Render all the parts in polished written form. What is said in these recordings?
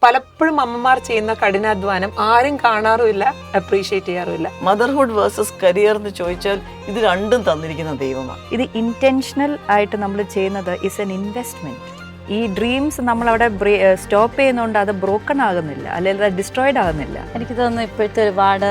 പലപ്പോഴും അമ്മമാർ ചെയ്യുന്ന കഠിനാധ്വാനം ആരും കാണാറുമില്ല, അപ്രീഷിയേറ്റ് ചെയ്യാറുമില്ല. മദർഹുഡ് വേഴ്സസ് കരിയർ എന്ന് ചോദിച്ചാൽ ഇത് രണ്ടും തന്നിരിക്കുന്ന ദൈവമാണ്. ഇത് ഇന്റൻഷണൽ ആയിട്ട് നമ്മൾ ചെയ്യുന്നത് ഇസ് എൻ ഇൻവെസ്റ്റ്മെന്റ്. ഈ ഡ്രീംസ് നമ്മളവിടെ സ്റ്റോപ്പ് ചെയ്യുന്നതുകൊണ്ട് അത് ബ്രോക്കൺ ആകുന്നില്ല, അല്ലെങ്കിൽ അത് ഡിസ്ട്രോയിഡ് ആകുന്നില്ല. എനിക്ക് തോന്നുന്നു ഇപ്പോഴത്തെ ഒരുപാട്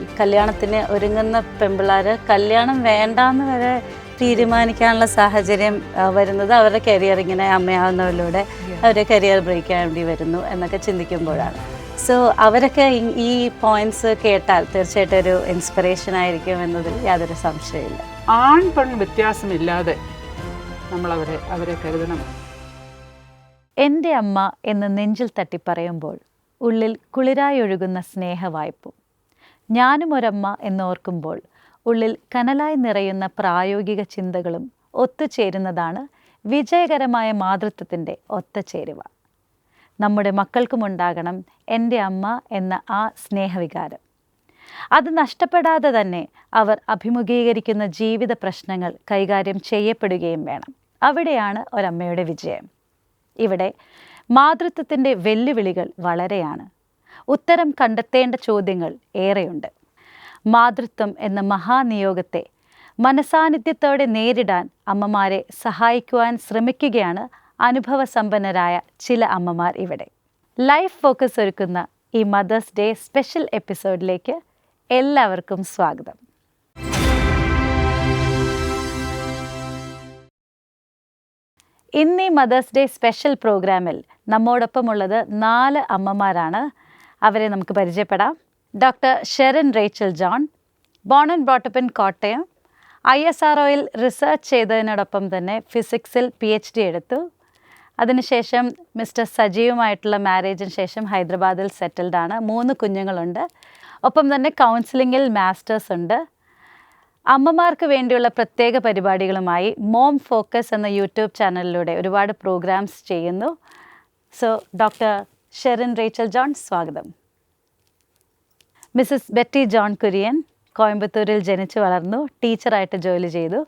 ഈ കല്യാണത്തിന് ഒരുങ്ങുന്ന പെൺപിള്ളേർ കല്യാണം വേണ്ടാന്ന് വരെ തീരുമാനിക്കാനുള്ള സാഹചര്യം വരുന്നത് അവരുടെ കരിയർ ഇങ്ങനെ അമ്മയാവുന്നതിലൂടെ അവരുടെ കരിയർ ബ്രേക്ക് ആവേണ്ടി വരുന്നു എന്നൊക്കെ ചിന്തിക്കുമ്പോഴാണ്. സോ അവരൊക്കെ ഈ പോയിന്റ്സ് കേട്ടാൽ തീർച്ചയായിട്ടും ഒരു ഇൻസ്പിറേഷൻ ആയിരിക്കും എന്നതിൽ യാതൊരു സംശയമില്ല. ആൺ പെൺ വ്യത്യാസമില്ലാതെ നമ്മൾ അവരെ കരുതണം. എൻ്റെ അമ്മ എന്ന് നെഞ്ചിൽ തട്ടി പറയുമ്പോൾ ഉള്ളിൽ കുളിരായി ഒഴുകുന്ന സ്നേഹവായ്പും, ഞാനും ഒരമ്മ എന്നോർക്കുമ്പോൾ ഉള്ളിൽ കനലായി നിറയുന്ന പ്രായോഗിക ചിന്തകളും ഒത്തുചേരുന്നതാണ് വിജയകരമായ മാതൃത്വത്തിൻ്റെ ഒത്തച്ചേരുവ. നമ്മുടെ മക്കൾക്കുമുണ്ടാകണം എൻ്റെ അമ്മ എന്ന ആ സ്നേഹവികാരം. അത് നഷ്ടപ്പെടാതെ തന്നെ അവർ അഭിമുഖീകരിക്കുന്ന ജീവിത പ്രശ്നങ്ങൾ കൈകാര്യം ചെയ്യപ്പെടുകയും വേണം. അവിടെയാണ് ഒരമ്മയുടെ വിജയം. ഇവിടെ മാതൃത്വത്തിൻ്റെ വെല്ലുവിളികൾ വളരെയാണ്. ഉത്തരം കണ്ടെത്തേണ്ട ചോദ്യങ്ങൾ ഏറെയുണ്ട്. മാതൃത്വം എന്ന മഹാനിയോഗത്തെ മനസാന്നിധ്യത്തോടെ നേരിടാൻ അമ്മമാരെ സഹായിക്കുവാൻ ശ്രമിക്കുകയാണ് അനുഭവസമ്പന്നരായ ചില അമ്മമാർ ഇവിടെ. ലൈഫ് ഫോക്കസ് ഒരുക്കുന്ന ഈ മദേഴ്സ് ഡേ സ്പെഷ്യൽ എപ്പിസോഡിലേക്ക് എല്ലാവർക്കും സ്വാഗതം. ഇന്ന് ഈ മദേഴ്സ് ഡേ സ്പെഷ്യൽ പ്രോഗ്രാമിൽ നമ്മോടൊപ്പമുള്ളത് 4 അമ്മമാരാണ്. അവരെ നമുക്ക് പരിചയപ്പെടാം. Doctor Sherin Rachel John, born and brought up in Kottayam, ISROയിൽ റിസർച്ച് ചെയ്തതിനോടൊപ്പം തന്നെ ഫിസിക്സിൽ PhD എടുത്തു. അതിനുശേഷം മിസ്റ്റർ സജീവുമായിട്ടുള്ള മാരേജിന് ശേഷം ഹൈദരാബാദിൽ സെറ്റിൽഡ് ആണ്. 3 കുഞ്ഞുങ്ങളുണ്ട്. ഒപ്പം തന്നെ കൗൺസിലിങ്ങിൽ മാസ്റ്റേഴ്സ് ഉണ്ട്. അമ്മമാർക്ക് വേണ്ടിയുള്ള പ്രത്യേക പരിപാടികളുമായി മോം ഫോക്കസ് എന്ന യൂട്യൂബ് ചാനലിലൂടെ ഒരുപാട് പ്രോഗ്രാംസ് ചെയ്യുന്നു. So doctor Sherin Rachel John, സ്വാഗതം. മിസ്സസ് ബെറ്റി ജോൺ കുര്യൻ കോയമ്പത്തൂരിൽ ജനിച്ചു വളർന്നു, ടീച്ചറായിട്ട് ജോലി ചെയ്തു.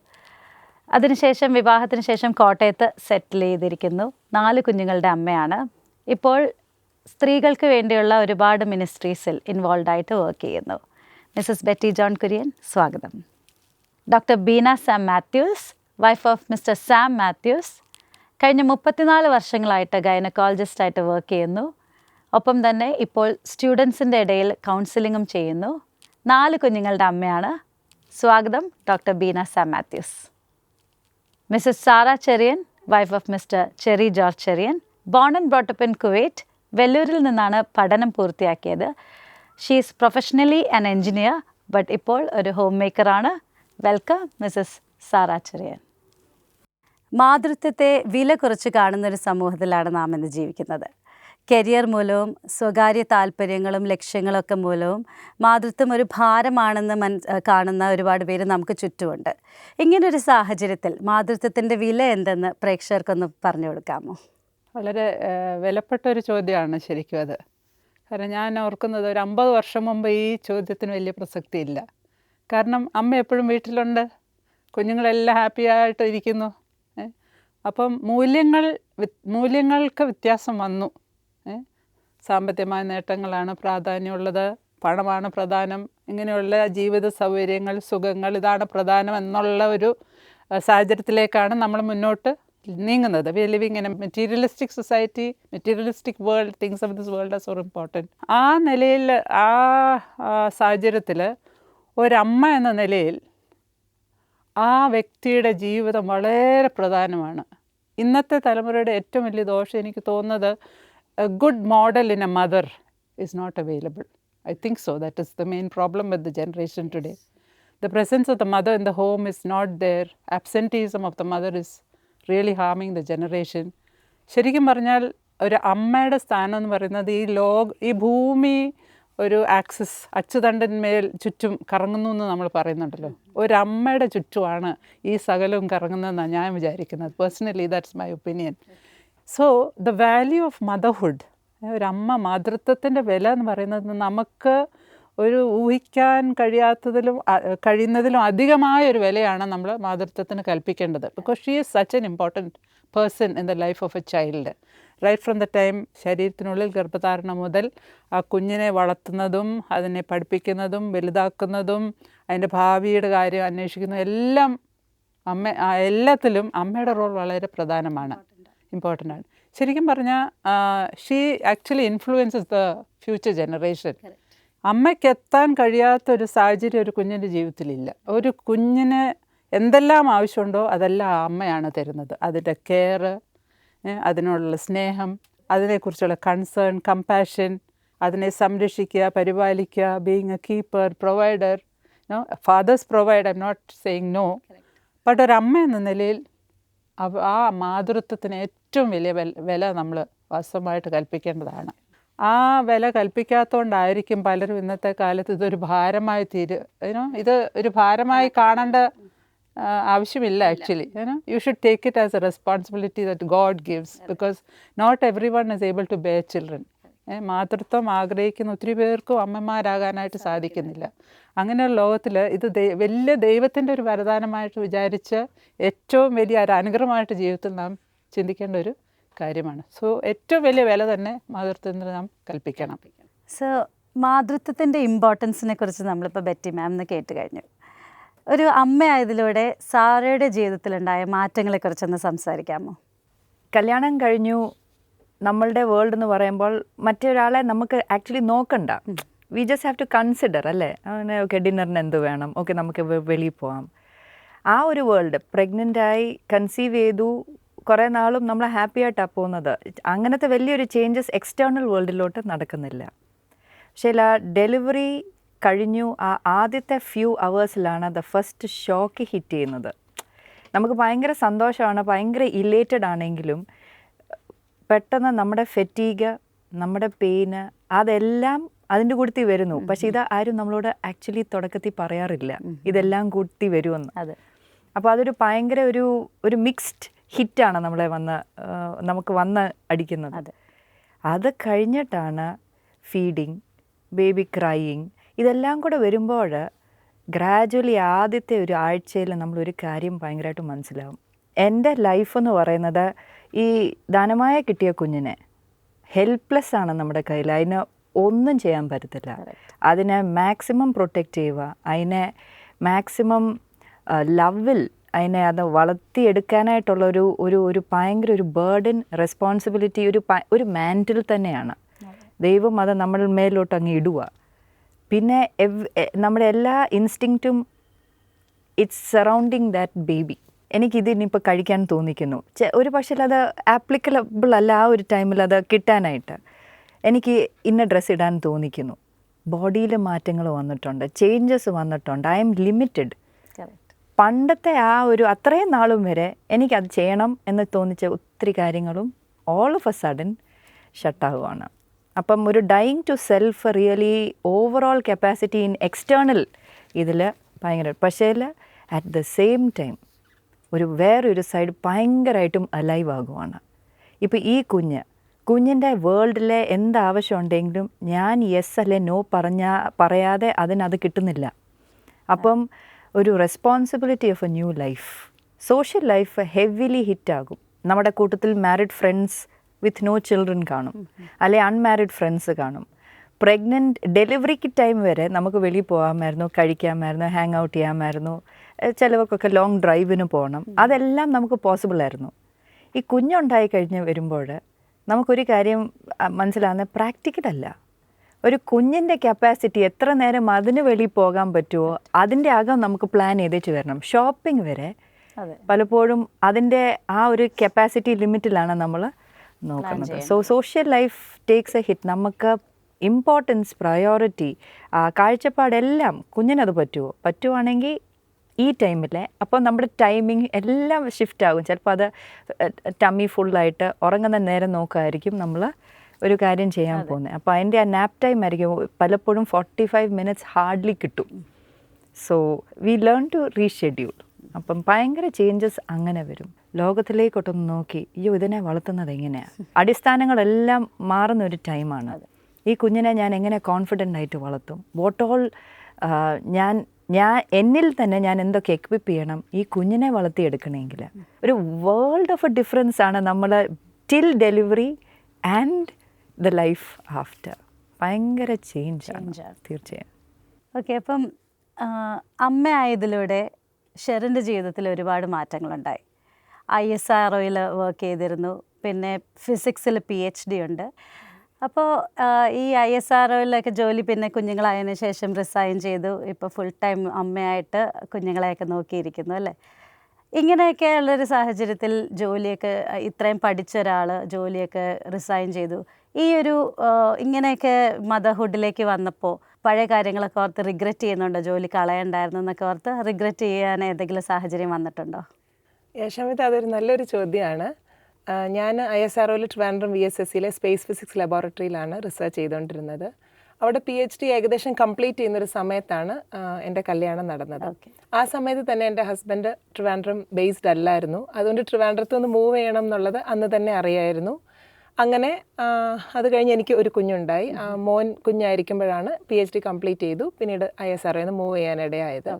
അതിനുശേഷം വിവാഹത്തിന് ശേഷം കോട്ടയത്ത് സെറ്റിൽ ചെയ്തിരിക്കുന്നു. 4 കുഞ്ഞുങ്ങളുടെ അമ്മയാണ്. ഇപ്പോൾ സ്ത്രീകൾക്ക് വേണ്ടിയുള്ള ഒരുപാട് മിനിസ്ട്രീസിൽ ഇൻവോൾവ് ആയിട്ട് വർക്ക് ചെയ്യുന്നു. മിസ്സസ് ബെറ്റി ജോൺ കുര്യൻ, സ്വാഗതം. Doctor Beena Sam Mathews, wife of mister Sam Mathews, കഴിഞ്ഞ 34 വർഷങ്ങളായിട്ട് ഗൈനക്കോളജിസ്റ്റായിട്ട് വർക്ക് ചെയ്യുന്നു. ഒപ്പം തന്നെ ഇപ്പോൾ സ്റ്റുഡൻസിൻ്റെ ഇടയിൽ കൗൺസിലിങ്ങും ചെയ്യുന്നു. 4 കുഞ്ഞുങ്ങളുടെ അമ്മയാണ്. സ്വാഗതം doctor Beena Sam Mathews. Mrs Sara Cherian, wife of Mr cherry George Cherian, born and brought up in Kuwait, വെല്ലൂരിൽ നിന്നാണ് പഠനം പൂർത്തിയാക്കിയത്. She is professionally an engineer, but ഇപ്പോൾ ഒരു ഹോം മേക്കറാണ്. Welcome Mrs Sara Cherian. മാതൃത്വത്തെ വില കുറച്ച് കാണുന്നൊരു സമൂഹത്തിലാണ് നാം ഇന്ന് ജീവിക്കുന്നത്. കരിയർ മൂലവും സ്വകാര്യ താല്പര്യങ്ങളും ലക്ഷ്യങ്ങളൊക്കെ മൂലവും മാതൃത്വം ഒരു ഭാരമാണെന്ന് കാണുന്ന ഒരുപാട് പേര് നമുക്ക് ചുറ്റുമുണ്ട്. ഇങ്ങനൊരു സാഹചര്യത്തിൽ മാതൃത്വത്തിൻ്റെ വില എന്തെന്ന് പ്രേക്ഷകർക്കൊന്ന് പറഞ്ഞു കൊടുക്കാമോ? വളരെ വിലപ്പെട്ട ഒരു ചോദ്യമാണ് ശരിക്കും അത്. കാരണം ഞാൻ ഓർക്കുന്നത് ഒരു 50 വർഷം മുമ്പ് ഈ ചോദ്യത്തിന് വലിയ പ്രസക്തിയില്ല. കാരണം അമ്മ എപ്പോഴും വീട്ടിലുണ്ട്, കുഞ്ഞുങ്ങളെല്ലാം ഹാപ്പിയായിട്ട് ഇരിക്കുന്നു. അപ്പം മൂല്യങ്ങൾക്ക് വ്യത്യാസം വന്നു. സാമ്പത്തികമായ നേട്ടങ്ങളാണ് പ്രാധാന്യമുള്ളത്, പണമാണ് പ്രധാനം, ഇങ്ങനെയുള്ള ജീവിത സൗകര്യങ്ങൾ, സുഖങ്ങൾ, ഇതാണ് പ്രധാനം എന്നുള്ള ഒരു സാഹചര്യത്തിലേക്കാണ് നമ്മൾ മുന്നോട്ട് നീങ്ങുന്നത്. We are living in a materialistic society, materialistic world, things of this world are so important. ആ നിലയിൽ, ആ സാഹചര്യത്തിൽ ഒരമ്മ എന്ന നിലയിൽ ആ വ്യക്തിയുടെ ജീവിതം വളരെ പ്രധാനമാണ്. ഇന്നത്തെ തലമുറയുടെ ഏറ്റവും വലിയ ദോഷം എനിക്ക് തോന്നുന്നത്, a good model in a mother is not available. I think so. That is the main problem with the generation today. The presence of the mother in the home is not there. Absenteeism of the mother is really harming the generation. ശരിക്കും പറഞ്ഞാൽ ഒരു അമ്മയുടെ സ്ഥാനം എന്ന് പറയുന്നത് ഈ ഭൂമി ഒരു ആക്സിസ്, അച്ചുതണ്ടിന്മേൽ ചുറ്റും കറങ്ങുന്നു എന്ന് നമ്മൾ പറയുന്നുണ്ടല്ലോ. ഒരമ്മയുടെ ചുറ്റുമാണ് ഈ സകലവും കറങ്ങുന്നതെന്നാണ് ഞാൻ വിചാരിക്കുന്നത്. Personally that's my opinion. So the value of motherhood, ഒരമ്മ, മാതൃത്വത്തിൻ്റെ വില എന്ന് പറയുന്നത് നമുക്ക് ഒരു ഊഹിക്കാൻ കഴിയുന്നതിലും അധികമായ ഒരു വിലയാണ് നമ്മൾ മാതൃത്വത്തിന് കൽപ്പിക്കേണ്ടത്. Because she is such an important person in the life of a child. Right from the time ശരീരത്തിനുള്ളിൽ ഗർഭധാരണം മുതൽ ആ കുഞ്ഞിനെ വളർത്തുന്നതും അതിനെ പഠിപ്പിക്കുന്നതും വലുതാക്കുന്നതും അതിൻ്റെ ഭാവിയുടെ കാര്യം അന്വേഷിക്കുന്നതും എല്ലാം എല്ലാത്തിലും അമ്മയുടെ റോൾ വളരെ പ്രധാനമാണ്, ഇമ്പോർട്ടൻ്റ് ആണ്. ശരിക്കും പറഞ്ഞാൽ she actually influences the future generation. അമ്മയ്ക്ക് എത്താൻ കഴിയാത്തൊരു സാഹചര്യം ഒരു കുഞ്ഞിൻ്റെ ജീവിതത്തിലില്ല. ഒരു കുഞ്ഞിന് എന്തെല്ലാം ആവശ്യമുണ്ടോ അതെല്ലാം അമ്മയാണ് തരുന്നത്. അതിൻ്റെ കെയർ, അതിനോടുള്ള സ്നേഹം, അതിനെക്കുറിച്ചുള്ള കൺസേൺ, കമ്പാഷൻ, അതിനെ സംരക്ഷിക്കുക, പരിപാലിക്കുക, being a keeper, provider. Fathers provide, I'm not saying no. But ഒരമ്മ എന്ന നിലയിൽ ആ മാതൃത്വത്തിന് ഏറ്റവും വലിയ വില നമ്മൾ വാസ്തവമായിട്ട് കൽപ്പിക്കേണ്ടതാണ്. ആ വില കൽപ്പിക്കാത്തതുകൊണ്ടായിരിക്കും പലരും ഇന്നത്തെ കാലത്ത് ഇതൊരു ഭാരമായി ഇത് ഒരു ഭാരമായി കാണേണ്ട ആവശ്യമില്ല. Actually you should take it as a responsibility that God gives, because not every one is able to bear children. മാതൃത്വം ആഗ്രഹിക്കുന്ന ഒത്തിരി പേർക്കും അമ്മമാരാകാനായിട്ട് സാധിക്കുന്നില്ല. അങ്ങനെയുള്ള ലോകത്തിൽ ഇത് വലിയ ദൈവത്തിൻ്റെ ഒരു വരദാനമായിട്ട് വിചാരിച്ച് ഏറ്റവും വലിയ ഒരു അനുഗ്രഹമായിട്ട് ജീവിതത്തിൽ നാം ചിന്തിക്കേണ്ട ഒരു കാര്യമാണ്. സോ ഏറ്റവും വലിയ വില തന്നെ മാതൃത്വത്തിന് നാം കൽപ്പിക്കണം. സോ മാതൃത്വത്തിൻ്റെ ഇമ്പോർട്ടൻസിനെ കുറിച്ച് നമ്മളിപ്പോൾ ബെറ്റി മാമിന് കേട്ട് കഴിഞ്ഞു. ഒരു അമ്മയായതിലൂടെ സാറയുടെ ജീവിതത്തിലുണ്ടായ മാറ്റങ്ങളെക്കുറിച്ചൊന്ന് സംസാരിക്കാമോ? കല്യാണം കഴിഞ്ഞു, നമ്മളുടെ വേൾഡ് എന്ന് പറയുമ്പോൾ മറ്റൊരാളെ നമുക്ക് ആക്ച്വലി നോക്കണ്ട. We just have to consider, അല്ലേ? അങ്ങനെ ഓക്കെ, ഡിന്നറിന് എന്ത് വേണം, ഓക്കെ നമുക്ക് വെളിയിൽ പോകാം. ആ ഒരു വേൾഡ് പ്രഗ്നൻ്റായി കൺസീവ് ചെയ്തു കുറേ നാളും നമ്മൾ ഹാപ്പി ആയിട്ടാണ് പോകുന്നത്. അങ്ങനത്തെ വലിയൊരു ചേഞ്ചസ് എക്സ്റ്റേണൽ വേൾഡിലോട്ട് നടക്കുന്നില്ല. പക്ഷേ ഡെലിവറി കഴിഞ്ഞു ആ ആദ്യത്തെ ഫ്യൂ അവേഴ്സിലാണ് ദ ഫസ്റ്റ് ഷോക്ക് ഹിറ്റ് ചെയ്യുന്നത്. നമുക്ക് ഭയങ്കര സന്തോഷമാണ്, ഭയങ്കര ഇലേറ്റഡ് ആണെങ്കിലും പെട്ടെന്ന് നമ്മുടെ ഫെറ്റീഗ്, നമ്മുടെ പെയിന്, അതെല്ലാം അതിൻ്റെ കൂട്ടത്തിൽ വരുന്നു. പക്ഷെ ഇത് ആരും നമ്മളോട് ആക്ച്വലി തുടക്കത്തിൽ പറയാറില്ല ഇതെല്ലാം കൂട്ടി വരുമെന്ന്. അപ്പോൾ അതൊരു ഭയങ്കര ഒരു മിക്സ്ഡ് ഹിറ്റാണ് നമുക്ക് വന്ന് അടിക്കുന്നത്. അത് കഴിഞ്ഞിട്ടാണ് ഫീഡിങ്, ബേബി ക്രൈയിങ്, ഇതെല്ലാം കൂടെ വരുമ്പോൾ ഗ്രാജുവലി ആദ്യത്തെ ഒരു ആഴ്ചയിൽ നമ്മളൊരു കാര്യം ഭയങ്കരമായിട്ട് മനസ്സിലാവും. എൻ്റെ ലൈഫ് എന്ന് പറയുന്നത് ഈ ദാനമായ കിട്ടിയ കുഞ്ഞിനെ ഹെൽപ്ലെസ് ആണ് നമ്മുടെ കയ്യിൽ. അതിന് ഒന്നും ചെയ്യാൻ പറ്റത്തില്ല. അതിനെ മാക്സിമം പ്രൊട്ടക്റ്റ് ചെയ്യുക, അതിനെ മാക്സിമം ലവിൽ അതിനെ അത് വളർത്തിയെടുക്കാനായിട്ടുള്ള ഒരു ഭയങ്കര ഒരു ബേർഡൻ, റെസ്പോൺസിബിലിറ്റി, ഒരു മാൻറ്റിൽ തന്നെയാണ്. ദൈവം അത് നമ്മൾ മേലോട്ട് അങ്ങ് ഇടുക. പിന്നെ നമ്മുടെ എല്ലാ ഇൻസ്റ്റിങ്ക്റ്റും ഇറ്റ്സ് സറൗണ്ടിങ് ദാറ്റ് ബേബി. എനിക്കിതിനിപ്പോൾ കഴിക്കാൻ തോന്നിക്കുന്നു, ഒരു പക്ഷേ അത് ആപ്ലിക്കബിൾ അല്ല ആ ഒരു ടൈമിൽ അത് കിട്ടാനായിട്ട്. എനിക്ക് ഇന്ന ഡ്രസ്സ് ഇടാൻ തോന്നിക്കുന്നു. ബോഡിയിൽ മാറ്റങ്ങൾ വന്നിട്ടുണ്ട്, ചേഞ്ചസ് വന്നിട്ടുണ്ട്. I M limited. പണ്ടത്തെ ആ ഒരു അത്രയും നാളും വരെ എനിക്കത് ചെയ്യണം എന്ന് തോന്നിച്ച ഒത്തിരി കാര്യങ്ങളും ഓൾ ഓഫ് എ സഡൻ ഷട്ടാവുകയാണ്. അപ്പം ഒരു dying to self really overall capacity in external ഇതിൽ ഭയങ്കര, പക്ഷേ അറ്റ് ദ സെയിം ടൈം വേറൊരു സൈഡ് ഭയങ്കരമായിട്ടും അലൈവ് ആകുവാണ്. ഇപ്പോൾ ഈ കുഞ്ഞിൻ്റെ വേൾഡിലെ എന്താവശ്യമുണ്ടെങ്കിലും ഞാൻ യെസ് അല്ലെ നോ പറയാതെ അതിനത് കിട്ടുന്നില്ല. അപ്പം ഒരു responsibility of a new life, social life heavily ഹിറ്റാകും. നമ്മുടെ കൂട്ടത്തിൽ married friends with no children കാണും, അല്ലെ അൺമാരിഡ് ഫ്രണ്ട്സ് കാണും. ഡെലിവറിക്ക് ടൈം വരെ നമുക്ക് വെളിയിൽ പോകാമായിരുന്നു, കഴിക്കാമായിരുന്നു, ഹാങ് ഔട്ട് ചെയ്യാമായിരുന്നു, ചിലവർക്കൊക്കെ ലോങ് ഡ്രൈവിന് പോകണം. അതെല്ലാം നമുക്ക് പോസിബിളായിരുന്നു. ഈ കുഞ്ഞുണ്ടായി കഴിഞ്ഞ് വരുമ്പോൾ നമുക്കൊരു കാര്യം മനസ്സിലാകുന്നത് പ്രാക്ടിക്കലല്ല. ഒരു കുഞ്ഞിൻ്റെ കപ്പാസിറ്റി എത്ര നേരം അതിന് വെളിയിൽ പോകാൻ പറ്റുമോ അതിൻ്റെ അകം നമുക്ക് പ്ലാൻ ചെയ്തേച്ച് വരണം. ഷോപ്പിംഗ് വരെ പലപ്പോഴും അതിൻ്റെ ആ ഒരു കപ്പാസിറ്റി ലിമിറ്റിലാണ് നമ്മൾ നോക്കുന്നത്. Social life takes A hit. നമുക്ക് ഇമ്പോർട്ടൻസ്, പ്രയോറിറ്റി, കാഴ്ചപ്പാടെല്ലാം കുഞ്ഞിനത് പറ്റുവാണെങ്കിൽ ഈ ടൈമിലെ അപ്പോൾ നമ്മുടെ ടൈമിങ് എല്ലാം ഷിഫ്റ്റ് ആകും. ചിലപ്പോൾ അത് ടമ്മി ഫുള്ളായിട്ട് ഉറങ്ങുന്ന നേരം നോക്കായിരിക്കും നമ്മൾ ഒരു കാര്യം ചെയ്യാൻ പോകുന്നത്. അപ്പോൾ അതിൻ്റെ ആ നാപ്പ് ടൈം ആയിരിക്കും പലപ്പോഴും 45 minutes ഹാർഡ്ലി കിട്ടും. So we learn to reschedule. അപ്പം ഭയങ്കര ചേഞ്ചസ് അങ്ങനെ വരും. ലോകത്തിലേക്കൊട്ടൊന്ന് നോക്കി ഇതിനെ വളർത്തുന്നത് എങ്ങനെയാണ്, അടിസ്ഥാനങ്ങളെല്ലാം മാറുന്ന ഒരു ടൈമാണ്. ഈ കുഞ്ഞിനെ ഞാൻ എങ്ങനെ കോൺഫിഡൻ്റ് ആയിട്ട് വളർത്തും, വാട്ട് ഓൾ ഞാൻ എന്നിൽ തന്നെ ഞാൻ എന്തൊക്കെ എക്വിപ്പ് ചെയ്യണം ഈ കുഞ്ഞിനെ വളർത്തിയെടുക്കണമെങ്കിൽ. ഒരു വേൾഡ് ഓഫ് എ ഡിഫറൻസ് ആണ് നമ്മൾ till delivery and the life after. ഭയങ്കര ചേഞ്ചാണ് തീർച്ചയായും. ഓക്കെ, അപ്പം അമ്മയായതിലൂടെ ഷെറിൻ്റെ ജീവിതത്തിൽ ഒരുപാട് മാറ്റങ്ങളുണ്ടായി. ISROയിൽ വർക്ക് ചെയ്തിരുന്നു, പിന്നെ ഫിസിക്സിൽ PhD ഉണ്ട്. അപ്പോൾ ഈ ISROയിലൊക്കെ ജോലി പിന്നെ കുഞ്ഞുങ്ങളായതിനു ശേഷം റിസൈൻ ചെയ്തു. ഇപ്പോൾ ഫുൾ ടൈം അമ്മയായിട്ട് കുഞ്ഞുങ്ങളെയൊക്കെ നോക്കിയിരിക്കുന്നു അല്ലേ? ഇങ്ങനെയൊക്കെ ഉള്ളൊരു സാഹചര്യത്തിൽ ജോലിയൊക്കെ ഇത്രയും പഠിച്ച ഒരാൾ ജോലിയൊക്കെ റിസൈൻ ചെയ്തു. ഈ ഒരു ഇങ്ങനെയൊക്കെ മദർഹുഡിലേക്ക് വന്നപ്പോൾ പഴയ കാര്യങ്ങളൊക്കെ ഓർത്ത് റിഗ്രറ്റ് ചെയ്യുന്നുണ്ടോ? ജോലി കളയണ്ടായിരുന്നു എന്നൊക്കെ ഓർത്ത് റിഗ്രറ്റ് ചെയ്യാൻ ഏതെങ്കിലും സാഹചര്യം വന്നിട്ടുണ്ടോ? യശോമിത, അതൊരു നല്ലൊരു ചോദ്യമാണ്. ഞാൻ ISROയിൽ ട്രിവാൻഡ്രം VSSCയിലെ സ്പേസ് ഫിസിക്സ് ലബോറട്ടറിയിലാണ് റിസർച്ച് ചെയ്തുകൊണ്ടിരുന്നത്. അവിടെ PhD ഏകദേശം കംപ്ലീറ്റ് ചെയ്യുന്നൊരു സമയത്താണ് എൻ്റെ കല്യാണം നടന്നത്. ആ സമയത്ത് തന്നെ എൻ്റെ ഹസ്ബൻഡ് ട്രിവാൻഡ്രം ബേസ്ഡ് അല്ലായിരുന്നു. അതുകൊണ്ട് ട്രിവാൻഡ്രത്ത് നിന്ന് മൂവ് ചെയ്യണം എന്നുള്ളത് അന്ന് തന്നെ അറിയായിരുന്നു. അങ്ങനെ അത് കഴിഞ്ഞ് എനിക്ക് ഒരു കുഞ്ഞുണ്ടായി. മോൻ കുഞ്ഞായിരിക്കുമ്പോഴാണ് PhD കംപ്ലീറ്റ് ചെയ്തു. പിന്നീട് ISROയിൽ നിന്ന് മൂവ് ചെയ്യാനിടയായത്.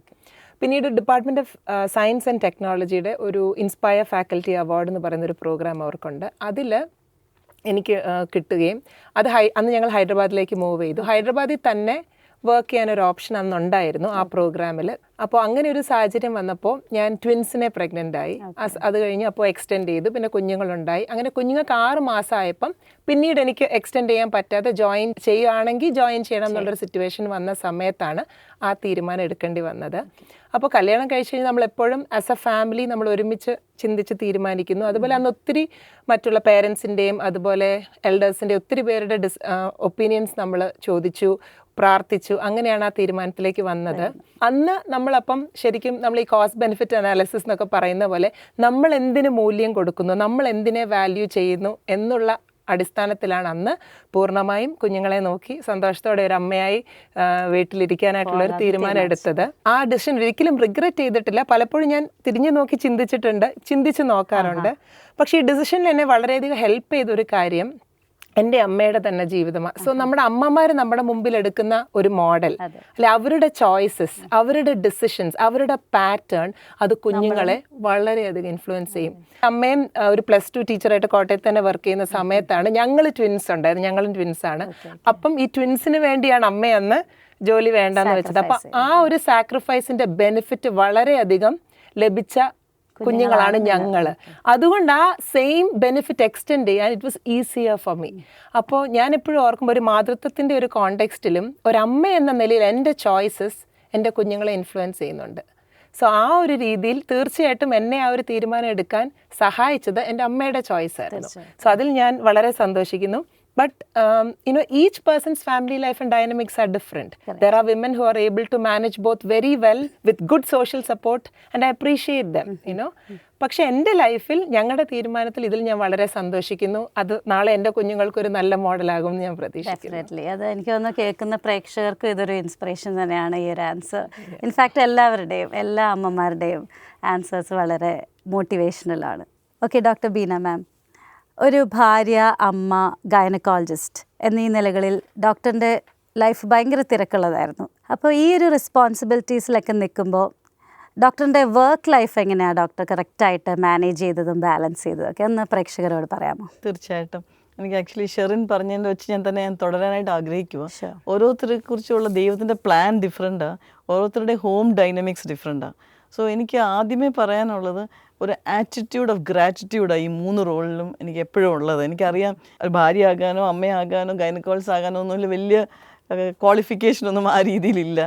പിന്നീട് ഡിപ്പാർട്ട്മെൻറ്റ് ഓഫ് സയൻസ് ആൻഡ് ടെക്നോളജിയുടെ ഒരു ഇൻസ്പയർ ഫാക്കൽറ്റി അവാർഡ് എന്ന് പറയുന്നൊരു പ്രോഗ്രാം അവർക്കുണ്ട്. അതിൽ എനിക്ക് കിട്ടുകയും അന്ന് ഞങ്ങൾ ഹൈദരാബാദിലേക്ക് മൂവ് ചെയ്തു. ഹൈദരാബാദിൽ തന്നെ വർക്ക് ചെയ്യാനൊരു ഓപ്ഷൻ അന്നുണ്ടായിരുന്നു ആ പ്രോഗ്രാമിൽ. അപ്പോൾ അങ്ങനെ ഒരു സാഹചര്യം വന്നപ്പോൾ ഞാൻ ട്വിൻസിനെ പ്രഗ്നൻ്റ് ആയി. അത് കഴിഞ്ഞ് അപ്പോൾ എക്സ്റ്റെൻഡ് ചെയ്തു. പിന്നെ കുഞ്ഞുങ്ങളുണ്ടായി. അങ്ങനെ കുഞ്ഞുങ്ങൾക്ക് 6 മാസമായപ്പം പിന്നീട് എനിക്ക് എക്സ്റ്റെൻഡ് ചെയ്യാൻ പറ്റാതെ ജോയിൻ ചെയ്യുകയാണെങ്കിൽ ജോയിൻ ചെയ്യണം എന്നുള്ളൊരു സിറ്റുവേഷൻ വന്ന സമയത്താണ് ആ തീരുമാനം എടുക്കേണ്ടി വന്നത്. അപ്പോൾ കല്യാണം കഴിച്ച് കഴിഞ്ഞാൽ നമ്മളെപ്പോഴും ആസ് എ ഫാമിലി നമ്മൾ ഒരുമിച്ച് ചിന്തിച്ച് തീരുമാനിക്കുന്നു. അതുപോലെ അന്ന് ഒത്തിരി മറ്റുള്ള പേരൻസിൻ്റെയും അതുപോലെ എൽഡേഴ്സിൻ്റെയും ഒത്തിരി പേരുടെ ഒപ്പീനിയൻസ് നമ്മൾ ചോദിച്ചു, പ്രാർത്ഥിച്ചു. അങ്ങനെയാണ് ആ തീരുമാനത്തിലേക്ക് വന്നത്. അന്ന് നമ്മളപ്പം ശരിക്കും നമ്മൾ ഈ കോസ്റ്റ് ബെനിഫിറ്റ് അനാലിസിസ് എന്നൊക്കെ പറയുന്ന പോലെ നമ്മൾ എന്തിന് മൂല്യം കൊടുക്കുന്നു, നമ്മൾ എന്തിനെ വാല്യൂ ചെയ്യുന്നു എന്നുള്ള അടിസ്ഥാനത്തിലാണ് അന്ന് പൂർണ്ണമായും കുഞ്ഞുങ്ങളെ നോക്കി സന്തോഷത്തോടെ ഒരു അമ്മയായി വീട്ടിലിരിക്കാനായിട്ടുള്ള ഒരു തീരുമാനം എടുത്തത്. ആ ഡിസിഷൻ ഒരിക്കലും റിഗ്രറ്റ് ചെയ്തിട്ടില്ല. പലപ്പോഴും ഞാൻ തിരിഞ്ഞു നോക്കി ചിന്തിച്ച് നോക്കാറുണ്ട്. പക്ഷേ ഈ ഡിസിഷനിൽ എന്നെ വളരെയധികം ഹെൽപ്പ് ചെയ്തൊരു കാര്യം എൻ്റെ അമ്മയുടെ തന്നെ ജീവിതമാണ്. സോ നമ്മുടെ അമ്മമാർ നമ്മുടെ മുമ്പിൽ എടുക്കുന്ന ഒരു മോഡൽ, അല്ലെ, അവരുടെ ചോയ്സസ്, അവരുടെ ഡിസിഷൻസ്, അവരുടെ പാറ്റേൺ, അത് കുഞ്ഞുങ്ങളെ വളരെയധികം ഇൻഫ്ലുവൻസ് ചെയ്യും. അമ്മയും ഒരു +2 ടീച്ചറായിട്ട് കോട്ടയത്ത് തന്നെ വർക്ക് ചെയ്യുന്ന സമയത്താണ് ഞങ്ങൾ ട്വിൻസ് ഉണ്ടായിരുന്നു. ഞങ്ങളും ട്വിൻസാണ്. അപ്പം ഈ ട്വിൻസിന് വേണ്ടിയാണ് അമ്മ അന്ന് ജോലി വേണ്ടെന്ന് വെച്ചത്. അപ്പം ആ ഒരു സാക്രിഫൈസിൻ്റെ ബെനിഫിറ്റ് വളരെയധികം ലഭിച്ച കുഞ്ഞുങ്ങളാണ് ഞങ്ങൾ. അതുകൊണ്ട് ആ സെയിം ബെനിഫിറ്റ് എക്സ്റ്റെൻഡ് ചെയ്യാൻ it was easier for me. അപ്പോൾ ഞാനെപ്പോഴും ഓർക്കുമ്പോൾ ഒരു മാതൃത്വത്തിൻ്റെ ഒരു കോണ്ടെക്സ്റ്റിലും ഒരമ്മ എന്ന നിലയിൽ എൻ്റെ ചോയ്സസ് എൻ്റെ കുഞ്ഞുങ്ങളെ ഇൻഫ്ലുവൻസ് ചെയ്യുന്നുണ്ട്. സോ ആ ഒരു രീതിയിൽ തീർച്ചയായിട്ടും എന്നെ ആ ഒരു തീരുമാനം എടുക്കാൻ സഹായിച്ചത് എൻ്റെ അമ്മയുടെ ചോയ്സ് ആയിരുന്നു. സോ അതിൽ ഞാൻ വളരെ സന്തോഷിക്കുന്നു. But each person's family life and dynamics are different. Correct. There are women who are able to manage both very well with good social support, and I appreciate them. പക്ഷെ എൻ്റെ ലൈഫിൽ ഞങ്ങളുടെ തീരുമാനത്തിൽ ഇതിൽ ഞാൻ വളരെ സന്തോഷിക്കുന്നു. അത് നാളെ എൻ്റെ കുഞ്ഞുങ്ങൾക്കൊരു നല്ല മോഡലാകും എന്ന് ഞാൻ പ്രതീക്ഷിക്കുന്നു. ഡെഫിനറ്റ്ലി. അത് എനിക്ക് തോന്നുന്നു കേൾക്കുന്ന പ്രേക്ഷകർക്കും ഇതൊരു ഇൻസ്പിറേഷൻ തന്നെയാണ് ഈ ഒരു ആൻസർ. ഇൻഫാക്റ്റ് എല്ലാ അമ്മമാരുടെയും ആൻസേഴ്സ് വളരെ മോട്ടിവേഷണലാണ്. ഓക്കെ, ഡോക്ടർ ബീന മാം, ഒരു ഭാര്യ, അമ്മ, ഗൈനക്കോളജിസ്റ്റ് എന്നീ നിലകളിൽ ഡോക്ടറിൻ്റെ ലൈഫ് ഭയങ്കര തിരക്കുള്ളതായിരുന്നു. അപ്പോൾ ഈ ഒരു റെസ്പോൺസിബിലിറ്റീസിലൊക്കെ നിൽക്കുമ്പോൾ ഡോക്ടറിൻ്റെ വർക്ക് ലൈഫ് എങ്ങനെയാണ് ഡോക്ടർ കറക്റ്റായിട്ട് മാനേജ് ചെയ്തതും ബാലൻസ് ചെയ്തതൊക്കെ ഒന്ന് പ്രേക്ഷകരോട് പറയാമോ? തീർച്ചയായിട്ടും. എനിക്ക് ആക്ച്വലി ഷെറിൻ പറഞ്ഞതിൻ്റെ വെച്ച് ഞാൻ തുടരാനായിട്ട് ആഗ്രഹിക്കുക. ഓരോരുത്തരെ കുറിച്ചുള്ള ദൈവത്തിൻ്റെ പ്ലാൻ ഡിഫറെൻറ്റാണ്, ഓരോരുത്തരുടെ ഹോം ഡൈനമിക്സ് ഡിഫറെൻറ്റാണ്. സോ എനിക്ക് ആദ്യമേ പറയാനുള്ളത് ഒരു ആറ്റിറ്റ്യൂഡ് ഓഫ് ഗ്രാറ്റിറ്റ്യൂഡാണ് ഈ 3 റോളിലും എനിക്ക് എപ്പോഴും ഉള്ളത്. എനിക്കറിയാം ഒരു ഭാര്യയാകാനോ അമ്മയാകാനോ ഗൈനക്കോളജിസ്റ്റ് ആകാനോ ഒന്നുമില്ല, വലിയ ക്വാളിഫിക്കേഷനൊന്നും ആ രീതിയിലില്ല.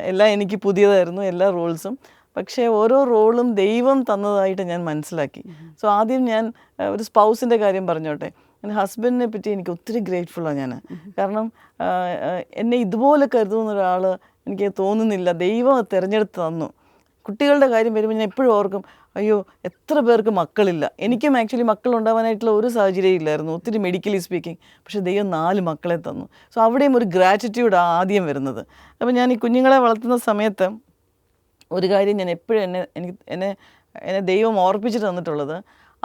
എല്ലാം എനിക്ക് പുതിയതായിരുന്നു, എല്ലാ റോൾസും. പക്ഷേ ഓരോ റോളും ദൈവം തന്നതായിട്ട് ഞാൻ മനസ്സിലാക്കി. സോ ആദ്യം ഞാൻ ഒരു സ്പൗസിൻ്റെ കാര്യം പറഞ്ഞോട്ടെ. എൻ്റെ ഹസ്ബൻഡിനെ പറ്റി എനിക്ക് ഒത്തിരി ഗ്രേറ്റ്ഫുള്ളാണ് ഞാൻ. കാരണം എന്നെ ഇതുപോലെ കരുതുന്ന ഒരാൾ എനിക്ക് തോന്നുന്നില്ല. ദൈവം തിരഞ്ഞെടുത്ത് തന്നു. കുട്ടികളുടെ കാര്യം വരുമ്പോൾ ഞാൻ എപ്പോഴും ഓർക്കും, അയ്യോ എത്ര പേർക്ക് മക്കളില്ല. എനിക്കും ആക്ച്വലി മക്കളുണ്ടാവാനായിട്ടുള്ള ഒരു സാഹചര്യം ഇല്ലായിരുന്നു, ഒത്തിരി മെഡിക്കലി സ്പീക്കിംഗ്. പക്ഷേ ദൈവം 4 മക്കളെ തന്നു. സോ അവിടെയും ഒരു ഗ്രാറ്റിറ്റ്യൂഡ് ആദ്യം വരുന്നത്. അപ്പോൾ ഞാൻ ഈ കുഞ്ഞുങ്ങളെ വളർത്തുന്ന സമയത്ത് ഒരു കാര്യം ഞാൻ എപ്പോഴും എന്നെ ദൈവം ഓർപ്പിച്ചിട്ട് തന്നിട്ടുള്ളത്,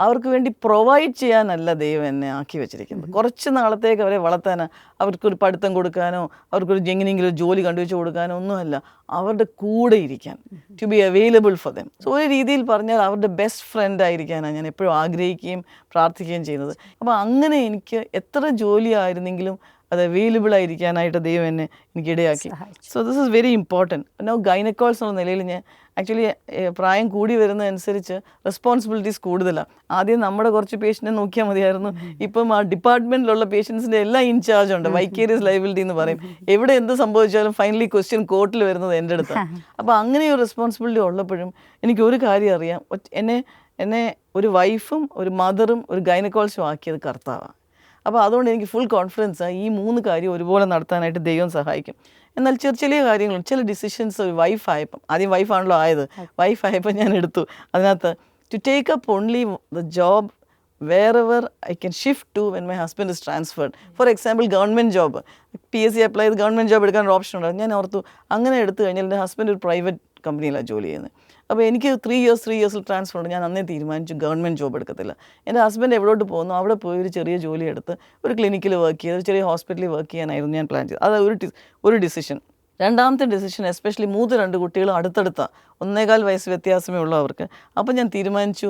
അവർക്ക് വേണ്ടി പ്രൊവൈഡ് ചെയ്യാനല്ല ദൈവം എന്നെ ആക്കി വെച്ചിരിക്കുന്നത്. കുറച്ച് നാളത്തേക്ക് അവരെ വളർത്താനോ, അവർക്കൊരു പഠിത്തം കൊടുക്കാനോ, അവർക്കൊരു എങ്ങനെയെങ്കിലും ജോലി കണ്ടുവച്ച് കൊടുക്കാനോ ഒന്നുമല്ല, അവരുടെ കൂടെ ഇരിക്കാൻ, to be available for them. So ഒരു രീതിയിൽ പറഞ്ഞാൽ അവരുടെ ബെസ്റ്റ് ഫ്രണ്ട് ആയിരിക്കാനാണ് ഞാൻ എപ്പോഴും ആഗ്രഹിക്കുകയും പ്രാർത്ഥിക്കുകയും ചെയ്യുന്നത്. അപ്പോൾ അങ്ങനെ എനിക്ക് എത്ര ജോലി ആയിരുന്നെങ്കിലും അത് അവൈലബിൾ ആയിരിക്കാനായിട്ട് ദൈവം എന്നെ എനിക്കിടയാക്കി. So this is very important. No ഗൈനക്കോൾസ് എന്നുള്ള നിലയിൽ ഞാൻ ആക്ച്വലി പ്രായം കൂടി വരുന്നതനുസരിച്ച് റെസ്പോൺസിബിലിറ്റീസ് കൂടുതലാണ്. ആദ്യം നമ്മുടെ കുറച്ച് പേഷ്യൻറ്റിനെ നോക്കിയാൽ മതിയായിരുന്നു. ഇപ്പം ആ ഡിപ്പാർട്ട്മെൻറ്റിലുള്ള പേഷ്യൻസിൻ്റെ എല്ലാം ഇൻചാർജ് ഉണ്ട്. വൈക്കേരിയസ് ലയബിലിറ്റി എന്ന് പറയും. എവിടെ എന്ത് സംഭവിച്ചാലും ഫൈനലി ക്വസ്റ്റ്യൻ കോർട്ടിൽ വരുന്നത് എൻ്റെ അടുത്താണ്. അപ്പോൾ അങ്ങനെ ഒരു റെസ്പോൺസിബിലിറ്റി ഉള്ളപ്പോഴും എനിക്ക് ഒരു കാര്യം അറിയാം, എന്നെ ഒരു വൈഫും ഒരു മദറും ഒരു ഗൈനക്കോളജിസ്റ്റും ആക്കിയത് കർത്താവാണ്. അപ്പോൾ അതുകൊണ്ട് എനിക്ക് ഫുൾ കോൺഫിഡൻസാണ് ഈ 3 കാര്യം ഒരുപോലെ നടത്താനായിട്ട് ദൈവം സഹായിക്കും. എന്നാൽ ചെറിയ കാര്യങ്ങളും ചില ഡിസിഷൻസ് ഒരു വൈഫായപ്പം, ആദ്യം വൈഫാണല്ലോ ആയത്, വൈഫായപ്പോൾ ഞാൻ എടുത്തു അതിനകത്ത് to take up only the job wherever I can shift to when my husband is transferred. For example, government job, PSC apply ചെയ്ത് ഗവൺമെൻറ് ജോബ് എടുക്കാൻ ഒരു ഓപ്ഷൻ ഉണ്ടാകും. ഞാൻ ഓർത്തു അങ്ങനെ എടുത്തു കഴിഞ്ഞാൽ എൻ്റെ ഹസ്ബൻഡ് ഒരു പ്രൈവറ്റ് കമ്പനിയിലാണ് ജോലി ചെയ്യുന്നത്. അപ്പോൾ എനിക്ക് 3 ഇയേഴ്സിൽ ട്രാൻസ്ഫർ ഉണ്ട്. ഞാൻ അന്നേ തീരുമാനിച്ചു ഗവൺമെൻറ് ജോബ് എടുക്കത്തില്ല. എൻ്റെ ഹസ്ബൻഡ് എവിടോട്ട് പോകുന്നു അവിടെ പോയി ഒരു ചെറിയ ജോലി എടുത്ത് ഒരു ക്ലിനിക്കിൽ വർക്ക് ചെയ്ത് ഒരു ചെറിയ ഹോസ്പിറ്റലിൽ വർക്ക് ചെയ്യാനായിരുന്നു ഞാൻ പ്ലാൻ ചെയ്തത്. അത് ഒരു ഡിസിഷൻ. രണ്ടാമത്തെ ഡിസിഷൻ, എസ്പെഷ്യലി മൂത്ത 2 കുട്ടികളും അടുത്തടുത്താണ്, 1.25 വയസ്സ് വ്യത്യാസമേ ഉള്ളൂ അവർക്ക്. അപ്പോൾ ഞാൻ തീരുമാനിച്ചു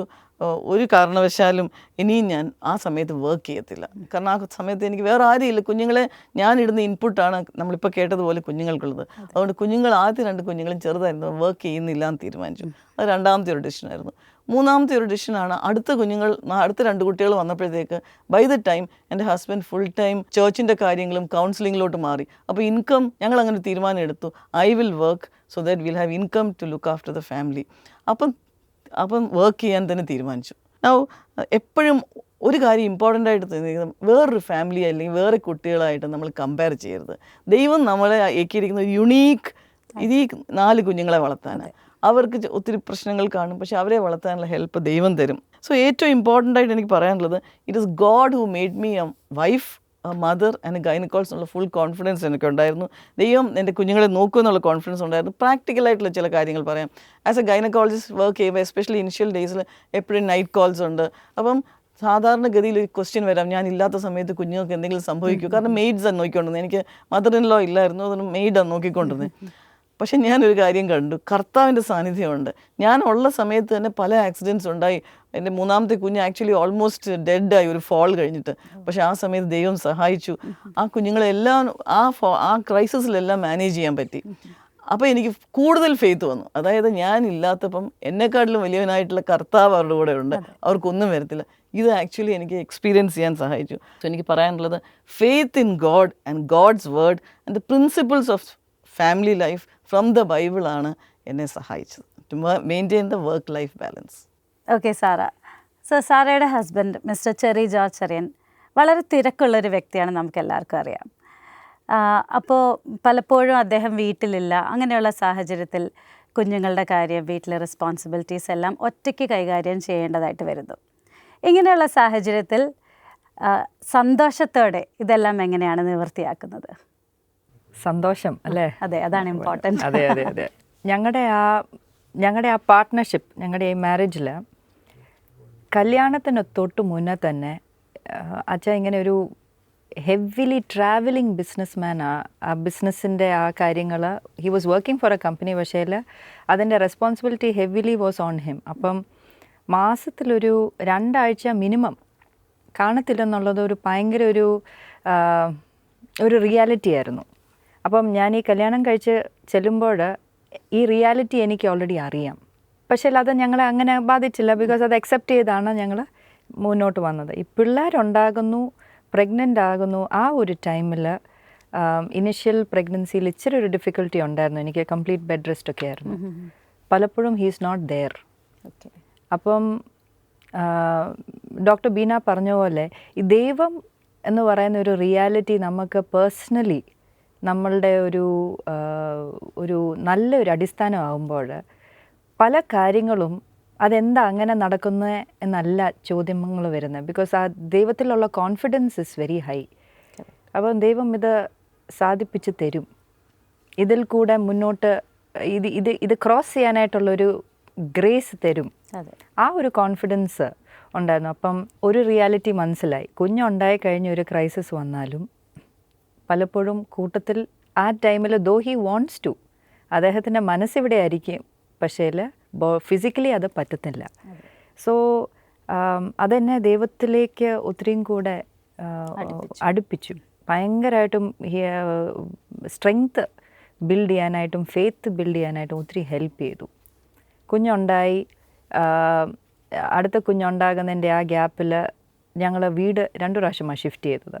ഒരു കാരണവശാലും ഇനിയും ഞാൻ ആ സമയത്ത് വർക്ക് ചെയ്യത്തില്ല. കാരണം ആ സമയത്ത് എനിക്ക് വേറെ ആരുമില്ല. കുഞ്ഞുങ്ങളെ ഞാനിടുന്ന ഇൻപുട്ടാണ് നമ്മളിപ്പോൾ കേട്ടതുപോലെ കുഞ്ഞുങ്ങൾക്കുള്ളത്. അതുകൊണ്ട് ആദ്യത്തെ 2 കുഞ്ഞുങ്ങളും ചെറുതായിരുന്നു, വർക്ക് ചെയ്യുന്നില്ല എന്ന് തീരുമാനിച്ചു. അത് രണ്ടാമത്തെ ഒരു ഡിസിഷനായിരുന്നു. മൂന്നാമത്തെ ഒരു ഡിസിഷനാണ് അടുത്ത 2 കുട്ടികൾ വന്നപ്പോഴത്തേക്ക് ബൈ ദ ടൈം എൻ്റെ ഹസ്ബൻഡ് ഫുൾ ടൈം ചേർച്ചിൻ്റെ കാര്യങ്ങളും കൗൺസിലിങ്ങിലോട്ട് മാറി. അപ്പോൾ ഇൻകം ഞങ്ങൾ അങ്ങനെ തീരുമാനം എടുത്തു, I will work so that will have income to look after the family. അപ്പം വർക്ക് ചെയ്യാൻ തന്നെ തീരുമാനിച്ചു. എപ്പോഴും ഒരു കാര്യം ഇമ്പോർട്ടൻ്റ് ആയിട്ട് തോന്നിയിരിക്കുന്നത്, വേറൊരു ഫാമിലി അല്ലെങ്കിൽ വേറെ കുട്ടികളായിട്ട് നമ്മൾ കമ്പയർ ചെയ്യരുത്. ദൈവം നമ്മളെ ഏക്കിയിരിക്കുന്ന ഒരു യുണീക്ക് ഇത് ഈ 4 കുഞ്ഞുങ്ങളെ വളർത്താനാണ്. അവർക്ക് ഒത്തിരി പ്രശ്നങ്ങൾ കാണും, പക്ഷെ അവരെ വളർത്താനുള്ള ഹെൽപ്പ് ദൈവം തരും. സോ ഏറ്റവും ഇമ്പോർട്ടൻ്റ് ആയിട്ട് എനിക്ക് പറയാനുള്ളത്, it is God who made me A wife, mother and gynaecologist എന്നുള്ള ഫുൾ കോൺഫിഡൻസ് എനിക്കുണ്ടായിരുന്നു. ദൈവം എൻ്റെ കുഞ്ഞുങ്ങളെ നോക്കുമെന്നുള്ള കോൺഫിഡൻസ് ഉണ്ടായിരുന്നു. പ്രാക്ടിക്കലായിട്ടുള്ള ചില കാര്യങ്ങൾ പറയാം. ആസ് എ ഗൈനക്കോളജിസ്റ്റ് വർക്ക് ചെയ്യുമ്പോൾ എസ്പെഷ്യലി ഇനിഷ്യൽ ഡേയ്സിൽ എപ്പോഴും നൈറ്റ് കോൾസ് ഉണ്ട്. അപ്പം സാധാരണഗതിയിൽ ഒരു ക്വസ്റ്റ്യൻ വരാം, ഞാൻ ഇല്ലാത്ത സമയത്ത് കുഞ്ഞുങ്ങൾക്ക് എന്തെങ്കിലും സംഭവിക്കും. കാരണം മെയ്ഡ്സാണ് നോക്കിക്കൊണ്ടിരുന്നത്. എനിക്ക് മദർ ഇൻ ലോ ഇല്ലായിരുന്നു, അതുകൊണ്ട് മെയ്ഡാണ് നോക്കിക്കൊണ്ടിരുന്നത്. പക്ഷെ ഞാനൊരു കാര്യം കണ്ടു, കർത്താവിൻ്റെ സാന്നിധ്യമുണ്ട്. ഞാൻ ഉള്ള സമയത്ത് തന്നെ പല ആക്സിഡൻറ്റ്സ് ഉണ്ടായി. എൻ്റെ മൂന്നാമത്തെ കുഞ്ഞ് ആക്ച്വലി ഓൾമോസ്റ്റ് ഡെഡായി ഒരു ഫോൾ കഴിഞ്ഞിട്ട്. പക്ഷേ ആ സമയത്ത് ദൈവം സഹായിച്ചു. ആ കുഞ്ഞുങ്ങളെല്ലാം ആ ക്രൈസിസിലെല്ലാം മാനേജ് ചെയ്യാൻ പറ്റി. അപ്പോൾ എനിക്ക് കൂടുതൽ ഫെയ്ത്ത് വന്നു. അതായത് ഞാൻ ഇല്ലാത്തപ്പം എന്നെക്കാട്ടിലും വലിയവനായിട്ടുള്ള കർത്താവ് അവരുടെ കൂടെ ഉണ്ട്, അവർക്കൊന്നും വരത്തില്ല. ഇത് ആക്ച്വലി എനിക്ക് എക്സ്പീരിയൻസ് ചെയ്യാൻ സഹായിച്ചു. സോ എനിക്ക് പറയാനുള്ളത്, faith in God and God's word and the principles of family life from the ബൈബിളാണ് എന്നെ സഹായിച്ചത് to maintain the work life balance. Okay Sara. സാറയുടെ husband mister cherry George Cherian വളരെ തിരക്കുള്ളൊരു വ്യക്തിയാണ്, നമുക്ക് എല്ലാവർക്കും അറിയാം. അപ്പോൾ പലപ്പോഴും അദ്ദേഹം വീട്ടിലില്ല. അങ്ങനെയുള്ള സാഹചര്യത്തിൽ കുഞ്ഞുങ്ങളുടെ കാര്യം, വീട്ടിലെ റെസ്പോൺസിബിലിറ്റീസ് എല്ലാം ഒറ്റയ്ക്ക് കൈകാര്യം ചെയ്യേണ്ടതായിട്ട് വരുന്നു. ഇങ്ങനെയുള്ള സാഹചര്യത്തിൽ സന്തോഷത്തോടെ ഇതെല്ലാം എങ്ങനെയാണ് നിവൃത്തിയാക്കുന്നത്? സന്തോഷം അല്ലേ? അതെ, അതാണ് ഇമ്പോർട്ടൻറ്റ്. അതെ അതെ അതെ. ഞങ്ങളുടെ ആ പാർട്ട്ണർഷിപ്പ്, ഞങ്ങളുടെ ഈ മാരേജിൽ കല്യാണത്തിന് തൊട്ട് മുന്നേ തന്നെ അച്ഛൻ ഇങ്ങനെ ഒരു ഹെവിലി ട്രാവലിംഗ് ആ ബിസിനസ്സിൻ്റെ ആ കാര്യങ്ങൾ, he was working for A company, പക്ഷേ അതിൻ്റെ responsibility heavily was on him. അപ്പം മാസത്തിലൊരു 2 ആഴ്ച മിനിമം കാണത്തില്ലെന്നുള്ളത് ഒരു ഭയങ്കര ഒരു റിയാലിറ്റി ആയിരുന്നു. അപ്പം ഞാൻ ഈ കല്യാണം കഴിച്ച് ചെല്ലുമ്പോൾ ഈ റിയാലിറ്റി എനിക്ക് ഓൾറെഡി അറിയാം. പക്ഷേ അത് ഞങ്ങളെ അങ്ങനെ ബാധിച്ചില്ല, ബിക്കോസ് അത് അക്സെപ്റ്റ് ചെയ്താണ് ഞങ്ങൾ മുന്നോട്ട് വന്നത്. ഈ പിള്ളേരുണ്ടാകുന്നു, പ്രഗ്നൻ്റ് ആകുന്നു, ആ ഒരു ടൈമിൽ ഇനിഷ്യൽ പ്രഗ്നൻസിയിൽ ഇച്ചിരി ഒരു ഡിഫിക്കൽട്ടി ഉണ്ടായിരുന്നു. എനിക്ക് കംപ്ലീറ്റ് ബെഡ് റെസ്റ്റ് ഒക്കെ ആയിരുന്നു. പലപ്പോഴും ഹീ ഈസ് നോട്ട് ദെയർ. അപ്പം ഡോക്ടർ ബീന പറഞ്ഞ പോലെ ഈ ദൈവം എന്ന് പറയുന്ന ഒരു റിയാലിറ്റി നമുക്ക് പേഴ്സണലി നമ്മളുടെ ഒരു നല്ലൊരു അടിസ്ഥാനമാകുമ്പോൾ പല കാര്യങ്ങളും അതെന്താ അങ്ങനെ നടക്കുന്നത് എന്നല്ല ചോദ്യങ്ങൾ വരുന്നത്. ബിക്കോസ് ആ ദൈവത്തിലുള്ള കോൺഫിഡൻസ് ഇസ് വെരി ഹൈ. അപ്പം ദൈവം ഇത് സാധിപ്പിച്ച് തരും. ഇതിൽ കൂടെ മുന്നോട്ട് ഇത് ക്രോസ് ചെയ്യാനായിട്ടുള്ളൊരു ഗ്രേസ് തരും. ആ ഒരു കോൺഫിഡൻസ് ഉണ്ടായിരുന്നു. അപ്പം ഒരു റിയാലിറ്റി മനസ്സിലായി, കുഞ്ഞുണ്ടായി കഴിഞ്ഞ ഒരു ക്രൈസിസ് വന്നാലും പലപ്പോഴും കൂട്ടത്തിൽ ആ ടൈമിൽ ദോ ഹി വോണ്ട്സ് ടു, അദ്ദേഹത്തിൻ്റെ മനസ്സിവിടെ ആയിരിക്കും, പക്ഷേ ഫിസിക്കലി അത് പറ്റത്തില്ല. സോ അതെന്നെ ദൈവത്തിലേക്ക് ഒത്തിരിയും കൂടെ അടുപ്പിച്ചു. ഭയങ്കരമായിട്ടും സ്ട്രെങ്ത് ബിൽഡ് ചെയ്യാനായിട്ടും ഫെയ്ത്ത് ബിൽഡ് ചെയ്യാനായിട്ടും ഒത്തിരി ഹെൽപ്പ് ചെയ്തു. കുഞ്ഞുണ്ടായി, അടുത്ത കുഞ്ഞുണ്ടാകുന്നതിൻ്റെ ആ ഗ്യാപ്പിൽ ഞങ്ങൾ വീട് 2 പ്രാവശ്യമാണ് ഷിഫ്റ്റ് ചെയ്തത്.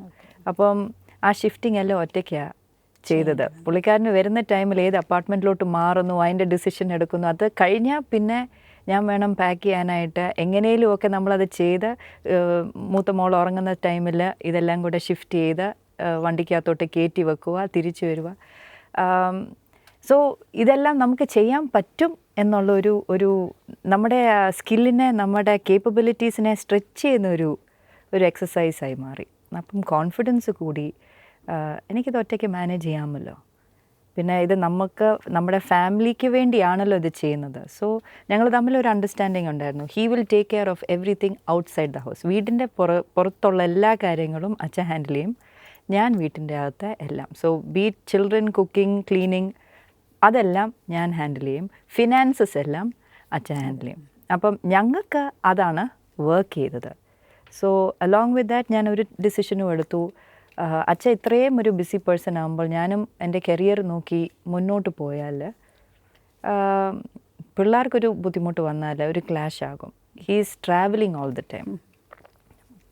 അപ്പം ആ ഷിഫ്റ്റിംഗ് എല്ലാം ഒറ്റയ്ക്കാണ് ചെയ്തത്. പുള്ളിക്കാരന് വരുന്ന ടൈമിൽ ഏത് അപ്പാർട്ട്മെൻറ്റിലോട്ട് മാറുന്നു, അതിൻ്റെ ഡിസിഷൻ എടുക്കുന്നു, അത് കഴിഞ്ഞാൽ പിന്നെ ഞാൻ വേണം പാക്ക് ചെയ്യാനായിട്ട്. എങ്ങനെയും ഒക്കെ നമ്മളത് ചെയ്ത് മൂത്ത മോൾ ഉറങ്ങുന്ന ടൈമിൽ ഇതെല്ലാം കൂടെ ഷിഫ്റ്റ് ചെയ്ത് വണ്ടിക്കകത്തോട്ട് കയറ്റി വെക്കുക, തിരിച്ചു വരിക. സോ ഇതെല്ലാം നമുക്ക് ചെയ്യാൻ പറ്റും എന്നുള്ള ഒരു നമ്മുടെ സ്കില്ലിനെ, നമ്മുടെ കേപ്പബിലിറ്റീസിനെ സ്ട്രെച്ച് ചെയ്യുന്ന ഒരു എക്സസൈസായി മാറി. അപ്പം കോൺഫിഡൻസ് കൂടി. എനിക്കിത് ഒറ്റയ്ക്ക് മാനേജ് ചെയ്യാമല്ലോ, പിന്നെ ഇത് നമുക്ക് നമ്മുടെ ഫാമിലിക്ക് വേണ്ടിയാണല്ലോ ഇത് ചെയ്യുന്നത്. സോ ഞങ്ങൾ തമ്മിലൊരു അണ്ടർസ്റ്റാൻഡിങ് ഉണ്ടായിരുന്നു. He will take care of everything outside the house. വീടിൻ്റെ പുറത്തുള്ള എല്ലാ കാര്യങ്ങളും അച്ഛൻ ഹാൻഡിൽ ചെയ്യും, ഞാൻ വീട്ടിൻ്റെ അകത്ത് എല്ലാം. So beat children, cooking, cleaning, അതെല്ലാം ഞാൻ ഹാൻഡിൽ ചെയ്യും. ഫിനാൻസസ് എല്ലാം അച്ഛൻ ഹാൻഡിൽ ചെയ്യും. അപ്പം ഞങ്ങൾക്ക് അതാണ് വർക്ക് ചെയ്തത്. സോ അലോങ് വിത്ത് ദാറ്റ് ഞാൻ ഒരു ഡിസിഷനും എടുത്തു. അച്ഛൻ ഇത്രയും ഒരു ബിസി പേഴ്സൺ ആകുമ്പോൾ ഞാനും എൻ്റെ കരിയർ നോക്കി മുന്നോട്ട് പോയാൽ പിള്ളേർക്കൊരു ബുദ്ധിമുട്ട് വന്നാൽ ഒരു ക്ലാഷ് ആകും. He's travelling all the time.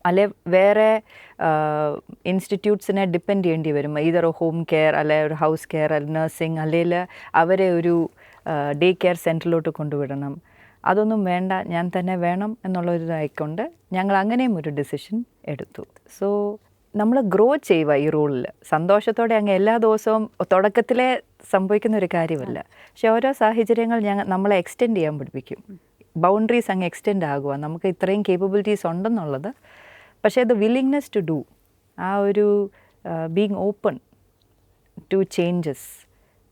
അല്ലെ വേറെ ഇൻസ്റ്റിറ്റ്യൂട്ട്സിനെ ഡിപ്പെൻഡ് ചെയ്യേണ്ടി വരും. ഈതർ ഹോം കെയർ, അല്ലെ ഒരു ഹൗസ് കെയർ, നഴ്സിംഗ്, അല്ലെങ്കിൽ അവരെ ഒരു ഡേ കെയർ സെൻറ്ററിലോട്ട് കൊണ്ടുവിടണം. അതൊന്നും വേണ്ട, ഞാൻ തന്നെ വേണം എന്നുള്ളൊരിതായിക്കൊണ്ട് ഞങ്ങൾ അങ്ങനെയും ഒരു ഡിസിഷൻ എടുത്തു. സോ നമ്മൾ ഗ്രോ ചെയ്യുക ഈ റോളിൽ. സന്തോഷത്തോടെ അങ്ങ് എല്ലാ ദിവസവും തുടക്കത്തിലെ സംഭവിക്കുന്ന ഒരു കാര്യമല്ല, പക്ഷെ ഓരോ സാഹചര്യങ്ങൾ നമ്മളെ എക്സ്റ്റെൻഡ് ചെയ്യാൻ പഠിപ്പിക്കും. ബൗണ്ടറീസ് അങ്ങ് എക്സ്റ്റെൻഡ് ആകുക, നമുക്ക് ഇത്രയും കേപ്പബിലിറ്റീസ് ഉണ്ടെന്നുള്ളത്. പക്ഷേ ദ വില്ലിങ്നെസ് ടു ഡു, ആ ഒരു ബീങ് ഓപ്പൺ ടു ചേഞ്ചസ്,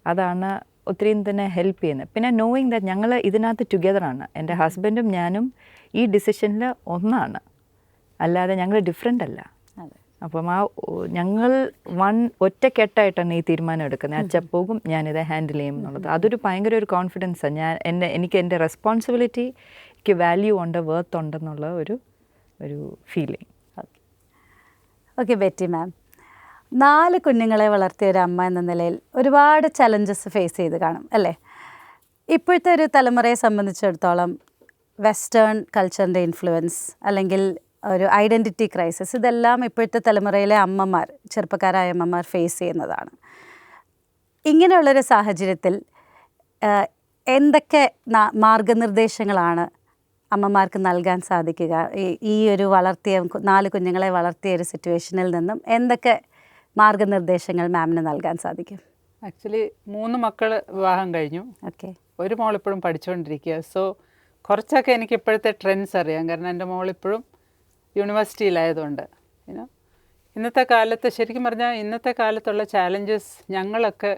അതാണ് ഒത്തിരിയും തന്നെ ഹെൽപ്പ് ചെയ്യുന്നത്. പിന്നെ നോയിങ് ദാറ്റ് ഞങ്ങൾ ഇതിനകത്ത് ടുഗെദറാണ്. എൻ്റെ ഹസ്ബൻഡും ഞാനും ഈ ഡിസിഷനിൽ ഒന്നാണ്, അല്ലാതെ ഞങ്ങൾ ഡിഫറെൻ്റ് അല്ല. അപ്പം ഞങ്ങൾ ഒറ്റക്കെട്ടായിട്ടാണ് ഈ തീരുമാനം എടുക്കുന്നത്. അച്ഛൻ പോകും, ഞാനിത് ഹാൻഡിൽ ചെയ്യും എന്നുള്ളത്. അതൊരു ഭയങ്കര ഒരു കോൺഫിഡൻസാണ്. എനിക്ക് എൻ്റെ റെസ്പോൺസിബിലിറ്റിക്ക് വാല്യൂ ഉണ്ട്, വർത്ത് ഉണ്ടെന്നുള്ള ഒരു ഫീലിംഗ്. ഓക്കെ ബെറ്റി മാം, 4 കുഞ്ഞുങ്ങളെ വളർത്തിയ ഒരു അമ്മ എന്ന നിലയിൽ ഒരുപാട് ചലഞ്ചസ് ഫേസ് ചെയ്ത് കാണും അല്ലേ? ഇപ്പോഴത്തെ ഒരു തലമുറയെ സംബന്ധിച്ചിടത്തോളം വെസ്റ്റേൺ കൾച്ചറിൻ്റെ ഇൻഫ്ലുവൻസ്, അല്ലെങ്കിൽ ഒരു ഐഡൻറ്റിറ്റി ക്രൈസിസ്, ഇതെല്ലാം ഇപ്പോഴത്തെ തലമുറയിലെ അമ്മമാർ, ചെറുപ്പക്കാരായ അമ്മമാർ ഫേസ് ചെയ്യുന്നതാണ്. ഇങ്ങനെയുള്ളൊരു സാഹചര്യത്തിൽ മാർഗനിർദ്ദേശങ്ങളാണ് അമ്മമാർക്ക് നൽകാൻ സാധിക്കുക? ഈ ഒരു 4 കുഞ്ഞുങ്ങളെ വളർത്തിയ ഒരു സിറ്റുവേഷനിൽ നിന്നും എന്തൊക്കെ മാർഗനിർദ്ദേശങ്ങൾ മാമിന് നൽകാൻ സാധിക്കും? ആക്ച്വലി 3 മക്കൾ വിവാഹം കഴിഞ്ഞു. ഓക്കെ. ഒരു മോളിപ്പോഴും പഠിച്ചുകൊണ്ടിരിക്കുക. സോ കുറച്ചൊക്കെ എനിക്ക് ഇപ്പോഴത്തെ ട്രെൻഡ്സ് അറിയാം, കാരണം എൻ്റെ മോളിപ്പോഴും യൂണിവേഴ്സിറ്റിയിലായതുകൊണ്ട്. ഇന്നത്തെ കാലത്ത് ശരിക്കും പറഞ്ഞാൽ ഇന്നത്തെ കാലത്തുള്ള ചാലഞ്ചസ് ഞങ്ങളൊക്കെ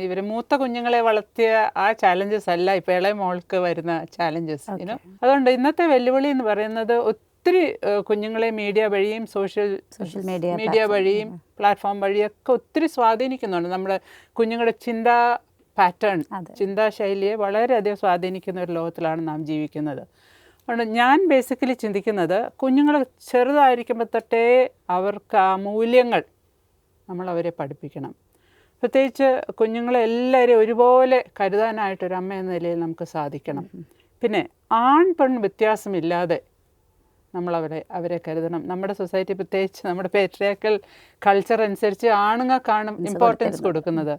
ഇവർ മൂത്ത കുഞ്ഞുങ്ങളെ വളർത്തിയ ആ ചാലഞ്ചസ് അല്ല ഇപ്പോൾ ഇളയ മോൾക്ക് വരുന്ന ചാലഞ്ചസ്. അതുകൊണ്ട് ഇന്നത്തെ വെല്ലുവിളി എന്ന് പറയുന്നത് ഒത്തിരി കുഞ്ഞുങ്ങളെ മീഡിയ വഴിയും സോഷ്യൽ മീഡിയ വഴിയും പ്ലാറ്റ്ഫോം വഴിയൊക്കെ ഒത്തിരി സ്വാധീനിക്കുന്നുണ്ട്. നമ്മുടെ കുഞ്ഞുങ്ങളുടെ ചിന്താ പാറ്റേൺ, ചിന്താശൈലിയെ വളരെയധികം സ്വാധീനിക്കുന്ന ഒരു ലോകത്തിലാണ് നാം ജീവിക്കുന്നത്. അതുകൊണ്ട് ഞാൻ ബേസിക്കലി ചിന്തിക്കുന്നത്, കുഞ്ഞുങ്ങൾ ചെറുതായിരിക്കുമ്പോൾ തൊട്ടേ അവർക്ക് ആ മൂല്യങ്ങൾ നമ്മളവരെ പഠിപ്പിക്കണം. പ്രത്യേകിച്ച് കുഞ്ഞുങ്ങളെ എല്ലാവരെയും ഒരുപോലെ കരുതാനായിട്ടൊരു അമ്മ എന്ന നിലയിൽ നമുക്ക് സാധിക്കണം. പിന്നെ ആൺ പെൺ വ്യത്യാസമില്ലാതെ അവരെ കരുതണം. നമ്മുടെ സൊസൈറ്റി, പ്രത്യേകിച്ച് നമ്മുടെ പേട്രിയാർക്കൽ കൾച്ചർ അനുസരിച്ച് ആണുങ്ങൾക്കാണ് ഇമ്പോർട്ടൻസ് കൊടുക്കുന്നത്.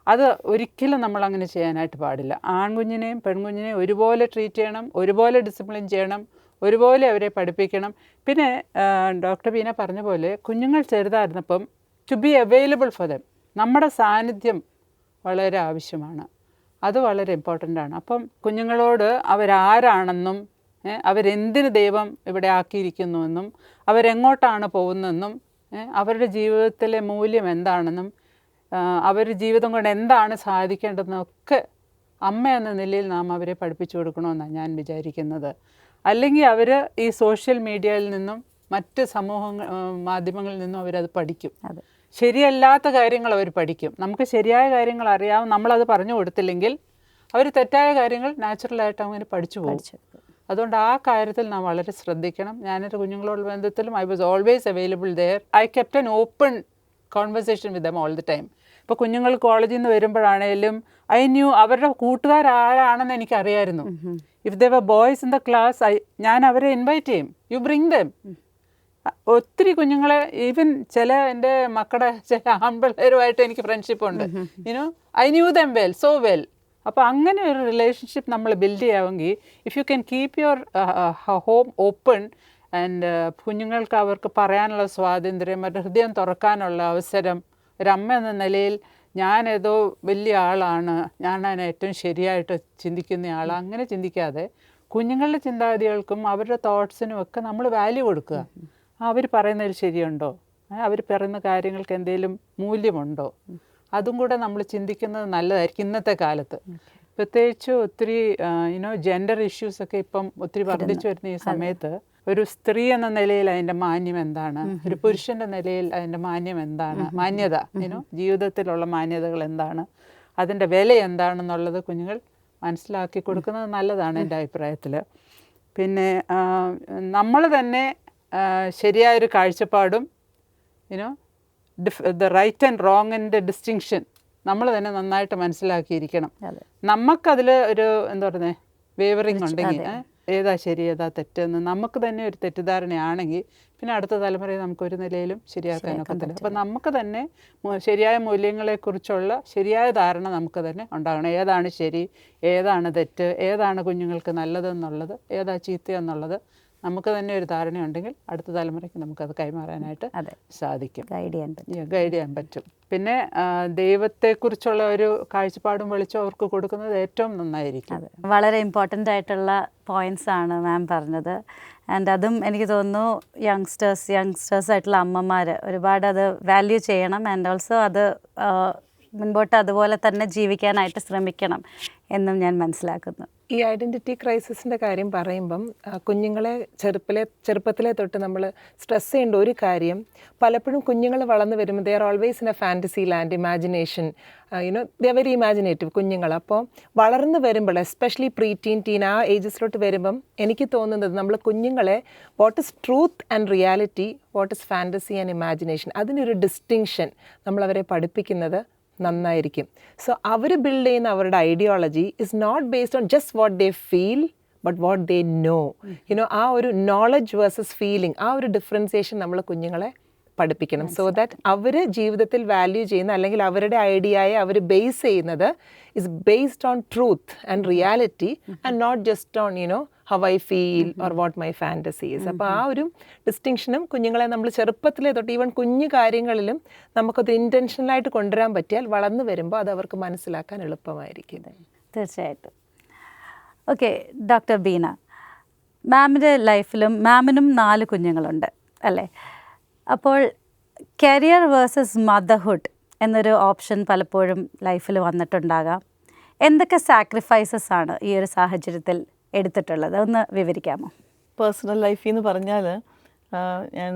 അത് ഒരിക്കലും നമ്മളങ്ങനെ ചെയ്യാനായിട്ട് പാടില്ല. ആൺകുഞ്ഞിനെയും പെൺകുഞ്ഞിനെയും ഒരുപോലെ ട്രീറ്റ് ചെയ്യണം, ഒരുപോലെ ഡിസിപ്ലിൻ ചെയ്യണം, ഒരുപോലെ അവരെ പഠിപ്പിക്കണം. പിന്നെ ഡോക്ടർ ബീന പറഞ്ഞ പോലെ കുഞ്ഞുങ്ങൾ ചെറുതായിരുന്നപ്പം to be available for them, നമ്മുടെ സാന്നിധ്യം വളരെ ആവശ്യമാണ്. അത് വളരെ ഇമ്പോർട്ടൻ്റ് ആണ്. അപ്പം കുഞ്ഞുങ്ങളോട് അവരാരാണെന്നും അവരെന്തിന് ദൈവം ഇവിടെ ആക്കിയിരിക്കുന്നുവെന്നും അവരെങ്ങോട്ടാണ് പോകുന്നതെന്നും അവരുടെ ജീവിതത്തിലെ മൂല്യം എന്താണെന്നും അവർ ജീവിതം കൊണ്ട് എന്താണ് സാധിക്കേണ്ടതെന്നൊക്കെ അമ്മ എന്ന നിലയിൽ നാം അവരെ പഠിപ്പിച്ചു കൊടുക്കണമെന്നാണ് ഞാൻ വിചാരിക്കുന്നത്. അല്ലെങ്കിൽ അവർ ഈ സോഷ്യൽ മീഡിയയിൽ നിന്നും മറ്റ് മാധ്യമങ്ങളിൽ നിന്നും അവരത് പഠിക്കും. ശരിയല്ലാത്ത കാര്യങ്ങൾ അവർ പഠിക്കും. നമുക്ക് ശരിയായ കാര്യങ്ങൾ അറിയാം, നമ്മളത് പറഞ്ഞു കൊടുത്തില്ലെങ്കിൽ അവർ തെറ്റായ കാര്യങ്ങൾ നാച്ചുറലായിട്ട് അങ്ങനെ പഠിച്ചു പോകും. അതുകൊണ്ട് ആ കാര്യത്തിൽ നാം വളരെ ശ്രദ്ധിക്കണം. ഞാനെൻ്റെ കുഞ്ഞുങ്ങളോടുള്ള ബന്ധത്തിലും I was always available there. I kept an open conversation with them all the time. ഇപ്പോൾ കുഞ്ഞുങ്ങൾ കോളേജിൽ നിന്ന് വരുമ്പോഴാണേലും ഐ ന്യൂ അവരുടെ കൂട്ടുകാരാരാണെന്ന് എനിക്കറിയായിരുന്നു. If they were boys in the class, ഞാൻ അവരെ ഇൻവൈറ്റ് ചെയ്യും, യു ബ്രിങ് ദം. ഒത്തിരി കുഞ്ഞുങ്ങളെ, ഈവൻ ചില എൻ്റെ മക്കളുടെ ചില ആൺപിള്ളേരുമായിട്ട് എനിക്ക് ഫ്രണ്ട്ഷിപ്പ് ഉണ്ട്. You know I knew them well, so well. അപ്പോൾ അങ്ങനെ ഒരു റിലേഷൻഷിപ്പ് നമ്മൾ ബിൽഡ് ചെയ്യാമെങ്കിൽ, if you can keep your home open and കുഞ്ഞുങ്ങൾക്ക് അവർക്ക് പറയാനുള്ള സ്വാതന്ത്ര്യം, അവരുടെ ഹൃദയം തുറക്കാനുള്ള അവസരം, ഒരമ്മ എന്ന നിലയിൽ ഞാനേതോ വലിയ ആളാണ്, ഞാനാണ് ഏറ്റവും ശരിയായിട്ട് ചിന്തിക്കുന്ന ആൾ, അങ്ങനെ ചിന്തിക്കാതെ കുഞ്ഞുങ്ങളുടെ ചിന്താഗതികൾക്കും അവരുടെ തോട്ട്സിനും ഒക്കെ നമ്മൾ വാല്യൂ കൊടുക്കുക. അവർ പറയുന്നതിൽ ശരിയുണ്ടോ, അവർ പറയുന്ന കാര്യങ്ങൾക്ക് എന്തെങ്കിലും മൂല്യമുണ്ടോ, അതും കൂടെ നമ്മൾ ചിന്തിക്കുന്നത് നല്ലതായിരിക്കും ഇന്നത്തെ കാലത്ത്. പ്രത്യേകിച്ച് ഒത്തിരി ജെൻഡർ ഇഷ്യൂസൊക്കെ ഇപ്പം ഒത്തിരി വർദ്ധിച്ചു വരുന്ന ഈ സമയത്ത് ഒരു സ്ത്രീ എന്ന നിലയിൽ അതിൻ്റെ മാന്യം എന്താണ്, ഒരു പുരുഷൻ്റെ നിലയിൽ അതിൻ്റെ മാന്യം എന്താണ്, മാന്യത ജീവിതത്തിലുള്ള മാന്യതകൾ എന്താണ്, അതിൻ്റെ വില എന്താണെന്നുള്ളത് കുഞ്ഞുങ്ങൾ മനസ്സിലാക്കി കൊടുക്കുന്നത് നല്ലതാണ് എൻ്റെ അഭിപ്രായത്തിൽ. പിന്നെ നമ്മൾ തന്നെ ശരിയായൊരു കാഴ്ചപ്പാടും ദ റൈറ്റ് ആൻഡ് റോങ്ങിൻ്റെ ഡിസ്റ്റിങ്ഷൻ നമ്മൾ തന്നെ നന്നായിട്ട് മനസ്സിലാക്കിയിരിക്കണം. നമുക്കതിൽ ഒരു എന്താ പറയുന്നത് വേവറിങ് ഉണ്ടെങ്കിൽ ഏതാ ശരി ഏതാ തെറ്റെന്ന് നമുക്ക് തന്നെ ഒരു തെറ്റിദ്ധാരണയാണെങ്കിൽ പിന്നെ അടുത്ത തലമുറയെ നമുക്കൊരു നിലയിലും ശരിയാക്കാനൊക്കത്തില്ല. അപ്പം നമുക്ക് തന്നെ ശരിയായ മൂല്യങ്ങളെക്കുറിച്ചുള്ള ശരിയായ ധാരണ നമുക്ക് തന്നെ ഉണ്ടാകണം. ഏതാണ് ശരി, ഏതാണ് തെറ്റ്, ഏതാണ് കുഞ്ഞുങ്ങൾക്ക് നല്ലതെന്നുള്ളത്, ഏതാ ചീത്തയെന്നുള്ളത് നമുക്ക് തന്നെ ഒരു ധാരണയുണ്ടെങ്കിൽ അടുത്ത തലമുറയ്ക്ക് നമുക്കത് കൈമാറാനായിട്ട് സാധിക്കും, ഗൈഡ് ചെയ്യാൻ പറ്റും. പിന്നെ ദൈവത്തെക്കുറിച്ചുള്ള ഒരു കാഴ്ചപ്പാടും വെളിച്ചം അവർക്ക് കൊടുക്കുന്നത് ഏറ്റവും നന്നായിരിക്കും. വളരെ ഇമ്പോർട്ടൻ്റ് ആയിട്ടുള്ള പോയിൻറ്റ്സ് ആണ് മാം പറഞ്ഞത്. ആൻഡ് അതും എനിക്ക് തോന്നുന്നു യങ്സ്റ്റേഴ്സ് ആയിട്ടുള്ള അമ്മമാർ ഒരുപാട് അത് വാല്യൂ ചെയ്യണം. ആൻഡ് ഓൾസോ അത് മുൻപോട്ട് അതുപോലെ തന്നെ ജീവിക്കാനായിട്ട് ശ്രമിക്കണം എന്നും ഞാൻ മനസ്സിലാക്കുന്നു. ഈ ഐഡൻറ്റിറ്റി ക്രൈസിസിൻ്റെ കാര്യം പറയുമ്പം കുഞ്ഞുങ്ങളെ ചെറുപ്പത്തിലെ തൊട്ട് നമ്മൾ സ്ട്രെസ് ചെയ്യേണ്ട ഒരു കാര്യം, പലപ്പോഴും കുഞ്ഞുങ്ങൾ വളർന്നു വരുമ്പോൾ they are always in A fantasy land, imagination, they are very imaginative കുഞ്ഞുങ്ങൾ. അപ്പോൾ വളർന്നു വരുമ്പോൾ എസ്പെഷ്യലി പ്രീ ടീൻ ആ ഏജസിലോട്ട് വരുമ്പം എനിക്ക് തോന്നുന്നത് നമ്മൾ കുഞ്ഞുങ്ങളെ what is truth and reality, what is fantasy and imagination, അതിനൊരു ഡിസ്റ്റിങ്ഷൻ നമ്മളവരെ പഠിപ്പിക്കുന്നത് നന്നായിരിക്കും. സോ അവർ ബിൽഡ് ചെയ്യുന്ന അവരുടെ ideology is not based on just what they feel but what they know. ആ ഒരു നോളജ് വേഴ്സസ് ഫീലിംഗ്, ആ ഒരു ഡിഫറൻസിയേഷൻ നമ്മൾ കുഞ്ഞുങ്ങളെ പഠിപ്പിക്കണം. സോ ദാറ്റ് അവർ ജീവിതത്തിൽ വാല്യൂ ചെയ്യുന്ന അല്ലെങ്കിൽ അവരുടെ ഐഡിയയെ അവർ ബേസ് ചെയ്യുന്നത് is based on truth and reality and not just on how I feel or what my fantasy is. അപ്പോൾ ആ ഒരു ഡിസ്റ്റിങ്ഷനും കുഞ്ഞുങ്ങളെ നമ്മൾ ചെറുപ്പത്തിലേ തൊട്ട് ഈവൻ കുഞ്ഞു കാര്യങ്ങളിലും നമുക്കത് ഇൻറ്റൻഷനലായിട്ട് കൊണ്ടുവരാൻ പറ്റിയാൽ വളർന്നു വരുമ്പോൾ അത് അവർക്ക് മനസ്സിലാക്കാൻ എളുപ്പമായിരിക്കും. തീർച്ചയായിട്ടും. ഓക്കെ, ഡോക്ടർ ബീന, മാമിൻ്റെ ലൈഫിലും മാമിനും 4 കുഞ്ഞുങ്ങളുണ്ട് അല്ലേ? അപ്പോൾ കരിയർ വേഴ്സസ് മദർഹുഡ് എന്നൊരു ഓപ്ഷൻ പലപ്പോഴും ലൈഫിൽ വന്നിട്ടുണ്ടാകാം. എന്തൊക്കെ സാക്രിഫൈസസ് ആണ് ഈ ഒരു സാഹചര്യത്തിൽ എടുത്തിട്ടുള്ളത്, ഒന്ന് വിവരിക്കാമോ? പേഴ്സണൽ ലൈഫിൽ എന്ന് പറഞ്ഞാൽ ഞാൻ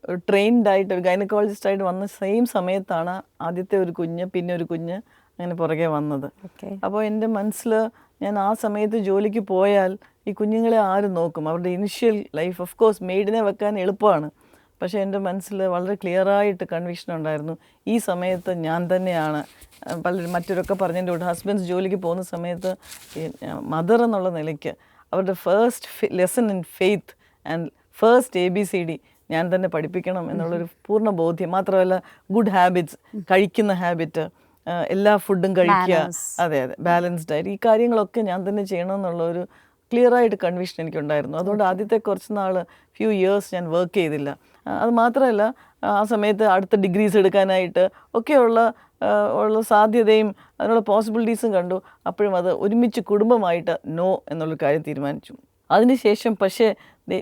ഒരു ട്രെയിൻഡായിട്ട് ഒരു ഗൈനക്കോളജിസ്റ്റായിട്ട് വന്ന സെയിം സമയത്താണ് ആദ്യത്തെ ഒരു കുഞ്ഞ്, പിന്നെ ഒരു കുഞ്ഞ്, അങ്ങനെ പുറകെ വന്നത്. അപ്പോൾ എൻ്റെ മനസ്സിൽ ഞാൻ ആ സമയത്ത് ജോലിക്ക് പോയാൽ ഈ കുഞ്ഞുങ്ങളെ ആര് നോക്കും? അവരുടെ ഇനിഷ്യൽ ലൈഫ് ഓഫ് കോഴ്സ് മെയ്ഡിനെ വെക്കാൻ എളുപ്പമാണ്, പക്ഷേ എൻ്റെ മനസ്സിൽ വളരെ ക്ലിയറായിട്ട് കൺവിക്ഷൻ ഉണ്ടായിരുന്നു ഈ സമയത്ത് ഞാൻ തന്നെയാണ്. പലരും മറ്റൊരൊക്കെ പറഞ്ഞതിൻ്റെ കൂടെ ഹസ്ബൻഡ്സ് ജോലിക്ക് പോകുന്ന സമയത്ത് മദർ എന്നുള്ള നിലയ്ക്ക് അവരുടെ first lesson in faith and first ABCD ഞാൻ തന്നെ പഠിപ്പിക്കണം എന്നുള്ളൊരു പൂർണ്ണ ബോധ്യം. മാത്രമല്ല ഗുഡ് ഹാബിറ്റ്സ്, കഴിക്കുന്ന ഹാബിറ്റ്, എല്ലാ ഫുഡും കഴിക്കുക, അതെ ബാലൻസ്ഡ് ആയിട്ട് ഈ കാര്യങ്ങളൊക്കെ ഞാൻ തന്നെ ചെയ്യണമെന്നുള്ളൊരു ക്ലിയറായിട്ട് കൺവിഷൻ എനിക്കുണ്ടായിരുന്നു. അതുകൊണ്ട് ആദ്യത്തെ കുറച്ച് നാൾ ഫ്യൂ ഇയേഴ്സ് ഞാൻ വർക്ക് ചെയ്തില്ല. അത് മാത്രമല്ല ആ സമയത്ത് അടുത്ത ഡിഗ്രീസ് എടുക്കാനായിട്ട് ഒക്കെയുള്ള സാധ്യതയും അതിനുള്ള പോസിബിലിറ്റീസും കണ്ടു. അപ്പോഴും അത് ഒരുമിച്ച് കുടുംബമായിട്ട് നോ എന്നുള്ളൊരു കാര്യം തീരുമാനിച്ചു. അതിനുശേഷം പക്ഷേ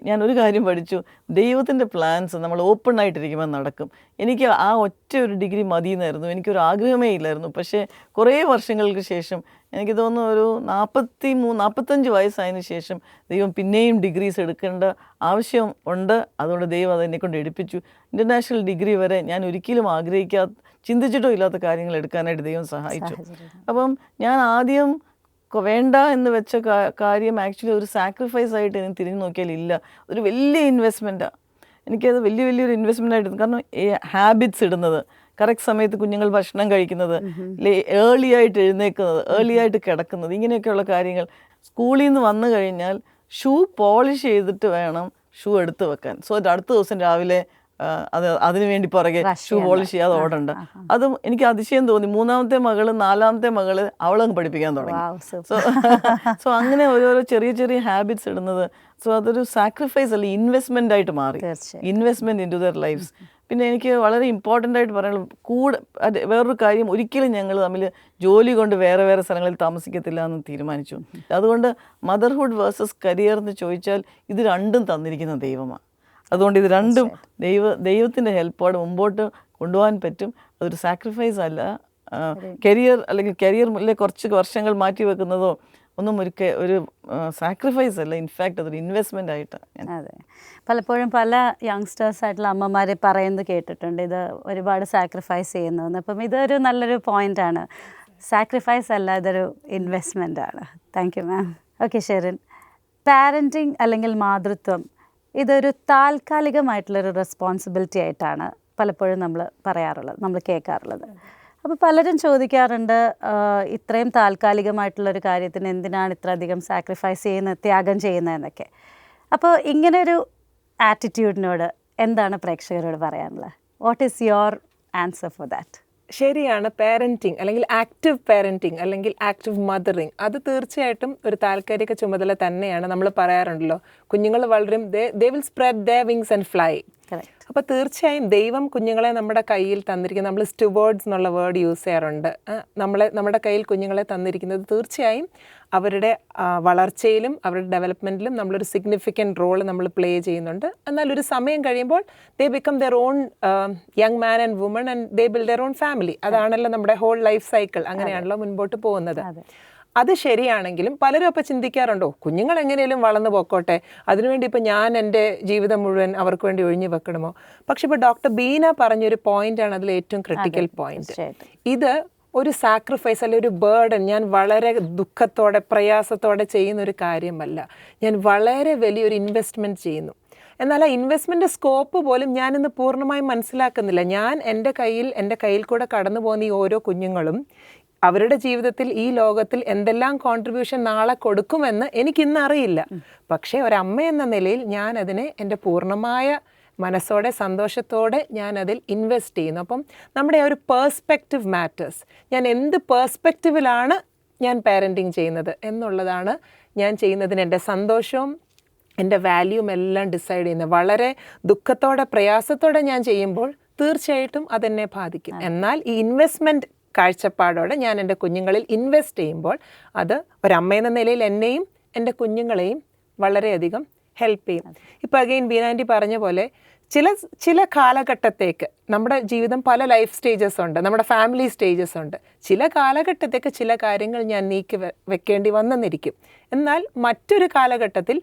ഞാനൊരു കാര്യം പഠിച്ചു, ദൈവത്തിൻ്റെ പ്ലാൻസ് നമ്മൾ ഓപ്പൺ ആയിട്ടിരിക്കുമ്പോൾ നടക്കും. എനിക്ക് ആ ഒറ്റ ഒരു ഡിഗ്രി മതിയെന്നായിരുന്നു, എനിക്കൊരു ആഗ്രഹമേ ഇല്ലായിരുന്നു. പക്ഷേ കുറേ വർഷങ്ങൾക്ക് ശേഷം, എനിക്ക് തോന്നുന്നു ഒരു 45 വയസ്സായതിനു ശേഷം ദൈവം പിന്നെയും ഡിഗ്രീസ് എടുക്കേണ്ട ആവശ്യം ഉണ്ട്. അതുകൊണ്ട് ദൈവം അതെന്നെക്കൊണ്ട് എടുപ്പിച്ചു. ഇൻ്റർനാഷണൽ ഡിഗ്രി വരെ ഞാൻ ഒരിക്കലും ചിന്തിച്ചിട്ടോ ഇല്ലാത്ത കാര്യങ്ങൾ എടുക്കാനായിട്ട് ദൈവം സഹായിച്ചു. അപ്പം ഞാൻ ആദ്യം വേണ്ട എന്ന് വെച്ച കാര്യം ആക്ച്വലി ഒരു സാക്രിഫൈസ് ആയിട്ട് എനിക്ക് തിരിഞ്ഞു നോക്കിയാൽ ഇല്ല, ഒരു വലിയ ഇൻവെസ്റ്റ്മെൻറ്റാണ്. എനിക്കത് വലിയൊരു ഇൻവെസ്റ്റ്മെൻ്റ് ആയിട്ട്, കാരണം ഹാബിറ്റ്സ് ഇടുന്നത്, കറക്റ്റ് സമയത്ത് കുഞ്ഞുങ്ങൾ ഭക്ഷണം കഴിക്കുന്നത്, ഏർലി ആയിട്ട് എഴുന്നേൽക്കുന്നത്, ഏർലി ആയിട്ട് കിടക്കുന്നത്, ഇങ്ങനെയൊക്കെയുള്ള കാര്യങ്ങൾ. സ്കൂളിൽ നിന്ന് വന്നു കഴിഞ്ഞാൽ ഷൂ പോളിഷ് ചെയ്തിട്ട് വേണം ഷൂ എടുത്ത് വെക്കാൻ. സോ അടുത്ത ദിവസം രാവിലെ അതിനു വേണ്ടി പുറകെ ഷൂ പോളിഷ് ചെയ്യാതെ ഓടണ്ട. അതും എനിക്ക് അതിശയം തോന്നി. 3ാമത്തെ മകള് 4ാമത്തെ മകള് അവളങ്ങ് പഠിപ്പിക്കാൻ തുടങ്ങി. സോ അങ്ങനെ ഓരോരോ ചെറിയ ഹാബിറ്റ്സ് ഇടുന്നത്, സോ അതൊരു സാക്രിഫൈസ് അല്ല, ഇൻവെസ്റ്റ്മെൻ്റ് ആയിട്ട് മാറി. Investment into their lifes. പിന്നെ എനിക്ക് വളരെ ഇമ്പോർട്ടൻ്റ് ആയിട്ട് പറയാനുള്ളത് വേറൊരു കാര്യം, ഒരിക്കലും ഞങ്ങൾ തമ്മിൽ ജോലി കൊണ്ട് വേറെ സ്ഥലങ്ങളിൽ താമസിക്കത്തില്ല എന്ന് തീരുമാനിച്ചു. അതുകൊണ്ട് മദർഹുഡ് വേഴ്സസ് കരിയർ എന്ന് ചോദിച്ചാൽ ഇത് രണ്ടും തന്നിരിക്കുന്ന ദൈവമാണ്. അതുകൊണ്ട് ഇത് രണ്ടും ദൈവത്തിൻ്റെ ഹെൽപ്പോടെ മുമ്പോട്ട് കൊണ്ടുപോകാൻ പറ്റും. അതൊരു സാക്രിഫൈസ് അല്ല. കരിയറിലെ കുറച്ച് വർഷങ്ങൾ മാറ്റി വെക്കുന്നതോ ഒന്നും ഒരു സാക്രിഫൈസ് അല്ല. ഇൻഫാക്റ്റ് അതൊരു ഇൻവെസ്റ്റ്മെൻ്റ് ആയിട്ടാണ്. അതെ, പലപ്പോഴും പല യങ്സ്റ്റേഴ്സ് ആയിട്ടുള്ള അമ്മമാർ പറയുന്നത് കേട്ടിട്ടുണ്ട്, ഇത് ഒരുപാട് സാക്രിഫൈസ് ചെയ്യുന്നതെന്ന്. അപ്പം ഇതൊരു നല്ലൊരു പോയിൻ്റാണ്. സാക്രിഫൈസ് അല്ല, ഇതൊരു ഇൻവെസ്റ്റ്മെൻ്റ് ആണ്. Thank you ma'am. Okay Sherin, parenting അല്ലെങ്കിൽ മാതൃത്വം ഇതൊരു താൽക്കാലികമായിട്ടുള്ളൊരു റെസ്പോൺസിബിലിറ്റി ആയിട്ടാണ് പലപ്പോഴും നമ്മൾ പറയാറുള്ളത്, നമ്മൾ കേൾക്കാറുള്ളത്. അപ്പോൾ പലരും ചോദിക്കാറുണ്ട്, ഇത്രയും താൽക്കാലികമായിട്ടുള്ളൊരു കാര്യത്തിന് എന്തിനാണ് ഇത്രയധികം സാക്രിഫൈസ് ചെയ്യുന്നത്, ത്യാഗം ചെയ്യുന്നതെന്നൊക്കെ. അപ്പോൾ ഇങ്ങനൊരു ആറ്റിറ്റ്യൂഡിനോട് എന്താണ് പ്രേക്ഷകരോട് പറയാനുള്ളത്? What is your answer for that? ശരിയാണ്, പാരൻറ്റിങ് അല്ലെങ്കിൽ ആക്റ്റീവ് പാരൻറ്റിങ് അല്ലെങ്കിൽ ആക്റ്റീവ് മദറിങ് അത് തീർച്ചയായിട്ടും ഒരു താൽക്കാലിക ചുമതല തന്നെയാണ്. നമ്മൾ പറയാറുണ്ടല്ലോ, കുഞ്ഞുങ്ങൾ വളരും, they will spread their wings and fly. അപ്പോൾ തീർച്ചയായും ദൈവം കുഞ്ഞുങ്ങളെ നമ്മുടെ കയ്യിൽ തന്നിരിക്കുന്നത്, നമ്മൾ സ്റ്റുവേർഡ്സ് എന്നുള്ള വേർഡ് യൂസ് ചെയ്യാറുണ്ട്, നമ്മുടെ കയ്യിൽ കുഞ്ഞുങ്ങളെ തന്നിരിക്കുന്നത് തീർച്ചയായും അവരുടെ വളർച്ചയിലും അവരുടെ ഡെവലപ്മെൻറ്റിലും നമ്മളൊരു സിഗ്നിഫിക്കൻറ്റ് റോൾ നമ്മൾ പ്ലേ ചെയ്യുന്നുണ്ട്. എന്നാൽ ഒരു സമയം കഴിയുമ്പോൾ ദേ become their own young man and woman and they build their own family. അതാണല്ലോ നമ്മുടെ ഹോൾ ലൈഫ് സൈക്കിൾ, അങ്ങനെയാണല്ലോ മുൻപോട്ട് പോകുന്നത്. അത് ശരിയാണെങ്കിലും പലരും അപ്പോൾ ചിന്തിക്കാറുണ്ടോ, കുഞ്ഞുങ്ങൾ എങ്ങനെയും വളർന്നു പോക്കോട്ടെ, അതിനുവേണ്ടി ഇപ്പോൾ ഞാൻ എൻ്റെ ജീവിതം മുഴുവൻ അവർക്ക് വേണ്ടി ഒഴിഞ്ഞു വെക്കണമോ? പക്ഷെ ഇപ്പോൾ ഡോക്ടർ ബീന പറഞ്ഞൊരു പോയിൻ്റാണ് അതിൽ ഏറ്റവും ക്രിട്ടിക്കൽ പോയിന്റ്. ഇത് ഒരു സാക്രിഫൈസ് അല്ലെ ഒരു ബേർഡൻ, ഞാൻ വളരെ ദുഃഖത്തോടെ പ്രയാസത്തോടെ ചെയ്യുന്നൊരു കാര്യമല്ല, ഞാൻ വളരെ വലിയൊരു ഇൻവെസ്റ്റ്മെൻറ്റ് ചെയ്യുന്നു. എന്നാൽ ആ ഇൻവെസ്റ്റ്മെൻറ്റ് സ്കോപ്പ് പോലും ഞാനിന്ന് പൂർണ്ണമായും മനസ്സിലാക്കുന്നില്ല. ഞാൻ എൻ്റെ കയ്യിൽ കൂടെ കടന്നു പോകുന്ന ഈ ഓരോ കുഞ്ഞുങ്ങളും അവരുടെ ജീവിതത്തിൽ ഈ ലോകത്തിൽ എന്തെല്ലാം കോൺട്രിബ്യൂഷൻ നാളെ കൊടുക്കുമെന്ന് എനിക്കിന്ന് അറിയില്ല. പക്ഷേ ഒരമ്മ എന്ന നിലയിൽ ഞാൻ അതിനെ എൻ്റെ പൂർണ്ണമായ മനസ്സോടെ സന്തോഷത്തോടെ ഞാൻ അതിൽ ഇൻവെസ്റ്റ് ചെയ്യുന്നു. അപ്പം നമ്മുടെ ആ ഒരു പേഴ്സ്പെക്റ്റീവ് മാറ്റേഴ്സ്. ഞാൻ എന്ത് പേഴ്സ്പെക്റ്റീവിലാണ് ഞാൻ പാരൻറ്റിങ് ചെയ്യുന്നത് എന്നുള്ളതാണ് ഞാൻ ചെയ്യുന്നതിന് എൻ്റെ സന്തോഷവും എൻ്റെ വാല്യൂവും എല്ലാം ഡിസൈഡ് ചെയ്യുന്നത്. വളരെ ദുഃഖത്തോടെ പ്രയാസത്തോടെ ഞാൻ ചെയ്യുമ്പോൾ തീർച്ചയായിട്ടും അതെന്നെ ബാധിക്കും. എന്നാൽ ഈ ഇൻവെസ്റ്റ്മെൻറ്റ് കാഴ്ചപ്പാടോടെ ഞാൻ എൻ്റെ കുഞ്ഞുങ്ങളിൽ ഇൻവെസ്റ്റ് ചെയ്യുമ്പോൾ അത് ഒരമ്മയെന്ന നിലയിൽ എന്നെയും എൻ്റെ കുഞ്ഞുങ്ങളെയും വളരെയധികം ഹെൽപ്പ് ചെയ്യും. ഇപ്പോൾ അഗെയിൻ ബീനാൻറ്റി പറഞ്ഞ പോലെ ചില കാലഘട്ടത്തേക്ക് നമ്മുടെ ജീവിതം പല ലൈഫ് സ്റ്റേജസ് ഉണ്ട്, നമ്മുടെ ഫാമിലി സ്റ്റേജസ് ഉണ്ട്. ചില കാലഘട്ടത്തേക്ക് ചില കാര്യങ്ങൾ ഞാൻ നീക്കി വെക്കേണ്ടി വന്നെന്നിരിക്കും. എന്നാൽ മറ്റൊരു കാലഘട്ടത്തിൽ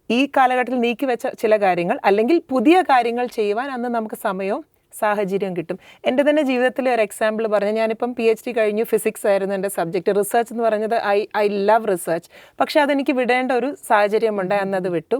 ഈ കാലഘട്ടത്തിൽ നീക്കി വെച്ച ചില കാര്യങ്ങൾ അല്ലെങ്കിൽ പുതിയ കാര്യങ്ങൾ ചെയ്യുവാൻ അന്ന് നമുക്ക് സമയവും സാഹചര്യം കിട്ടും. എൻ്റെ തന്നെ ജീവിതത്തിലെ ഒരു എക്സാമ്പിൾ പറഞ്ഞാൽ, ഞാനിപ്പം PhD കഴിഞ്ഞു, ഫിസിക്സ് ആയിരുന്നു എൻ്റെ സബ്ജക്റ്റ്. റിസർച്ച് എന്ന് പറഞ്ഞത് ഐ ലവ് റിസർച്ച്. പക്ഷേ അതെനിക്ക് വിടേണ്ട ഒരു സാഹചര്യമുണ്ട്, അന്നത് വിട്ടു.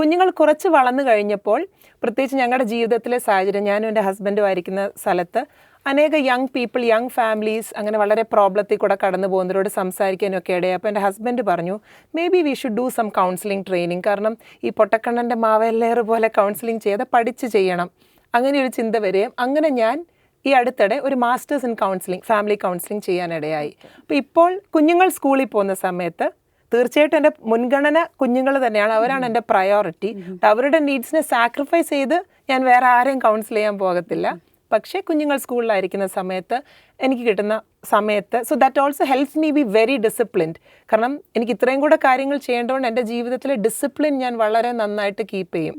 കുഞ്ഞുങ്ങൾ കുറച്ച് വളർന്നു കഴിഞ്ഞപ്പോൾ, പ്രത്യേകിച്ച് ഞങ്ങളുടെ ജീവിതത്തിലെ സാഹചര്യം, ഞാനും എൻ്റെ ഹസ്ബൻഡും ആയിരിക്കുന്ന സ്ഥലത്ത് അനേക യങ് പീപ്പിൾ, യങ് ഫാമിലീസ് അങ്ങനെ വളരെ പ്രോബ്ലത്തിൽ കൂടെ കടന്നു പോകുന്നവരോട് സംസാരിക്കാനൊക്കെ ഇടയായി. അപ്പോൾ എൻ്റെ ഹസ്ബൻഡ് പറഞ്ഞു, maybe we should do some counselling training. കാരണം ഈ പൊട്ടക്കണ്ണൻ്റെ മാവേലേറ് പോലെ കൗൺസിലിംഗ് ചെയ്ത് പഠിച്ച് ചെയ്യണം, അങ്ങനെ ഒരു ചിന്ത വരികയും അങ്ങനെ ഞാൻ ഈ അടുത്തിടെ ഒരു masters in counselling, family counselling ചെയ്യാനിടയായി. അപ്പോൾ ഇപ്പോൾ കുഞ്ഞുങ്ങൾ സ്കൂളിൽ പോകുന്ന സമയത്ത് തീർച്ചയായിട്ടും എൻ്റെ മുൻഗണന കുഞ്ഞുങ്ങൾ തന്നെയാണ്, അവരാണ് എൻ്റെ പ്രയോറിറ്റി. അവരുടെ നീഡ്സിനെ സാക്രിഫൈസ് ചെയ്ത് ഞാൻ വേറെ ആരെയും കൗൺസിൽ ചെയ്യാൻ പോകത്തില്ല. പക്ഷേ കുഞ്ഞുങ്ങൾ സ്കൂളിലായിരിക്കുന്ന സമയത്ത് എനിക്ക് കിട്ടുന്ന സമയത്ത് so that also helps me be very disciplined. കാരണം എനിക്ക് ഇത്രയും കൂടെ കാര്യങ്ങൾ ചെയ്യേണ്ടതുകൊണ്ട് എൻ്റെ ജീവിതത്തിലെ ഡിസിപ്ലിൻ ഞാൻ വളരെ നന്നായിട്ട് കീപ്പ് ചെയ്യും.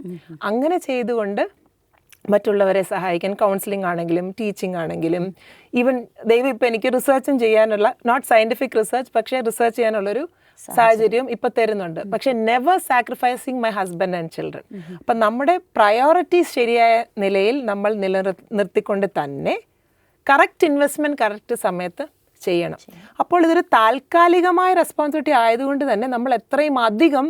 അങ്ങനെ ചെയ്തുകൊണ്ട് മറ്റുള്ളവരെ സഹായിക്കാൻ കൗൺസിലിംഗ് ആണെങ്കിലും ടീച്ചിങ് ആണെങ്കിലും ഈവൻ ദൈവം ഇപ്പം എനിക്ക് റിസർച്ചും ചെയ്യാനുള്ള നോട്ട് സയൻറ്റിഫിക് റിസർച്ച് പക്ഷേ റിസർച്ച് ചെയ്യാനുള്ളൊരു സാഹചര്യം ഇപ്പം തരുന്നുണ്ട്. പക്ഷെ never sacrificing my husband and children. അപ്പം നമ്മുടെ പ്രയോറിറ്റീസ് ശരിയായ നിലയിൽ നമ്മൾ നിർത്തിക്കൊണ്ട് തന്നെ കറക്റ്റ് ഇൻവെസ്റ്റ്മെൻറ്റ് കറക്റ്റ് സമയത്ത് ചെയ്യണം. അപ്പോൾ ഇതൊരു താൽക്കാലികമായ റെസ്പോൺസിബിലിറ്റി ആയതുകൊണ്ട് തന്നെ നമ്മൾ എത്രയും അധികം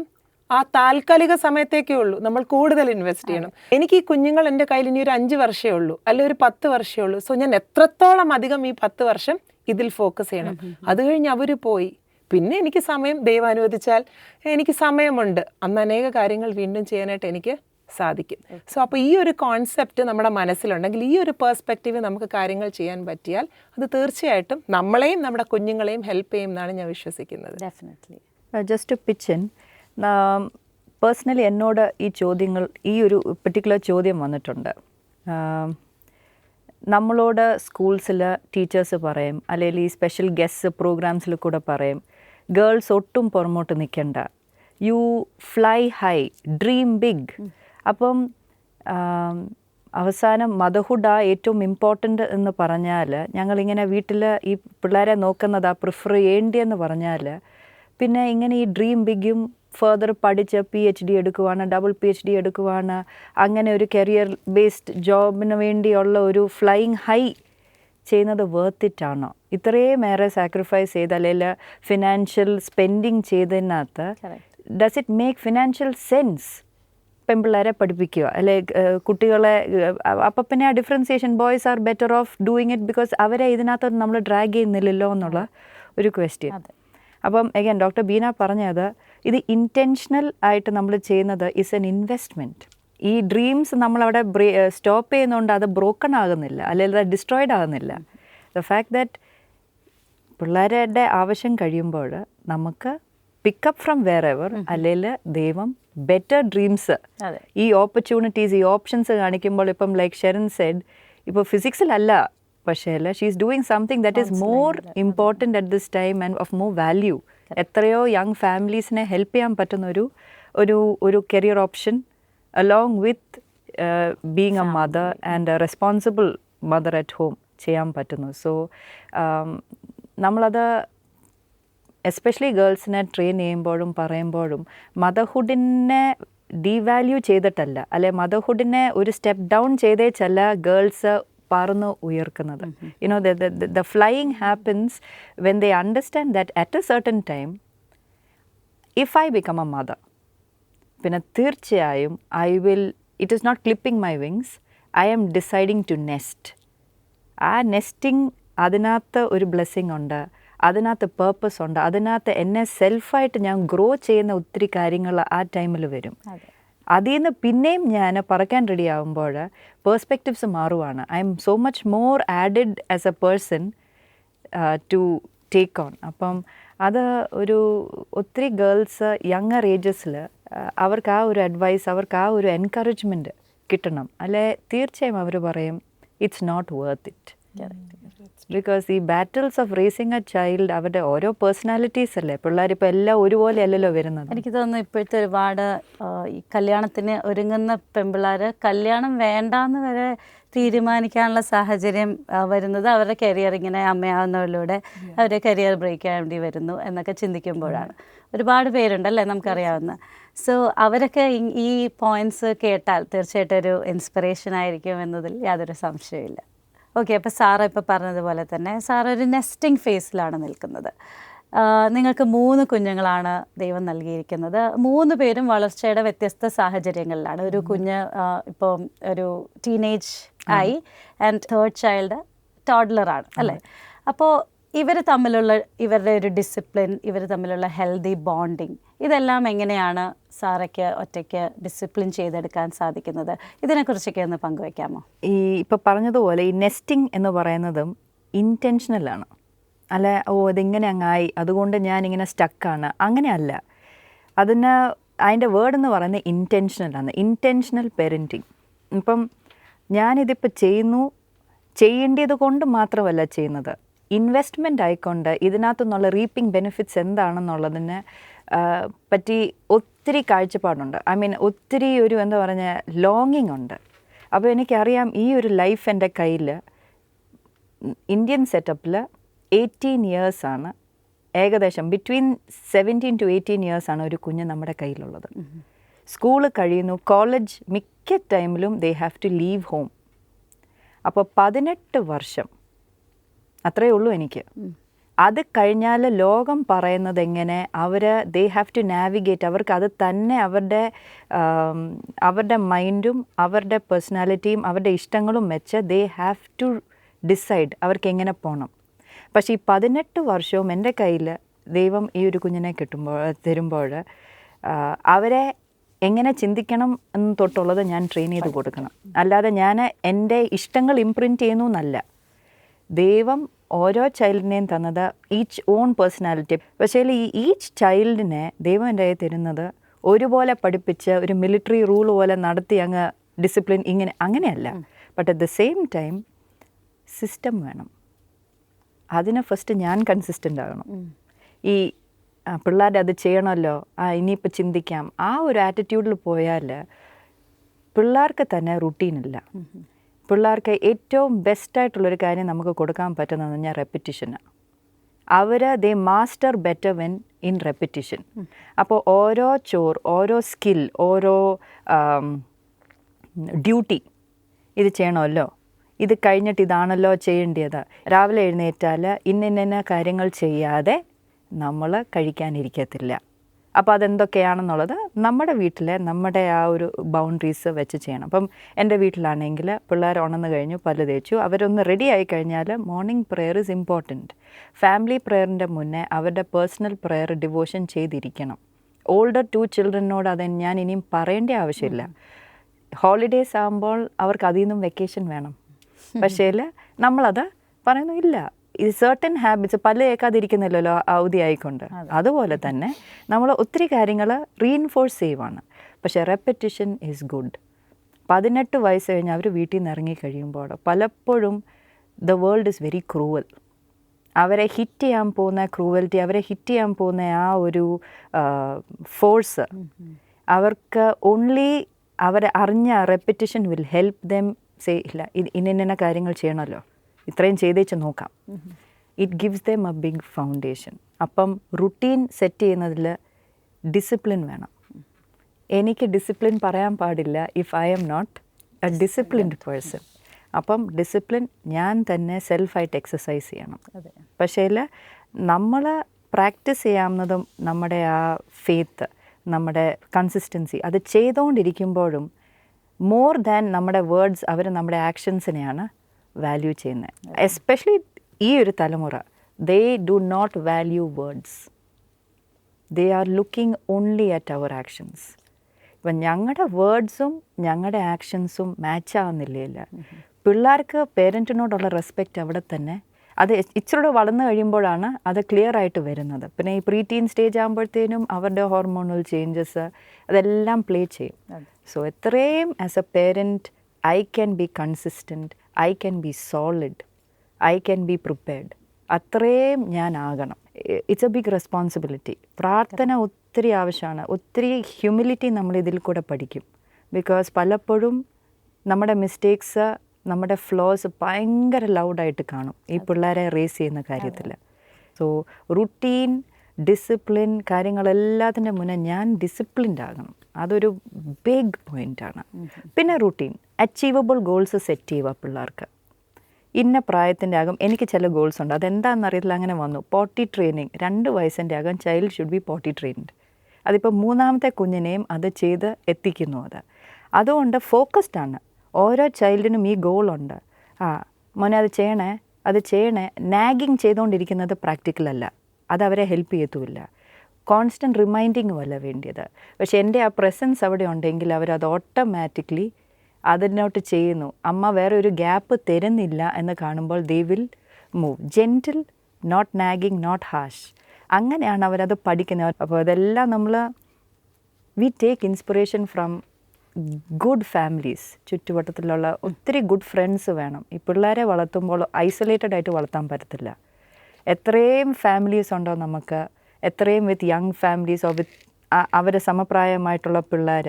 ആ താൽക്കാലിക സമയത്തേക്കേ ഉള്ളൂ നമ്മൾ കൂടുതൽ ഇൻവെസ്റ്റ് ചെയ്യണം. എനിക്ക് ഈ കുഞ്ഞുങ്ങൾ എൻ്റെ കയ്യിൽ ഇനി ഒരു 5 വർഷമേ ഉള്ളൂ, അല്ലെങ്കിൽ ഒരു 10 വർഷമേ ഉള്ളൂ. സോ ഞാൻ എത്രത്തോളം അധികം ഈ 10 വർഷം ഇതിൽ ഫോക്കസ് ചെയ്യണം. അത് കഴിഞ്ഞ് അവർ പോയി, പിന്നെ എനിക്ക് സമയം ദൈവം അനുവദിച്ചാൽ എനിക്ക് സമയമുണ്ട്, അന്ന് അനേക കാര്യങ്ങൾ വീണ്ടും ചെയ്യാനായിട്ട് എനിക്ക് സാധിക്കും. സോ അപ്പോൾ ഈ ഒരു കോൺസെപ്റ്റ് നമ്മുടെ മനസ്സിലുണ്ടെങ്കിൽ, ഈ ഒരു പേഴ്സ്പെക്റ്റീവ് നമുക്ക് കാര്യങ്ങൾ ചെയ്യാൻ പറ്റിയാൽ അത് തീർച്ചയായിട്ടും നമ്മളെയും നമ്മുടെ കുഞ്ഞുങ്ങളെയും ഹെൽപ്പ് ചെയ്യും എന്നാണ് ഞാൻ വിശ്വസിക്കുന്നത്. Definitely. Just pitch in, personally എന്നോട് ഈ ഒരു പെർട്ടിക്കുലർ ചോദ്യം വന്നിട്ടുണ്ട്. നമ്മളോട് സ്കൂൾസിൽ ടീച്ചേഴ്സ് പറയും, അല്ലെങ്കിൽ ഈ സ്പെഷ്യൽ ഗസ്റ്റ് പ്രോഗ്രാംസിൽ കൂടെ പറയും, ഗേൾസ് ഒട്ടും പുറമോട്ട് നിൽക്കണ്ട, you fly high, dream big. അപ്പം അവസാനം മദർഹുഡ് ഏറ്റവും ഇമ്പോർട്ടൻ്റ് എന്ന് പറഞ്ഞാൽ ഞങ്ങളിങ്ങനെ വീട്ടിൽ ഈ പിള്ളേരെ നോക്കുന്നതാ പ്രിഫർ ചെയ്യേണ്ടിയെന്ന് പറഞ്ഞാൽ പിന്നെ ഇങ്ങനെ ഈ ഡ്രീം ബിഗും ഫർദർ പഠിച്ച് PhD എടുക്കുവാണ്, ഡബിൾ PhD എടുക്കുവാണ്, അങ്ങനെ ഒരു കരിയർ ബേസ്ഡ് ജോബിന് വേണ്ടിയുള്ള ഒരു ഫ്ലൈയിങ് ഹൈ ചെയ്യുന്നത് വേർത്തിട്ടാണോ? ഇത്രയുമേറെ സാക്രിഫൈസ് ചെയ്ത് അല്ലെങ്കിൽ ഫിനാൻഷ്യൽ സ്പെൻഡിങ് ചെയ്തതിനകത്ത് does it make financial sense പെൺപിള്ളേരെ പഠിപ്പിക്കുക അല്ലെ കുട്ടികളെ? അപ്പം പിന്നെ ആ differentiation, boys are better off doing it because അവരെ ഇതിനകത്ത് നമ്മൾ ഡ്രാഗ് ചെയ്യുന്നില്ലല്ലോ എന്നുള്ള ഒരു ക്വസ്റ്റ്യൻ. അപ്പം അഗൈൻ ഡോക്ടർ ബീന പറഞ്ഞത് ഇത് ഇൻറ്റൻഷണൽ ആയിട്ട് നമ്മൾ ചെയ്യുന്നത് ഇസ് എൻ ഇൻവെസ്റ്റ്മെൻറ്റ്. ഈ ഡ്രീംസ് നമ്മളവിടെ സ്റ്റോപ്പ് ചെയ്യുന്നതുകൊണ്ട് അത് ബ്രോക്കൺ ആകുന്നില്ല, അല്ലെങ്കിൽ അത് ഡിസ്ട്രോയിഡ് ആകുന്നില്ല. ദ ഫാക്ട് ദാറ്റ് പിള്ളേരുടെ ആവശ്യം കഴിയുമ്പോൾ നമുക്ക് പിക്കപ്പ് ഫ്രം വേർ എവർ, അല്ലെങ്കിൽ ദൈവം ബെറ്റർ ഡ്രീംസ്, ഈ ഓപ്പർച്യൂണിറ്റീസ്, ഈ ഓപ്ഷൻസ് കാണിക്കുമ്പോൾ ഇപ്പം ലൈക്ക് ഷെറിൻ സെഡ്, ഇപ്പോൾ ഫിസിക്സിലല്ല പക്ഷേ അല്ല, she is doing something that is more important at this time and of more value. എത്രയോ യങ് ഫാമിലീസിനെ ഹെൽപ്പ് ചെയ്യാൻ പറ്റുന്ന ഒരു career option along with being A mother and A responsible mother at home ചെയ്യാൻ പറ്റുന്നു. So നമ്മളത് especially ഗേൾസിനെ train ചെയ്യുമ്പോഴും പറയുമ്പോഴും മദർഹുഡിനെ ഡീവാല്യൂ ചെയ്തിട്ടല്ല, അല്ലെ മദർഹുഡിനെ ഒരു സ്റ്റെപ്പ് ഡൗൺ ചെയ്തേച്ചല്ല ഗേൾസ് പറന്ന് ഉയർക്കുന്നത്. You know the flying happens when they understand that at a certain time if I become a mother, പിന്നെ തീർച്ചയായും it is not clipping my wings, I am deciding to nest. ആ nesting അതിനകത്ത് ഒരു blessing ഉണ്ട്, അതിനകത്ത് purpose ഉണ്ട്, അതിനകത്ത് എന്നെ സെൽഫായിട്ട് ഞാൻ ഗ്രോ ചെയ്യുന്ന ഒത്തിരി കാര്യങ്ങൾ ആ ടൈമിൽ വരും. അതിൽ നിന്ന് പിന്നെയും ഞാൻ പറക്കാൻ റെഡി ആകുമ്പോൾ പേഴ്സ്പെക്റ്റീവ്സ് മാറുവാണ്. I am so much more added as a person to take on. അപ്പം അത് ഒത്തിരി ഗേൾസ് യങ്ങർ ഏജസിൽ അവർക്ക് ആ ഒരു അഡ്വൈസ്, അവർക്ക് ആ ഒരു എൻകറേജ്മെൻറ്റ് കിട്ടണം. അല്ലെ തീർച്ചയായും അവർ പറയും it's not worth it. Because ഈ battles of raising a child അവരുടെ ഓരോ പേഴ്സണാലിറ്റീസ് അല്ലേ, പിള്ളേരിപ്പോൾ എല്ലാം ഒരുപോലെ അല്ലല്ലോ വരുന്നത്. എനിക്ക് തോന്നുന്നു ഇപ്പോഴത്തെ ഒരുപാട് ഈ കല്യാണത്തിന് ഒരുങ്ങുന്ന പെൺപിള്ളേർ കല്യാണം വേണ്ടാന്ന് വരെ തീരുമാനിക്കാനുള്ള സാഹചര്യം വരുന്നത് അവരുടെ കരിയർ ഇങ്ങനെ അമ്മയാവുന്നവരിലൂടെ അവരുടെ കരിയർ ബ്രേക്ക് ആവേണ്ടി വരുന്നു എന്നൊക്കെ ചിന്തിക്കുമ്പോഴാണ്. ഒരുപാട് പേരുണ്ടല്ലേ നമുക്കറിയാവുന്ന. സോ അവരൊക്കെ ഈ പോയിൻറ്റ്സ് കേട്ടാൽ തീർച്ചയായിട്ടും ഒരു ഇൻസ്പിറേഷൻ ആയിരിക്കും എന്നതിൽ യാതൊരു സംശയമില്ല. ഓക്കെ, അപ്പോൾ സാറ് ഇപ്പോൾ പറഞ്ഞതുപോലെ തന്നെ സാർ ഒരു നെസ്റ്റിംഗ് ഫേസിലാണ് നിൽക്കുന്നത്. നിങ്ങൾക്ക് 3 കുഞ്ഞുങ്ങളാണ് ദൈവം നൽകിയിരിക്കുന്നത്. 3 പേരും വളർച്ചയുടെ വ്യത്യസ്ത സാഹചര്യങ്ങളിലാണ്. ഒരു കുഞ്ഞ് ഇപ്പോൾ ഒരു ടീനേജ് ആയി, ആൻഡ് 3rd ചൈൽഡ് ടോഡ്ലറാണ് അല്ലേ. അപ്പോൾ ഇവർ തമ്മിലുള്ള ഇവരുടെ ഒരു ഡിസിപ്ലിൻ, ഇവർ തമ്മിലുള്ള ഹെൽത്തി ബോണ്ടിങ്, ഇതെല്ലാം എങ്ങനെയാണ് സാറയ്ക്ക് ഒറ്റയ്ക്ക് ഡിസിപ്ലിൻ ചെയ്തെടുക്കാൻ സാധിക്കുന്നത്? ഇതിനെക്കുറിച്ചൊക്കെ ഒന്ന് പങ്കുവയ്ക്കാമോ? ഈ ഇപ്പോൾ പറഞ്ഞതുപോലെ ഈ നെസ്റ്റിംഗ് എന്ന് പറയുന്നതും ഇൻറ്റൻഷനലാണ്. അല്ല ഇതിങ്ങനെ അങ്ങായി അതുകൊണ്ട് ഞാനിങ്ങനെ സ്റ്റക്കാണ്, അങ്ങനെയല്ല. അതിൻ്റെ വേർഡ് എന്ന് പറയുന്നത് ഇൻറ്റൻഷനലാണ്, ഇൻറ്റൻഷണൽ പേരൻറ്റിങ്. ഇപ്പം ഞാനിതിപ്പോൾ ചെയ്യുന്നു, ചെയ്യേണ്ടത് കൊണ്ട് മാത്രമല്ല ചെയ്യുന്നത്, ഇൻവെസ്റ്റ്മെൻ്റ് ആയിക്കൊണ്ട് ഇതിനകത്തു നിന്നുള്ള റീപ്പിംഗ് ബെനിഫിറ്റ്സ് എന്താണെന്നുള്ളതിനെ പറ്റി ഒത്തിരി കാഴ്ചപ്പാടുണ്ട്. ഐ മീൻ ഒത്തിരി ഒരു എന്താ പറഞ്ഞ ലോങ്ങിങ് ഉണ്ട്. അപ്പോൾ എനിക്കറിയാം ഈ ഒരു ലൈഫ് എൻ്റെ കയ്യിൽ ഇന്ത്യൻ സെറ്റപ്പിൽ 18 ഇയേഴ്സാണ്, ഏകദേശം ബിറ്റ്വീൻ 17 to 18 ഇയേഴ്സാണ് ഒരു കുഞ്ഞ് നമ്മുടെ കയ്യിലുള്ളത്. സ്കൂൾ കഴിയുന്നു, കോളേജ് മിക്ക ടൈമിലും they have to leave home. അപ്പോൾ 18 വർഷം അത്രയേ ഉള്ളൂ എനിക്ക്. അത് കഴിഞ്ഞാൽ ലോകം പറയുന്നത് എങ്ങനെ ദേ ഹാവ് ടു നാവിഗേറ്റ്. അവർക്ക് അത് തന്നെ അവരുടെ മൈൻഡും അവരുടെ പേഴ്സണാലിറ്റിയും അവരുടെ ഇഷ്ടങ്ങളും വെച്ച് ദേ ഹാവ് ടു ഡിസൈഡ് അവർക്ക് എങ്ങനെ പോകണം. പക്ഷേ ഈ 18 വർഷവും എൻ്റെ കയ്യിൽ ദൈവം ഈ ഒരു കുഞ്ഞിനെ തരുമ്പോൾ അവരെ എങ്ങനെ ചിന്തിക്കണം എന്ന് തൊട്ടുള്ളത് ഞാൻ ട്രെയിൻ ചെയ്ത് കൊടുക്കണം. അല്ലാതെ ഞാൻ എൻ്റെ ഇഷ്ടങ്ങൾ ഇംപ്രിൻറ്റ് ചെയ്യുന്നു എന്നല്ല. ദൈവം ഓരോ ചൈൽഡിനെയും തന്നത് ഈച്ച് ഓൺ പേഴ്സണാലിറ്റി. പക്ഷേ ഈ ഈച്ച് ചൈൽഡിനെ ദൈവം എൻ്റെ കയ്യിൽ തരുന്നത് ഒരുപോലെ പഠിപ്പിച്ച് ഒരു മിലിറ്ററി റൂൾ പോലെ നടത്തി അങ്ങ് ഡിസിപ്ലിൻ അങ്ങനെയല്ല. But at the same time system വേണം. അതിന് ഫസ്റ്റ് ഞാൻ കൺസിസ്റ്റൻ്റ് ആകണം. ഈ പിള്ളേരുടെ അത് ചെയ്യണമല്ലോ, ഇനിയിപ്പോൾ ചിന്തിക്കാം, ആ ഒരു ആറ്റിറ്റ്യൂഡിൽ പോയാൽ പിള്ളേർക്ക് തന്നെ റുട്ടീനില്ല. പിള്ളേർക്ക് ഏറ്റവും ബെസ്റ്റായിട്ടുള്ളൊരു കാര്യം നമുക്ക് കൊടുക്കാൻ പറ്റുന്നതെന്ന് പറഞ്ഞാൽ റെപ്പിറ്റിഷനാണ്. ദേ മാസ്റ്റർ ബെറ്റർ വെൻ ഇൻ റെപ്പിറ്റിഷൻ. അപ്പോൾ ഓരോ ഓരോ സ്കിൽ, ഓരോ ഡ്യൂട്ടി ഇത് ചെയ്യണമല്ലോ, ഇത് കഴിഞ്ഞിട്ട് ഇതാണല്ലോ ചെയ്യേണ്ടത്. രാവിലെ എഴുന്നേറ്റാൽ ഇന്ന കാര്യങ്ങൾ ചെയ്യാതെ നമ്മൾ കഴിക്കാനിരിക്കത്തില്ല. അപ്പോൾ അതെന്തൊക്കെയാണെന്നുള്ളത് നമ്മുടെ വീട്ടിലെ നമ്മുടെ ആ ഒരു ബൗണ്ടറീസ് വെച്ച് ചെയ്യണം. അപ്പം എൻ്റെ വീട്ടിലാണെങ്കിൽ പിള്ളേർ ഉണർന്നു കഴിഞ്ഞു, പല്ല് തേച്ചു, അവരൊന്ന് റെഡി ആയി കഴിഞ്ഞാൽ morning prayer is important. Family പ്രെയറിൻ്റെ മുന്നേ അവരുടെ പേഴ്സണൽ പ്രെയർ ഡിവോഷൻ ചെയ്തിരിക്കണം. ഓൾഡർ 2 ചിൽഡ്രനോട് അത് ഞാൻ ഇനിയും പറയേണ്ട ആവശ്യമില്ല. ഹോളിഡേയ്സ് ആകുമ്പോൾ അവർക്ക് അതിൽ നിന്നും വെക്കേഷൻ വേണം. പക്ഷേ നമ്മളത് പറയുന്നു ഇല്ല. ഇത് സർട്ടൻ ഹാബിറ്റ്സ് പല്ല് കേൾക്കാതിരിക്കുന്നില്ലല്ലോ അവധി ആയിക്കൊണ്ട്. അതുപോലെ തന്നെ നമ്മൾ ഒത്തിരി കാര്യങ്ങൾ റീഇൻഫോഴ്സ് ചെയ്യുവാണ്. പക്ഷേ റെപ്പറ്റീഷൻ ഈസ് ഗുഡ്. 18 വയസ്സ് കഴിഞ്ഞ് അവർ വീട്ടിൽ നിന്ന് ഇറങ്ങി കഴിയുമ്പോൾ പലപ്പോഴും the world is very cruel. അവരെ ഹിറ്റ് ചെയ്യാൻ പോകുന്ന ക്രൂവൽറ്റി, അവരെ ഹിറ്റ് ചെയ്യാൻ പോകുന്ന ആ ഒരു ഫോഴ്സ് അവർക്ക് ഓൺലി അവരെ അറിഞ്ഞ repetition will help them say ഇല്ല ഇന്ന കാര്യങ്ങൾ ചെയ്യണമല്ലോ, ഇത്രയും ചെയ്തേച്ച് നോക്കാം. It gives them a big foundation. അപ്പം റുട്ടീൻ സെറ്റ് ചെയ്യുന്നതിൽ ഡിസിപ്ലിൻ വേണം. എനിക്ക് ഡിസിപ്ലിൻ പറയാൻ പാടില്ല if I'm not a disciplined person. അപ്പം ഡിസിപ്ലിൻ ഞാൻ തന്നെ സെൽഫായിട്ട് എക്സസൈസ് ചെയ്യണം. പക്ഷേ നമ്മൾ പ്രാക്ടീസ് ചെയ്യാവുന്നതും നമ്മുടെ ആ ഫെയ്ത്ത്, നമ്മുടെ കൺസിസ്റ്റൻസി അത് ചെയ്തുകൊണ്ടിരിക്കുമ്പോഴും മോർ ദാൻ നമ്മുടെ വേർഡ്സ് അവർ നമ്മുടെ ആക്ഷൻസിനെയാണ് വാല്യൂ ചെയ്യുന്നത്. എസ്പെഷ്യലി ഈ ഒരു തലമുറ, they do not value words, they are looking only at our actions. ഇപ്പം ഞങ്ങളുടെ വേർഡ്സും ഞങ്ങളുടെ ആക്ഷൻസും മാച്ച് ആവുന്നില്ല. പിള്ളേർക്ക് പേരൻറ്റിനോടുള്ള റെസ്പെക്റ്റ് അവിടെ തന്നെ അത് ഇച്ചിരി വളർന്നു കഴിയുമ്പോഴാണ് അത് ക്ലിയർ ആയിട്ട് വരുന്നത്. പിന്നെ ഈ പ്രീ ടീൻ സ്റ്റേജ് ആകുമ്പോഴത്തേനും അവരുടെ ഹോർമോണൽ ചേഞ്ചസ് അതെല്ലാം പ്ലേ ചെയ്യും. സോ എത്രയും as a parent I can be consistent, I can be solid, I can be prepared, അത്രയും ഞാൻ ആകണം. It's a big responsibility. പ്രാർത്ഥന ഒത്തിരി ആവശ്യമാണ്. ഒത്തിരി ഹ്യൂമിലിറ്റി നമ്മൾ ഇതിൽ കൂടെ പഠിക്കും. ബിക്കോസ് പലപ്പോഴും നമ്മുടെ മിസ്റ്റേക്സ്, നമ്മുടെ ഫ്ലോസ് ഭയങ്കര ലൗഡായിട്ട് കാണും ഈ പിള്ളേരെ റേസ് ചെയ്യുന്ന കാര്യത്തിൽ. സോ റുട്ടീൻ, ഡിസിപ്ലിൻ കാര്യങ്ങളെല്ലാത്തിൻ്റെ മുന്നേ ഞാൻ ഡിസിപ്ലിൻഡ് ആകണം. അതൊരു ബിഗ് പോയിൻ്റാണ്. പിന്നെ റുട്ടീൻ, അച്ചീവബിൾ ഗോൾസ് സെറ്റ് ചെയ്യുക പിള്ളേർക്ക്. ഇന്ന പ്രായത്തിൻ്റെ ആകും എനിക്ക് ചില ഗോൾസ് ഉണ്ട്, അതെന്താണെന്നറിയത്തില്ല, അങ്ങനെ വന്നു. പോട്ടി ട്രെയിനിങ് 2 വയസ്സിൻ്റെ ആകും child should be potty trained. അതിപ്പോൾ 3ാമത്തെ കുഞ്ഞിനെയും അത് ചെയ്ത് എത്തിക്കുന്നു. അതുകൊണ്ട് ഫോക്കസ്ഡാണ്. ഓരോ ചൈൽഡിനും ഈ ഗോളുണ്ട്. മോനെ അത് ചെയ്യണേ. നാഗിങ് ചെയ്തുകൊണ്ടിരിക്കുന്നത് പ്രാക്ടിക്കലല്ല, അതവരെ ഹെൽപ്പ് ചെയ്യത്തുമില്ല. കോൺസ്റ്റൻറ്റ് റിമൈൻഡിങ്ങും അല്ല വേണ്ടിയത്. പക്ഷെ എൻ്റെ ആ പ്രസൻസ് അവിടെ ഉണ്ടെങ്കിൽ അവരത് ഓട്ടോമാറ്റിക്കലി അതിനോട്ട് ചെയ്യുന്നു. അമ്മ വേറെ ഒരു ഗ്യാപ്പ് തരുന്നില്ല എന്ന് കാണുമ്പോൾ they will move. Gentle, not nagging, not harsh. അങ്ങനെയാണ് അവരത് പഠിക്കുന്നത്. അപ്പോൾ അതെല്ലാം we take inspiration from good families, ചുറ്റുവട്ടത്തിലുള്ള ഒത്തിരി ഗുഡ് ഫ്രണ്ട്സ് വേണം. ഈ പിള്ളേരെ വളർത്തുമ്പോൾ ഐസൊലേറ്റഡ് ആയിട്ട് വളർത്താൻ പറ്റത്തില്ല. എത്രയും ഫാമിലീസ് ഉണ്ടോ നമുക്ക്, എത്രയും വിത്ത് യങ് ഫാമിലീസ് ഓർ വിത്ത് അവരെ സമപ്രായമായിട്ടുള്ള പിള്ളേർ,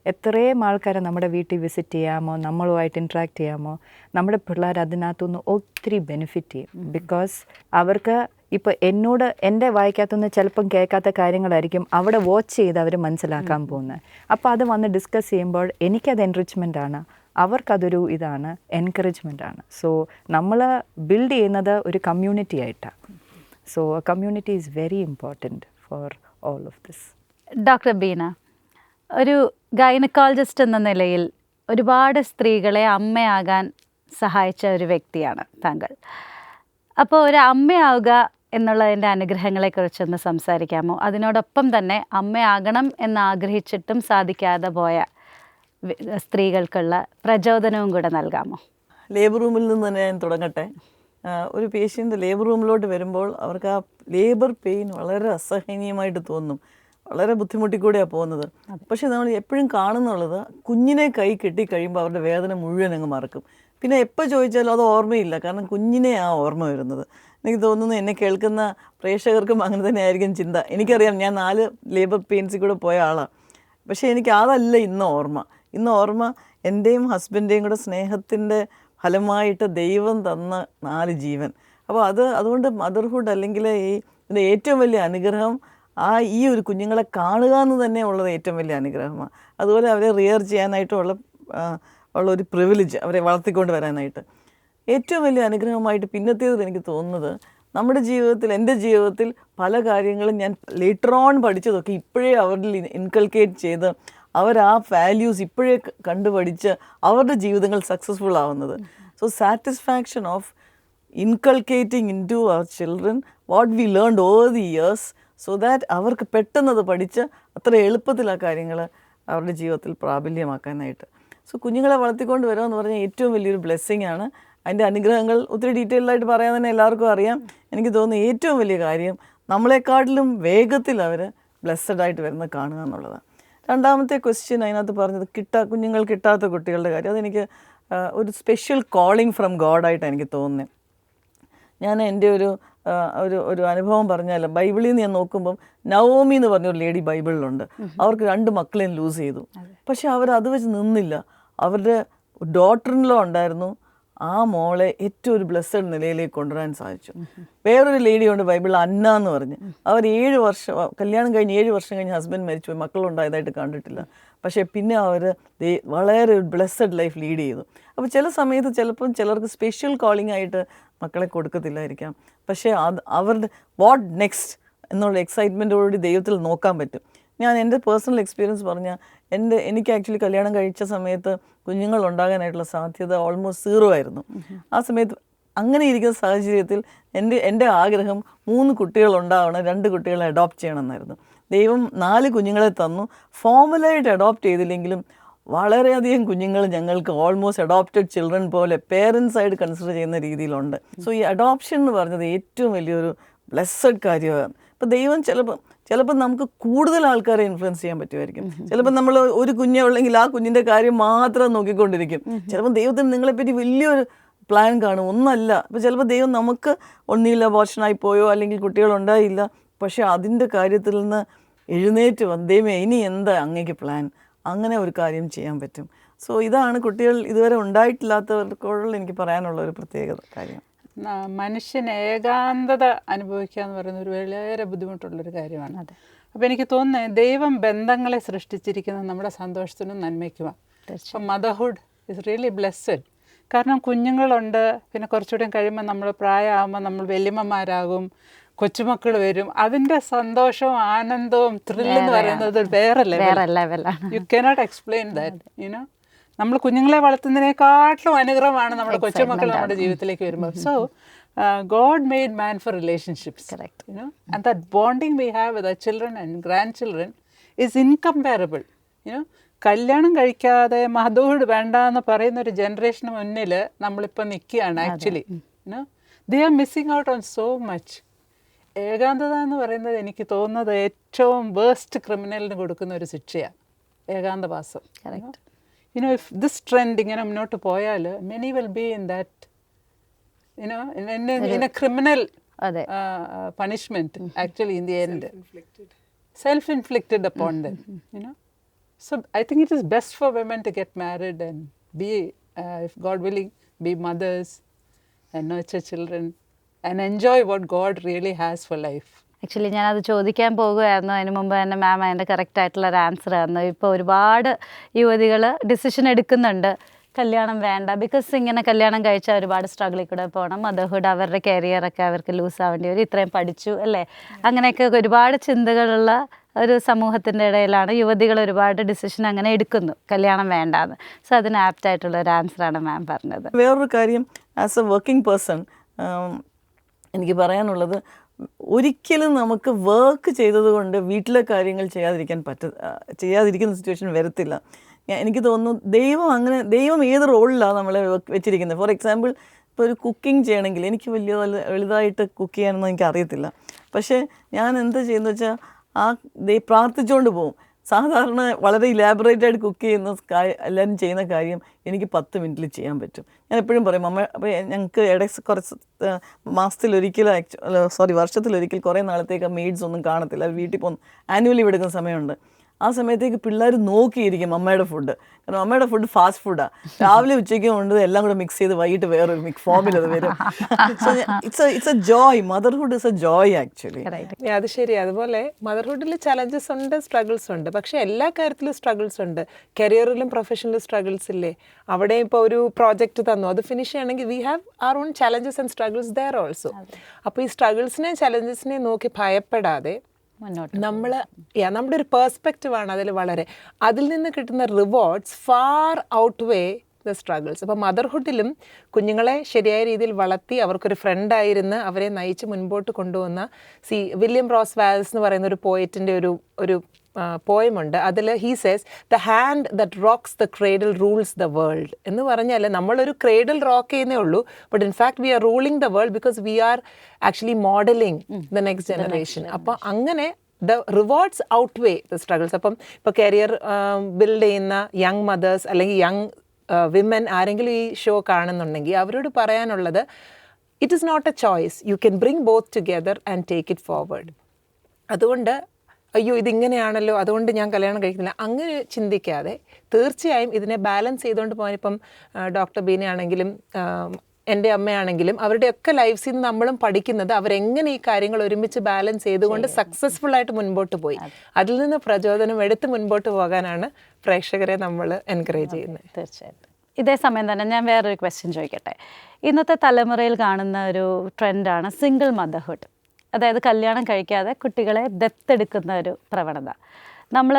എത്രയും ആൾക്കാരെ നമ്മുടെ വീട്ടിൽ വിസിറ്റ് ചെയ്യാമോ, നമ്മളുമായിട്ട് ഇൻട്രാക്ട് ചെയ്യാമോ, നമ്മുടെ പിള്ളേർ അതിനകത്തുനിന്ന് ഒത്തിരി ബെനിഫിറ്റ് ചെയ്യും. ബിക്കോസ് അവർക്ക് ഇപ്പോൾ എന്നോട് എൻ്റെ വായിക്കാത്തൊന്ന് ചിലപ്പം കേൾക്കാത്ത കാര്യങ്ങളായിരിക്കും അവിടെ വാച്ച് ചെയ്ത് അവർ മനസ്സിലാക്കാൻ പോകുന്നത്. അപ്പോൾ അത് വന്ന് ഡിസ്കസ് ചെയ്യുമ്പോൾ എനിക്കത് എൻറിച്ച്മെൻ്റ് ആണ്, അവർക്കതൊരു ഇതാണ്, എൻകറേജ്മെൻ്റ് ആണ്. സോ നമ്മൾ ബിൽഡ് ചെയ്യുന്നത് ഒരു കമ്മ്യൂണിറ്റി ആയിട്ടാണ്. So community is very important for all of this. Doctor Beena, ഒരു ഗൈനക്കോളജിസ്റ്റ് എന്ന നിലയിൽ ഒരുപാട് സ്ത്രീകളെ അമ്മയാകാൻ സഹായിച്ച ഒരു വ്യക്തിയാണ് താങ്കൾ. അപ്പോൾ ഒരു അമ്മയാവുക എന്നുള്ളതിൻ്റെ അനുഗ്രഹങ്ങളെക്കുറിച്ചൊന്ന് സംസാരിക്കാമോ? അതിനോടൊപ്പം തന്നെ അമ്മയാകണം എന്നാഗ്രഹിച്ചിട്ടും സാധിക്കാതെ പോയ സ്ത്രീകൾക്കുള്ള പ്രചോദനവും കൂടെ നൽകാമോ? ലേബർ റൂമിൽ നിന്ന് തന്നെ ഞാൻ തുടങ്ങട്ടെ. ഒരു പേഷ്യൻ്റ് ലേബർ റൂമിലോട്ട് വരുമ്പോൾ അവർക്ക് ആ ലേബർ പെയിൻ വളരെ അസഹനീയമായിട്ട് തോന്നും, വളരെ ബുദ്ധിമുട്ടിക്കൂടെയാണ് പോകുന്നത്. പക്ഷേ നമ്മൾ എപ്പോഴും കാണുന്നുള്ളത് കുഞ്ഞിനെ കൈ കെട്ടി കഴിയുമ്പോൾ അവരുടെ വേദന മുഴുവൻ അങ്ങ് മറക്കും. പിന്നെ എപ്പോൾ ചോദിച്ചാലും അത് ഓർമ്മയില്ല, കാരണം കുഞ്ഞിനെ ആ ഓർമ്മ വരുന്നത്. എനിക്ക് തോന്നുന്നു എന്നെ കേൾക്കുന്ന പ്രേക്ഷകർക്കും അങ്ങനെ തന്നെ ആയിരിക്കും ചിന്ത. എനിക്കറിയാം, ഞാൻ 4 ലേബർ പെയിൻസിൽ കൂടെ പോയ ആളാണ്. പക്ഷേ എനിക്ക് അതല്ല ഇന്ന് ഓർമ്മ. ഇന്ന് ഓർമ്മ എൻ്റെയും ഹസ്ബൻഡേയും കൂടെ സ്നേഹത്തിൻ്റെ ഫലമായിട്ട് ദൈവം തന്ന 4 ജീവൻ. അപ്പോൾ അതുകൊണ്ട് മദർഹുഡ് അല്ലെങ്കിൽ ഇതിൻ്റെ ഏറ്റവും വലിയ അനുഗ്രഹം ഈ ഒരു കുഞ്ഞുങ്ങളെ കാണുക എന്ന് തന്നെ ഉള്ളത് ഏറ്റവും വലിയ അനുഗ്രഹമാണ്. അതുപോലെ അവരെ റിയർ ചെയ്യാനായിട്ടുള്ള ഒരു പ്രിവിലേജ്, അവരെ വളർത്തിക്കൊണ്ട് വരാനായിട്ട് ഏറ്റവും വലിയ അനുഗ്രഹമായിട്ട് പിന്നത്തേത് എനിക്ക് തോന്നുന്നത്, നമ്മുടെ ജീവിതത്തിൽ, എൻ്റെ ജീവിതത്തിൽ പല കാര്യങ്ങളും ഞാൻ ലേറ്റർ ഓൺ പഠിച്ചതൊക്കെ ഇപ്പോഴേ അവരിൽ ഇൻകൾക്കേറ്റ് ചെയ്ത് അവർ ആ വാല്യൂസ് ഇപ്പോഴേ കണ്ടുപഠിച്ച് അവരുടെ ജീവിതങ്ങൾ സക്സസ്ഫുൾ ആവുന്നത്. So satisfaction of inculcating into our children what we learned over the years, so that അവർക്ക് പെട്ടെന്നത് പഠിച്ച് അത്ര എളുപ്പത്തിൽ ആ കാര്യങ്ങൾ അവരുടെ ജീവിതത്തിൽ പ്രാബല്യമാക്കാനായിട്ട്. സോ കുഞ്ഞുങ്ങളെ വളർത്തിക്കൊണ്ട് വരിക എന്ന് പറഞ്ഞാൽ ഏറ്റവും വലിയൊരു ബ്ലെസ്സിങ് ആണ്. അതിൻ്റെ അനുഗ്രഹങ്ങൾ ഒത്തിരി ഡീറ്റെയിൽഡായിട്ട് പറയാൻ തന്നെ എല്ലാവർക്കും അറിയാം. എനിക്ക് തോന്നുന്നു ഏറ്റവും വലിയ കാര്യം നമ്മളെക്കാട്ടിലും വേഗത്തിൽ അവർ ബ്ലെസ്സഡ് ആയിട്ട് വരുന്നത് കാണുക എന്നുള്ളതാണ്. രണ്ടാമത്തെ ക്വസ്റ്റ്യൻ അതിനകത്ത് പറഞ്ഞത് കുഞ്ഞുങ്ങൾ കിട്ടാത്ത കുട്ടികളുടെ കാര്യം. അതെനിക്ക് ഒരു സ്പെഷ്യൽ കോളിംഗ് ഫ്രം ഗോഡായിട്ടാണ് എനിക്ക് തോന്നുന്നത്. ഞാൻ എൻ്റെ ഒരു അനുഭവം പറഞ്ഞാൽ, ബൈബിളിൽ നിന്ന് ഞാൻ നോക്കുമ്പം നവോമി എന്ന് പറഞ്ഞൊരു ലേഡി ബൈബിളിലുണ്ട്. അവർക്ക് 2 മക്കളെയും ലൂസ് ചെയ്തു. പക്ഷെ അത് വെച്ച് നിന്നില്ല. അവരുടെ ഡോട്ടറിൻലോ ഉണ്ടായിരുന്നു, ആ മോളെ ഏറ്റവും ഒരു ബ്ലെസ്സഡ് നിലയിലേക്ക് കൊണ്ടുവരാൻ സാധിച്ചു. വേറൊരു ലേഡിയുണ്ട് ബൈബിളിൽ, അന്ന എന്ന് പറഞ്ഞ്. അവർ 7 വർഷം കല്യാണം കഴിഞ്ഞ് 7 വർഷം കഴിഞ്ഞ് ഹസ്ബൻഡ് മരിച്ചുപോയി, മക്കളുണ്ടായതായിട്ട് കണ്ടിട്ടില്ല. പക്ഷേ പിന്നെ അവർ വളരെ ഒരു ബ്ലെസ്സഡ് ലൈഫ് ലീഡ് ചെയ്തു. അപ്പോൾ ചില സമയത്ത് ചിലപ്പം ചിലർക്ക് സ്പെഷ്യൽ കോളിംഗ് ആയിട്ട് മക്കളെ കൊടുക്കത്തില്ലായിരിക്കാം. പക്ഷേ അവരുടെ വാട്ട് നെക്സ്റ്റ് എന്നുള്ള എക്സൈറ്റ്മെൻറ്റോടുകൂടി ദൈവത്തിൽ നോക്കാൻ പറ്റും. ഞാൻ എൻ്റെ പേഴ്സണൽ എക്സ്പീരിയൻസ് പറഞ്ഞാൽ, എനിക്ക് ആക്ച്വലി കല്യാണം കഴിച്ച സമയത്ത് കുഞ്ഞുങ്ങൾ ഉണ്ടാകാനായിട്ടുള്ള സാധ്യത ഓൾമോസ്റ്റ് 0 ആയിരുന്നു. ആ സമയത്ത് അങ്ങനെ ഇരിക്കുന്ന സാഹചര്യത്തിൽ എൻ്റെ ആഗ്രഹം 3 കുട്ടികൾ ഉണ്ടാവണം, 2 കുട്ടികളെ അഡോപ്റ്റ് ചെയ്യണമെന്നായിരുന്നു. ദൈവം 4 കുഞ്ഞുങ്ങളെ തന്നു. ഫോർമലായിട്ട് അഡോപ്റ്റ് ചെയ്തില്ലെങ്കിലും വളരെയധികം കുഞ്ഞുങ്ങൾ ഞങ്ങൾക്ക് ഓൾമോസ്റ്റ് അഡോപ്റ്റഡ് ചിൽഡ്രൻ പോലെ പേരൻസ് ആയിട്ട് കൺസിഡർ ചെയ്യുന്ന രീതിയിലുണ്ട്. സോ ഈ അഡോപ്ഷൻ എന്ന് പറഞ്ഞത് ഏറ്റവും വലിയൊരു ബ്ലെസ്സഡ് കാര്യമാണ്. ഇപ്പോൾ ദൈവം ചിലപ്പോൾ നമുക്ക് കൂടുതൽ ആൾക്കാരെ ഇൻഫ്ലുവൻസ് ചെയ്യാൻ പറ്റുമായിരിക്കും. ചിലപ്പോൾ നമ്മൾ ഒരു കുഞ്ഞേ ഉള്ളെങ്കിൽ ആ കുഞ്ഞിൻ്റെ കാര്യം മാത്രം നോക്കിക്കൊണ്ടിരിക്കും. ചിലപ്പോൾ ദൈവത്തിന് നിങ്ങളെപ്പറ്റി വലിയൊരു പ്ലാൻ കാണും, ഒന്നല്ല. അപ്പോൾ ചിലപ്പോൾ ദൈവം നമുക്ക് ഒന്നില്ല അബോർഷനായി പോയോ അല്ലെങ്കിൽ കുട്ടികളുണ്ടായില്ല, പക്ഷേ അതിൻ്റെ കാര്യത്തിൽ നിന്ന് എഴുന്നേറ്റ് ദൈവമേ ഇനി എന്താ അങ്ങേക്ക് പ്ലാൻ, അങ്ങനെ ഒരു കാര്യം ചെയ്യാൻ പറ്റും. സോ ഇതാണ് കുട്ടികൾ ഇതുവരെ ഉണ്ടായിട്ടില്ലാത്തവർക്കുള്ള എനിക്ക് പറയാനുള്ള ഒരു പ്രത്യേക കാര്യം. മനുഷ്യൻ ഏകാന്തത അനുഭവിക്കുക എന്ന് പറയുന്നത് ഒരു വളരെ ബുദ്ധിമുട്ടുള്ളൊരു കാര്യമാണ്. അപ്പോൾ എനിക്ക് തോന്നുന്നത് ദൈവം ബന്ധങ്ങളെ സൃഷ്ടിച്ചിരിക്കുന്നത് നമ്മുടെ സന്തോഷത്തിനും നന്മയ്ക്കുമാണ്. അപ്പം മദർഹുഡ് ഇസ് റിയലി ബ്ലെസ്സഡ്. കാരണം കുഞ്ഞുങ്ങളുണ്ട്, പിന്നെ കുറച്ചുകൂടെ കഴിയുമ്പോൾ നമ്മൾ പ്രായമാകുമ്പോൾ നമ്മൾ വല്യമ്മമാരാകും, കൊച്ചുമക്കൾ വരും. അതിൻ്റെ സന്തോഷവും ആനന്ദവും ത്രില്ലെന്ന് പറയുന്നത് വേറെ ലെവലാണ്. You cannot explain that. You know, നമ്മൾ കുഞ്ഞുങ്ങളെ വളർത്തുന്നതിനേക്കാട്ടിലും അനുഗ്രഹമാണ് നമ്മുടെ കൊച്ചുമക്കൾ നമ്മുടെ ജീവിതത്തിലേക്ക് വരുമ്പോൾ. So God made man for relationships. Correct. You know, and that bonding we have with our children and grandchildren is incomparable. You know, കല്യാണം കഴിക്കാതെ മദർഹുഡ് വേണ്ട എന്ന് പറയുന്ന ഒരു ജനറേഷന് മുന്നിൽ നമ്മളിപ്പോൾ നിൽക്കുകയാണ്. Actually you know, they are missing out on so much. ഏകാന്തത എന്ന് പറയുന്നത് എനിക്ക് തോന്നുന്നത് ഏറ്റവും വേസ്റ്റ് ക്രിമിനലിന് കൊടുക്കുന്ന ഒരു ശിക്ഷയാണ് ഏകാന്തവാസം. if this trend ഇങ്ങനെ മുന്നോട്ട് പോയാൽ many will be in that, in a criminal അതെ punishment actually in the end. Self-inflicted upon them, So I think it is best for women to get married and be, if God willing, be mothers and nurture children and enjoy what God really has for life. Actually ഞാനത് ചോദിക്കാൻ പോകുമായിരുന്നു. അതിന് മുമ്പ് തന്നെ മാം അതിൻ്റെ correct ആയിട്ടുള്ള ഒരു answer ആയിരുന്നു. ഇപ്പോൾ ഒരുപാട് യുവതികൾ ഡിസിഷൻ എടുക്കുന്നുണ്ട് കല്യാണം വേണ്ട, ബിക്കോസ് ഇങ്ങനെ കല്യാണം കഴിച്ചാൽ ഒരുപാട് സ്ട്രഗിളിൽ കൂടെ പോകണം, മദർഹുഡ് അവരുടെ കരിയറൊക്കെ അവർക്ക് ലൂസ് ആവേണ്ടി വരും, ഇത്രയും പഠിച്ചു അല്ലേ, അങ്ങനെയൊക്കെ ഒരുപാട് ചിന്തകളുള്ള ഒരു സമൂഹത്തിൻ്റെ ഇടയിലാണ് യുവതികൾ ഒരുപാട് ഡിസിഷൻ അങ്ങനെ എടുക്കുന്നു കല്യാണം വേണ്ടാന്ന്. സോ അതിന് ആപ്റ്റായിട്ടുള്ള ഒരു ആൻസറാണ് മാം പറഞ്ഞത്. വേറൊരു കാര്യം, ആസ് എ വർക്കിംഗ് പേഴ്സൺ എനിക്ക് പറയാനുള്ളത്, ഒരിക്കലും നമുക്ക് വർക്ക് ചെയ്തതുകൊണ്ട് വീട്ടിലെ കാര്യങ്ങൾ ചെയ്യാതിരിക്കുന്ന സിറ്റുവേഷൻ വരത്തില്ല. എനിക്ക് തോന്നുന്നു ദൈവം ഏത് റോളിലാണ് നമ്മളെ വെച്ചിരിക്കുന്നത്. ഫോർ എക്സാമ്പിൾ, ഇപ്പോൾ ഒരു കുക്കിംഗ് ചെയ്യണമെങ്കിൽ എനിക്ക് വലുതായിട്ട് കുക്ക് ചെയ്യാനൊന്നും എനിക്ക് അറിയത്തില്ല. പക്ഷേ ഞാൻ എന്താ ചെയ്യുന്നത് വെച്ചാൽ പ്രാർത്ഥിച്ചുകൊണ്ട് പോകും. സാധാരണ വളരെ ഇലാബറേറ്റായിട്ട് കുക്ക് ചെയ്യുന്ന എല്ലാവരും ചെയ്യുന്ന കാര്യം എനിക്ക് 10 മിനിറ്റിൽ ചെയ്യാൻ പറ്റും. ഞാൻ എപ്പോഴും പറയും, അപ്പോൾ ഞങ്ങൾക്ക് കുറച്ച് വർഷത്തിലൊരിക്കൽ കുറേ നാളത്തേക്ക് മെയ്ഡ്സ് ഒന്നും കാണത്തില്ല, വീട്ടിൽ പോകുന്നു, ആനുവലി എടുക്കുന്ന സമയമുണ്ട്. ആ സമയത്തേക്ക് പിള്ളേർ നോക്കിയിരിക്കും അമ്മയുടെ ഫുഡ്. കാരണം അമ്മയുടെ ഫുഡ് ഫാസ്റ്റ് ഫുഡാണ്. രാവിലെ ഉച്ചയ്ക്കും കൊണ്ട് എല്ലാം കൂടെ മിക്സ് ചെയ്ത് വൈകിട്ട് വേറൊരു ഫോമിൽ അത് വരും. It's A Joy. Motherhood is A Joy actually. അത് ശരി. അതുപോലെ മദർഹുഡിൽ ചലഞ്ചസ് ഉണ്ട്, സ്ട്രഗിൾസ് ഉണ്ട്. പക്ഷേ എല്ലാ കാര്യത്തിലും സ്ട്രഗിൾസ് ഉണ്ട്. കരിയറിലും പ്രൊഫഷനിലും സ്ട്രഗിൾസ് ഇല്ലേ. അവിടെ ഇപ്പോൾ ഒരു പ്രോജക്റ്റ് തന്നു, അത് ഫിനിഷ് ചെയ്യണമെങ്കിൽ we have our own challenges and struggles there also. അപ്പോൾ ഈ സ്ട്രഗിൾസിനെയും ചലഞ്ചസിനെയും നോക്കി ഭയപ്പെടാതെ നമ്മുടെ ഒരു പെർസ്പെക്റ്റീവാണ് അതിൽ വളരെ. അതിൽ നിന്ന് കിട്ടുന്ന rewards far out way the struggles. അപ്പോൾ മദർഹുഡിലും കുഞ്ഞുങ്ങളെ ശരിയായ രീതിയിൽ വളർത്തി അവർക്കൊരു ഫ്രണ്ടായിരുന്ന് അവരെ നയിച്ച് മുൻപോട്ട് കൊണ്ടുവന്ന വില്യം റോസ് വാൽസ് എന്ന് പറയുന്ന ഒരു പോയറ്റിൻ്റെ ഒരു പോയമുണ്ട്. അതിൽ he says the hand that rocks the cradle rules the world എന്ന് പറഞ്ഞാൽ നമ്മളൊരു ക്രേഡിൽ റോക്ക് ചെയ്യുന്നേ ഉള്ളൂ, but in fact we are ruling the world because we are actually modelling the next generation. അപ്പോൾ അങ്ങനെ the rewards outweigh the struggles. അപ്പം ഇപ്പോൾ career build ചെയ്യുന്ന യങ് മദേഴ്സ് അല്ലെങ്കിൽ യങ് വിമൻ ആരെങ്കിലും ഈ ഷോ കാണുന്നുണ്ടെങ്കിൽ അവരോട് പറയാനുള്ളത്, it is not a choice, you can bring both together and take it forward. അതുകൊണ്ട് അയ്യോ ഇതിങ്ങനെയാണല്ലോ അതുകൊണ്ട് ഞാൻ കല്യാണം കഴിക്കുന്നില്ല അങ്ങനെ ചിന്തിക്കാതെ തീർച്ചയായും ഇതിനെ ബാലൻസ് ചെയ്തുകൊണ്ട് പോകാൻ, ഇപ്പം ഡോക്ടർ ബീന ആണെങ്കിലും എൻ്റെ അമ്മയാണെങ്കിലും അവരുടെയൊക്കെ ലൈഫ്സിൽ നിന്ന് നമ്മളും പഠിക്കുന്നത് അവരെങ്ങനെ ഈ കാര്യങ്ങൾ ഒരുമിച്ച് ബാലൻസ് ചെയ്തുകൊണ്ട് സക്സസ്ഫുൾ ആയിട്ട് മുൻപോട്ട് പോയി. അതിൽ നിന്ന് പ്രചോദനം എടുത്ത് മുൻപോട്ട് പോകാനാണ് പ്രേക്ഷകരെ നമ്മൾ എൻകറേജ് ചെയ്യുന്നത്. തീർച്ചയായിട്ടും. ഇതേ സമയം തന്നെ ഞാൻ വേറൊരു ക്വസ്റ്റ്യൻ ചോദിക്കട്ടെ. ഇന്നത്തെ തലമുറയിൽ കാണുന്ന ഒരു ട്രെൻഡാണ് സിംഗിൾ മദർഹുഡ്. അതായത് കല്യാണം കഴിക്കാതെ കുട്ടികളെ ദത്തെടുക്കുന്ന ഒരു പ്രവണത നമ്മൾ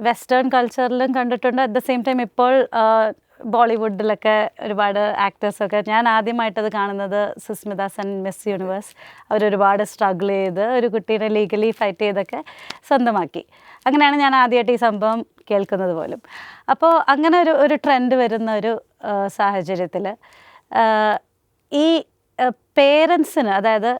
വെസ്റ്റേൺ കൾച്ചറിലും കണ്ടിട്ടുണ്ട്. അറ്റ് ദ സെയിം ടൈം ഇപ്പോൾ ബോളിവുഡിലൊക്കെ ഒരുപാട് ആക്ടേഴ്സൊക്കെ, ഞാൻ ആദ്യമായിട്ടത് കാണുന്നത് സുസ്മിത സെൻ മിസ് യൂണിവേഴ്സ്, അവരൊരുപാട് സ്ട്രഗിൾ ചെയ്ത് ഒരു കുട്ടീനെ ലീഗലി ഫൈറ്റ് ചെയ്തൊക്കെ സ്വന്തമാക്കി. അങ്ങനെയാണ് ഞാൻ ആദ്യമായിട്ട് ഈ സംഭവം കേൾക്കുന്നത് പോലും. അപ്പോൾ അങ്ങനെ ഒരു ട്രെൻഡ് വരുന്ന ഒരു സാഹചര്യത്തിൽ ഈ പേരൻസിന്, അതായത്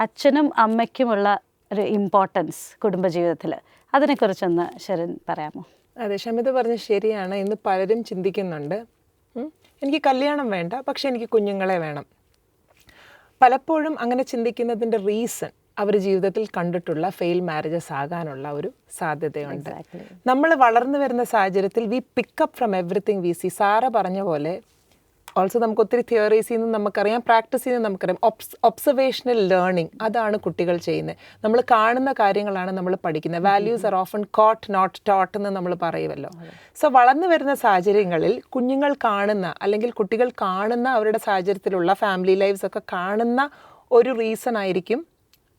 അച്ഛനും അമ്മയ്ക്കുമുള്ള ഒരു ഇമ്പോർട്ടൻസ് കുടുംബജീവിതത്തിൽ, അതിനെക്കുറിച്ചൊന്ന് ഷെറിൻ പറയാമോ? അതെ, ഷമിത പറഞ്ഞ ശരിയാണ്. ഇന്ന് പലരും ചിന്തിക്കുന്നുണ്ട്, എനിക്ക് കല്യാണം വേണ്ട പക്ഷെ എനിക്ക് കുഞ്ഞുങ്ങളെ വേണം. പലപ്പോഴും അങ്ങനെ ചിന്തിക്കുന്നതിൻ്റെ റീസൺ അവർ ജീവിതത്തിൽ കണ്ടിട്ടുള്ള ഫെയിൽ മാരേജസ് ആകാനുള്ള ഒരു സാധ്യതയുണ്ട്. നമ്മൾ വളർന്നു വരുന്ന സാഹചര്യത്തിൽ we pick up from everything we see. Sara പറഞ്ഞ പോലെ ഓൾസോ നമുക്ക് ഒത്തിരി തിയറീസിൽ നിന്ന് നമുക്കറിയാം, പ്രാക്ടീസിൽ നിന്ന് നമുക്കറിയാം. ഒബ്സർവേഷണൽ ലേണിംഗ് അതാണ് കുട്ടികൾ ചെയ്യുന്നത്. നമ്മൾ കാണുന്ന കാര്യങ്ങളാണ് നമ്മൾ പഠിക്കുന്നത്. Values are often caught not taught എന്ന് നമ്മൾ പറയുമല്ലോ. സോ വളർന്നു വരുന്ന സാഹചര്യങ്ങളിൽ കുഞ്ഞുങ്ങൾ കാണുന്ന അല്ലെങ്കിൽ കുട്ടികൾ കാണുന്ന അവരുടെ സാഹചര്യത്തിലുള്ള ഫാമിലി ലൈഫ്സ് ഒക്കെ കാണുന്ന ഒരു റീസൺ ആയിരിക്കും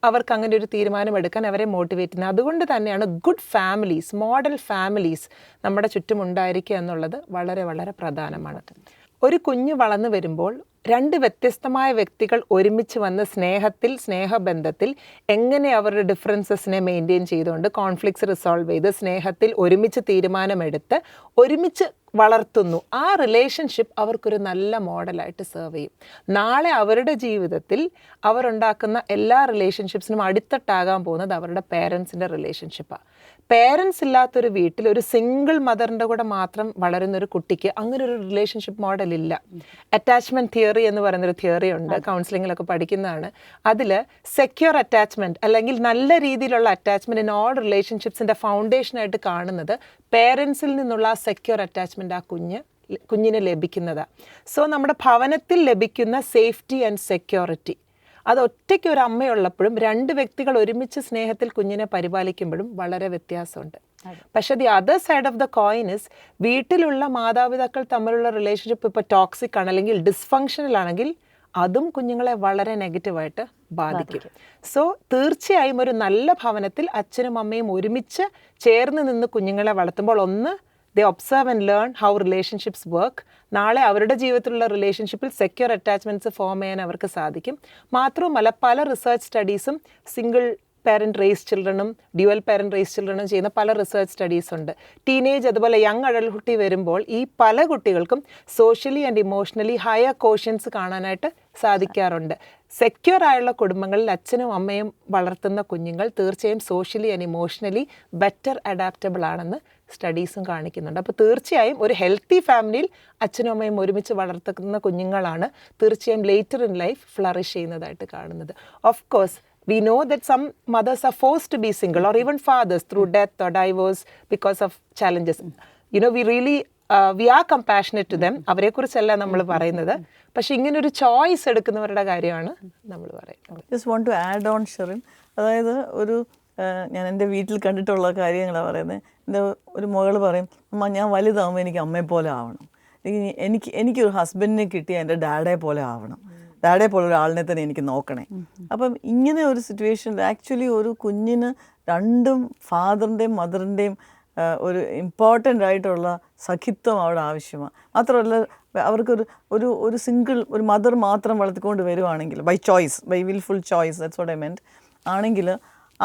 അവർക്ക് അങ്ങനെ ഒരു തീരുമാനമെടുക്കാൻ അവരെ മോട്ടിവേറ്റ് ചെയ്യുന്നത്. അതുകൊണ്ട് തന്നെയാണ് ഗുഡ് ഫാമിലീസ്, മോഡൽ ഫാമിലീസ് നമ്മുടെ ചുറ്റുമുണ്ടായിരിക്കുക എന്നുള്ളത് വളരെ വളരെ പ്രധാനമാണ്. ഒരു കുഞ്ഞ് വളർന്നു വരുമ്പോൾ രണ്ട് വ്യത്യസ്തമായ വ്യക്തികൾ ഒരുമിച്ച് വന്ന് സ്നേഹബന്ധത്തിൽ എങ്ങനെ അവരുടെ ഡിഫറൻസസിനെ മെയിൻറ്റെയിൻ ചെയ്തുകൊണ്ട് കോൺഫ്ലിക്ട്സ് റിസോൾവ് ചെയ്ത് സ്നേഹത്തിൽ ഒരുമിച്ച് തീരുമാനമെടുത്ത് ഒരുമിച്ച് വളർത്തുന്നു, ആ റിലേഷൻഷിപ്പ് അവർക്കൊരു നല്ല മോഡലായിട്ട് സെർവ് ചെയ്യും. നാളെ അവരുടെ ജീവിതത്തിൽ അവരുണ്ടാക്കുന്ന എല്ലാ റിലേഷൻഷിപ്സിനും അടിത്തട്ടാകാൻ പോകുന്നത് അവരുടെ പേരൻസിൻ്റെ റിലേഷൻഷിപ്പാണ്. പേരൻസ് ഇല്ലാത്തൊരു വീട്ടിൽ ഒരു സിംഗിൾ മദറിൻ്റെ കൂടെ മാത്രം വളരുന്നൊരു കുട്ടിക്ക് അങ്ങനെ ഒരു റിലേഷൻഷിപ്പ് മോഡലില്ല. അറ്റാച്ച്മെൻറ്റ് തിയറി എന്ന് പറയുന്നൊരു തിയറി ഉണ്ട്, കൗൺസിലിങ്ങിലൊക്കെ പഠിക്കുന്നതാണ്. അതിൽ സെക്യൂർ അറ്റാച്ച്മെൻറ്റ് അല്ലെങ്കിൽ നല്ല രീതിയിലുള്ള അറ്റാച്ച്മെൻറ്റ് ഇൻ ഓൾ റിലേഷൻഷിപ്സിൻ്റെ ഫൗണ്ടേഷനായിട്ട് കാണുന്നത് പേരൻസിൽ നിന്നുള്ള ആ സെക്യൂർ അറ്റാച്ച്മെൻറ്റ് ആ കുഞ്ഞിന് ലഭിക്കുന്നതാണ്. സോ നമ്മുടെ ഭവനത്തിൽ ലഭിക്കുന്ന സേഫ്റ്റി ആൻഡ് സെക്യൂരിറ്റി അത് ഒറ്റയ്ക്ക് ഒരു അമ്മയുള്ളപ്പോഴും രണ്ട് വ്യക്തികൾ ഒരുമിച്ച് സ്നേഹത്തിൽ കുഞ്ഞിനെ പരിപാലിക്കുമ്പോഴും വളരെ വ്യത്യാസമുണ്ട്. പക്ഷേ the other side of the coin is വീട്ടിലുള്ള മാതാപിതാക്കൾ തമ്മിലുള്ള റിലേഷൻഷിപ്പ് ഇപ്പോൾ ടോക്സിക് ആണ് അല്ലെങ്കിൽ ഡിസ്ഫങ്ഷണൽ ആണെങ്കിൽ അതും കുഞ്ഞുങ്ങളെ വളരെ നെഗറ്റീവായിട്ട് ബാധിക്കും. സോ തീർച്ചയായും ഒരു നല്ല ഭവനത്തിൽ അച്ഛനും അമ്മയും ഒരുമിച്ച് ചേർന്ന് നിന്ന് കുഞ്ഞുങ്ങളെ വളർത്തുമ്പോൾ ഒന്ന് they observe and learn how relationships work. നാളെ അവരുടെ ജീവിതത്തിലുള്ള റിലേഷൻഷിപ്പിൽ സെക്യൂർ അറ്റാച്ച്മെൻറ്റ്സ് ഫോം ചെയ്യാൻ അവർക്ക് സാധിക്കും. മാത്രവുമല്ല പല റിസർച്ച് സ്റ്റഡീസും സിംഗിൾ പാരൻറ്റ് റേസ് ചിൽഡ്രനും ഡ്യുവൽ പാരൻറ്റ് റേസ് ചിൽഡ്രനും ചെയ്യുന്ന പല റിസർച്ച് സ്റ്റഡീസ് ഉണ്ട്. ടീനേജ് അതുപോലെ യങ് അഡൽഹുട്ടി വരുമ്പോൾ ഈ പല കുട്ടികൾക്കും socially and emotionally higher quotients കാണാനായിട്ട് സാധിക്കാറുണ്ട്. സെക്യൂർ ആയുള്ള കുടുംബങ്ങളിൽ അച്ഛനും അമ്മയും വളർത്തുന്ന കുഞ്ഞുങ്ങൾ തീർച്ചയായും socially and emotionally better adaptable ആണെന്ന് സ്റ്റഡീസും കാണിക്കുന്നുണ്ട്. അപ്പോൾ തീർച്ചയായും ഒരു ഹെൽത്തി ഫാമിലിയിൽ അച്ഛനും അമ്മയും ഒരുമിച്ച് വളർത്തുന്ന കുഞ്ഞുങ്ങളാണ് തീർച്ചയായും ലേറ്റർ ഇൻ ലൈഫ് ഫ്ലറിഷ് ചെയ്യുന്നതായിട്ട് കാണുന്നത്. Of course we know that some mothers are forced to be single or even fathers through death or divorce because of challenges. We really we are compassionate to them. അവരെക്കുറിച്ചല്ല നമ്മൾ പറയുന്നത്, പക്ഷെ ഇങ്ങനൊരു choice എടുക്കുന്നവരുടെ കാര്യമാണ് നമ്മൾ പറയുന്നത്. Just want to add on Sherin. അതായത് ഞാൻ എൻ്റെ വീട്ടിൽ കണ്ടിട്ടുള്ള കാര്യങ്ങളാണ് പറയുന്നത്. എൻ്റെ ഒരു മകൾ പറയും, അമ്മ ഞാൻ വലുതാകുമ്പോൾ എനിക്ക് അമ്മയെ പോലെ ആവണം, എനിക്കൊരു ഹസ്ബൻഡിനെ കിട്ടിയ എൻ്റെ ഡാഡയെ പോലെ ആവണം, ഡാഡയെ പോലെ ഒരാളിനെ തന്നെ എനിക്ക് നോക്കണേ. അപ്പം ഇങ്ങനെ ഒരു സിറ്റുവേഷനിൽ ആക്ച്വലി ഒരു കുഞ്ഞിന് രണ്ടും ഫാദറിൻ്റെയും മദറിൻ്റെയും ഒരു ഇമ്പോർട്ടൻ്റ് ആയിട്ടുള്ള സഖിത്വം അവിടെ ആവശ്യമാണ്. മാത്രമല്ല അവർക്കൊരു ഒരു ഒരു സിംഗിൾ ഒരു മദർ മാത്രം വളർത്തിക്കൊണ്ട് വരുവാണെങ്കിൽ by choice, by wilful choice, that's what I meant, ആണെങ്കിൽ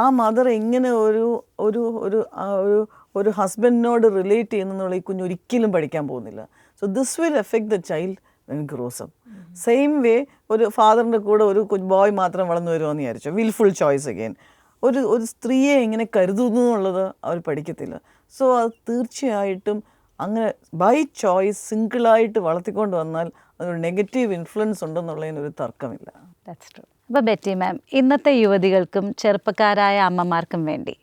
ആ മദർ എങ്ങനെ ഒരു ഒരു ഒരു ഒരു ഒരു ഹസ്ബൻഡിനോട് റിലേറ്റ് ചെയ്യുന്നുള്ള ഈ കുഞ്ഞ് ഒരിക്കലും പഠിക്കാൻ പോകുന്നില്ല. So this will effect the child when gross up. Same way ഒരു ഫാദറിൻ്റെ കൂടെ ഒരു ബോയ് മാത്രം വളർന്നു വരുമെന്ന് വിചാരിച്ചു, വിൽഫുൾ ചോയ്സ് അഗെയിൻ. ഒരു സ്ത്രീയെ എങ്ങനെ കരുതുന്നു എന്നുള്ളത് അവർ പഠിക്കത്തില്ല. സോ അത് തീർച്ചയായിട്ടും അങ്ങനെ ബൈ ചോയ്സ് സിംഗിളായിട്ട് വളർത്തിക്കൊണ്ട് വന്നാൽ അതൊരു നെഗറ്റീവ് ഇൻഫ്ലുവൻസ് ഉണ്ടെന്നുള്ളതിനൊരു തർക്കമില്ല. That's true. അപ്പോൾ ബെറ്റി മാം, ഇന്നത്തെ യുവതികൾക്കും ചെറുപ്പക്കാരായ അമ്മമാർക്കും വേണ്ടി